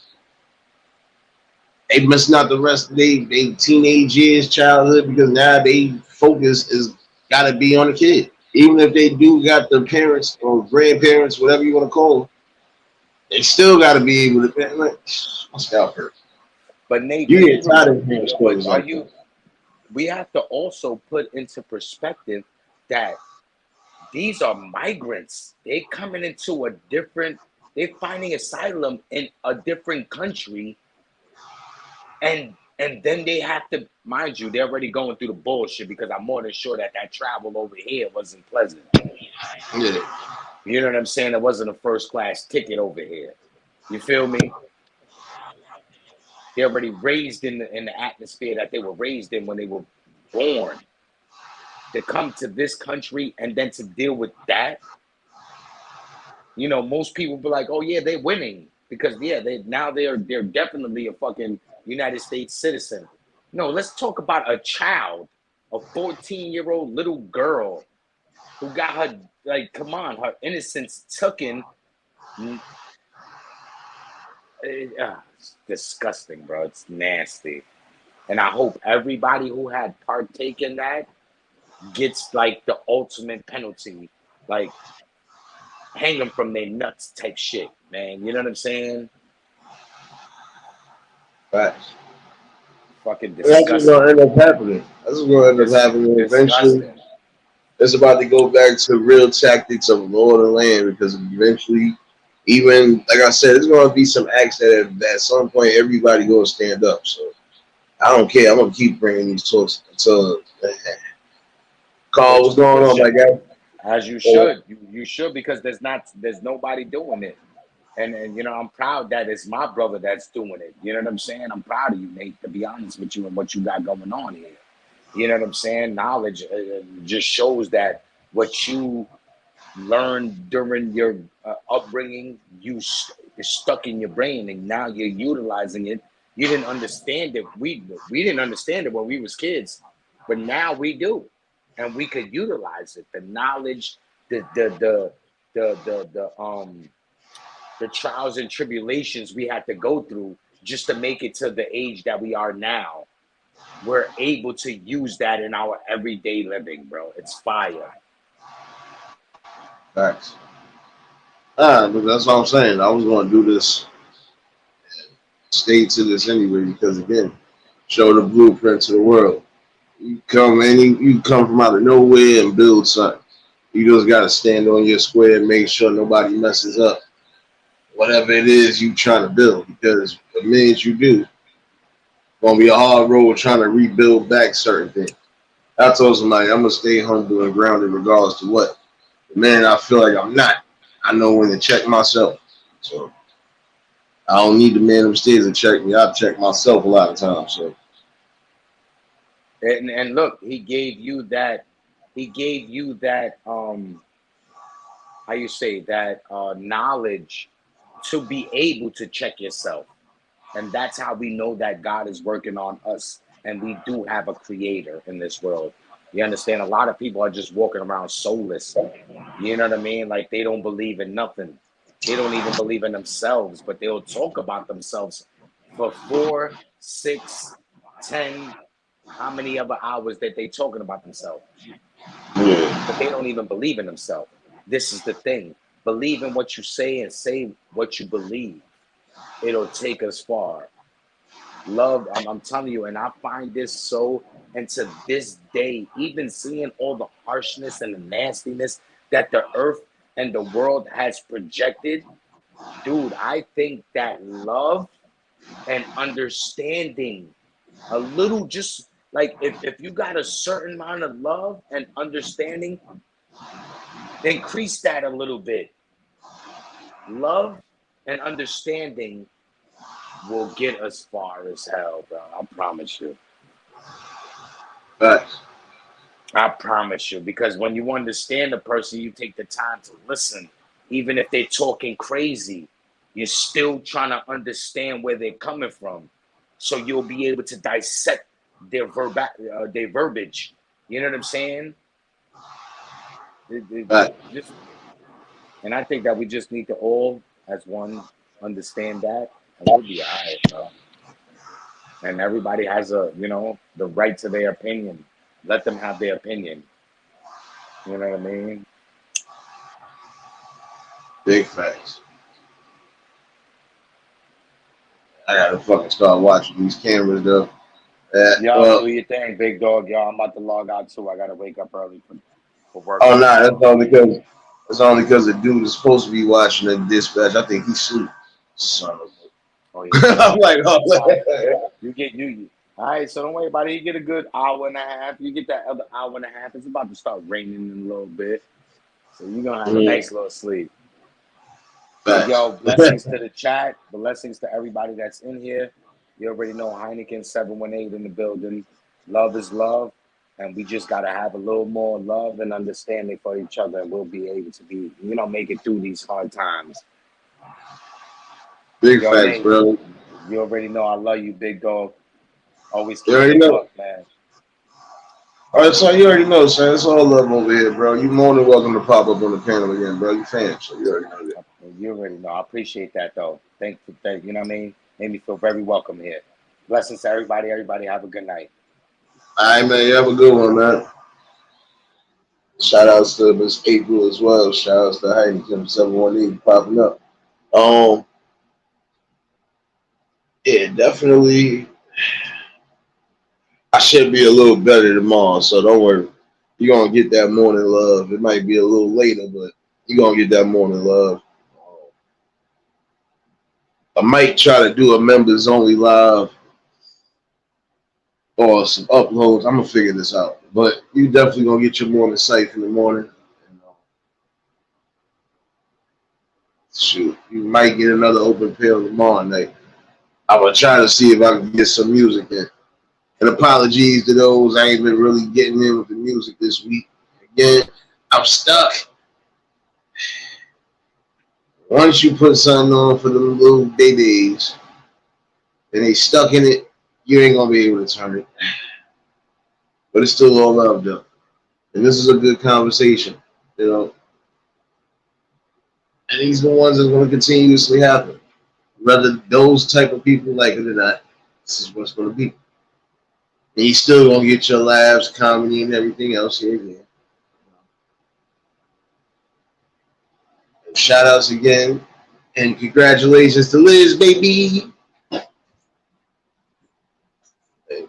they missing out the rest of their teenage years, childhood, because now they focus is got to be on the kid. Even if they do got the parents or grandparents, whatever you want to call them, they still got to be able to. Like, my scalp hurt. But Nate, You but get you tired remember, of hearing but stories are like you? that. We have to also put into perspective that these are migrants. They're coming into a different. They're finding asylum in a different country, and then they have to, mind you, they're already going through the bullshit because I'm more than sure that travel over here wasn't pleasant. Yeah, You know what I'm saying? It wasn't a first class ticket over here. You feel me? They're already raised in the atmosphere that they were raised in when they were born. To come to this country and then to deal with that, most people be like, "Oh yeah, they're winning because yeah, they're definitely a fucking United States citizen." No, let's talk about a child, a 14-year-old little girl who got her, like, come on, her innocence taken. It's disgusting, bro. It's nasty. And I hope everybody who had partaken that gets like the ultimate penalty, like hang them from their nuts type shit, man. You know what I'm saying? facts. Fucking That's what's disgusting. gonna end up happening. That's what's gonna end up happening eventually. Disgusting. It's about to go back to real tactics of law of the land, because eventually, even like I said, there's gonna be some acts that at some point everybody gonna stand up. So I don't care. I'm gonna keep bringing these talks until Carl, what's going on, my guy? As you should. You should, because there's nobody doing it. And I'm proud that it's my brother that's doing it. You know what I'm saying? I'm proud of you, Nate, to be honest with you and what you got going on here. You know what I'm saying? Knowledge just shows that what you learned during your upbringing, is stuck in your brain, and now you're utilizing it. You didn't understand it. We didn't understand it when we was kids, but now we do, and we could utilize it. The knowledge, the trials and tribulations we had to go through just to make it to the age that we are now. We're able to use that in our everyday living, bro. It's fire. Facts. But that's what I'm saying. I was gonna do this, stay to this anyway, because again, show the blueprint to the world. You come from out of nowhere and build something. You just gotta stand on your square and make sure nobody messes up whatever it is you trying to build. Because the minute you do, gonna be a hard road trying to rebuild back certain things. I told somebody I'm gonna stay humble and grounded regardless to what. Man, I feel like I'm not. I know when to check myself. So I don't need the man upstairs to check me. I check myself a lot of times. So And look, he gave you that. He gave you that. How you say that? Knowledge to be able to check yourself, and that's how we know that God is working on us, and we do have a creator in this world. You understand? A lot of people are just walking around soulless. You know what I mean? Like they don't believe in nothing. They don't even believe in themselves, but they'll talk about themselves for 4, 6, 10, how many other hours that they talking about themselves? Yeah. But they don't even believe in themselves. This is the thing. Believe in what you say and say what you believe. It'll take us far. Love, I'm telling you, and I find this so, and to this day, even seeing all the harshness and the nastiness that the earth and the world has projected, dude, I think that love and understanding, a little, just like if you got a certain amount of love and understanding, increase that a little bit. Love and understanding will get us far as hell, bro. I promise you. Facts. I promise you. Because when you understand a person, you take the time to listen. Even if they're talking crazy, you're still trying to understand where they're coming from. So you'll be able to dissect their verbiage. You know what I'm saying? Facts. And I think that we just need to all, as one, understand that, and we'll be all right, bro. And everybody has the right to their opinion. Let them have their opinion. You know what I mean? Big facts. I gotta fucking start watching these cameras though. Yo, Well, do your thing, big dog. Yo, I'm about to log out too. I gotta wake up early for work. oh nah, that's only because the dude is supposed to be watching the dispatch. I think he's sleep. Son of Oh a. yeah. I'm like, oh, You get you. All right, so don't worry about it. You get a good hour and a half. You get that other hour and a half. It's about to start raining in a little bit, so you're gonna have a nice little sleep. Yo, blessings to the chat. Blessings to everybody that's in here. You already know Heineken 718 in the building. Love is love. And we just got to have a little more love and understanding for each other. And we'll be able to make it through these hard times. Big facts, bro. You already know I love you, big dog. Always keep it up, man. All right, so you already know, son. It's all love over here, bro. You more than welcome to pop up on the panel again, bro. You fans, so you already know that. You already know. I appreciate that, though. Thank you. You know what I mean? Made me feel very welcome here. Blessings to everybody. Everybody have a good night. All right, man. You have a good one, man. Shout outs to Miss April as well. Shout outs to Heineken 718 popping up. Yeah, definitely. I should be a little better tomorrow, so don't worry. You're gonna get that morning love. It might be a little later, but you're gonna get that morning love. I might try to do a members only live or some uploads. I'm gonna figure this out. But you definitely gonna get your morning sight in the morning. Shoot, you might get another open pill tomorrow night. I'm gonna try to see if I can get some music in. And apologies to those I ain't been really getting in with the music this week. Again, I'm stuck. Once you put something on for the little babies and they stuck in it, you ain't gonna be able to turn it. But it's still all love though. And this is a good conversation, you know. And these are the ones that's gonna continuously happen. Whether those type of people like it or not, this is what's gonna be. And you still gonna get your laughs, comedy, and everything else here again. Shout outs again. And congratulations to Liz, baby. And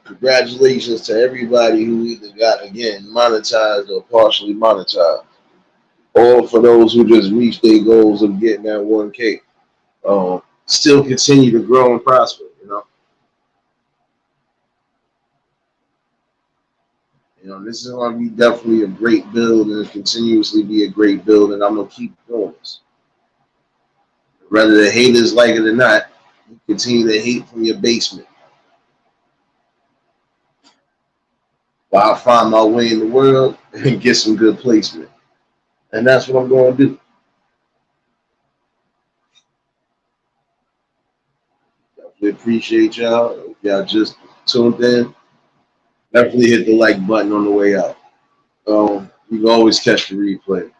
congratulations to everybody who either got, again, monetized or partially monetized. Or for those who just reached their goals of getting that 1K. Still continue to grow and prosper, you know. You know, this is going to be definitely a great build and continuously be a great build, and I'm going to keep doing this. Whether the haters like it or not, you continue to hate from your basement. While I find my way in the world and get some good placement. And that's what I'm going to do. Definitely appreciate y'all. If y'all just tuned in, definitely hit the like button on the way out. You can always catch the replay. If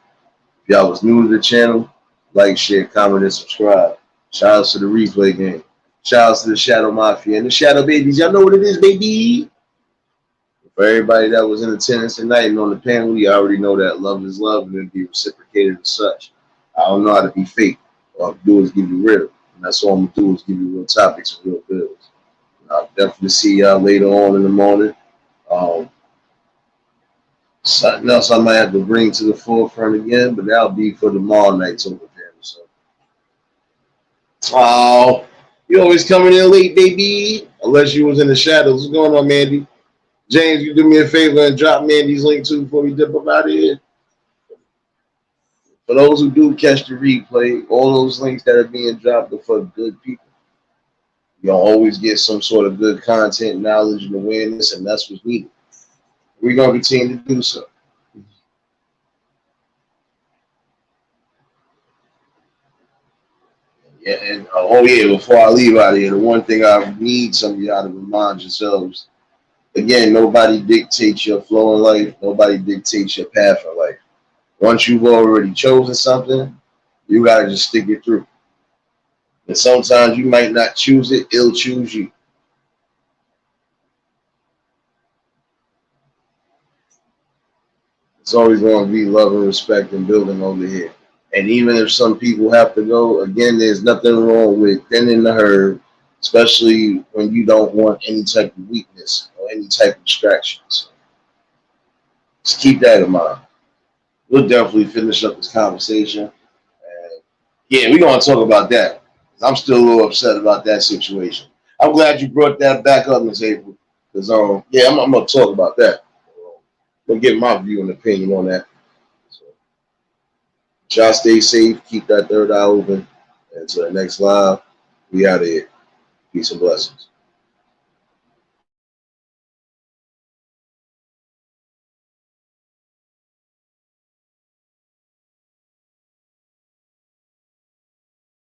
y'all was new to the channel, like, share, comment, and subscribe. Shout out to the replay game. Shout out to the Shadow Mafia and the Shadow Babies. Y'all know what it is, baby. For everybody that was in attendance tonight and on the panel, you already know that love is love and it'll be reciprocated as such. I don't know how to be fake. All I can do is give you real. And that's all I'm going to do is give you real topics and real bills. I'll definitely see y'all later on in the morning. Something else I might have to bring to the forefront again, but that'll be for tomorrow night's open panel. So, oh, you always coming in late, baby. Unless you was in the shadows. What's going on, Mandy? James, you do me a favor and drop Mandy's link too before we dip up out of here. For those who do catch the replay, all those links that are being dropped are for good people. You'll always get some sort of good content, knowledge, and awareness, and that's what's needed. We're going to continue to do so. Yeah, and oh yeah, before I leave out of here, the one thing I need some of y'all to remind yourselves, again, nobody dictates your flow in life. Nobody dictates your path in life. Once you've already chosen something, you got to just stick it through. And sometimes you might not choose it, it'll choose you. It's always going to be love and respect and building over here. And even if some people have to go, again, there's nothing wrong with thinning the herd, especially when you don't want any type of weakness or any type of distractions. Just keep that in mind. We'll definitely finish up this conversation. And yeah, we're going to talk about that. I'm still a little upset about that situation. I'm glad you brought that back up, Ms. April. Because, yeah, I'm going to talk about that. I'm going to get my view and opinion on that. So, y'all stay safe. Keep that third eye open. Until the next live, we out of here. Peace and blessings.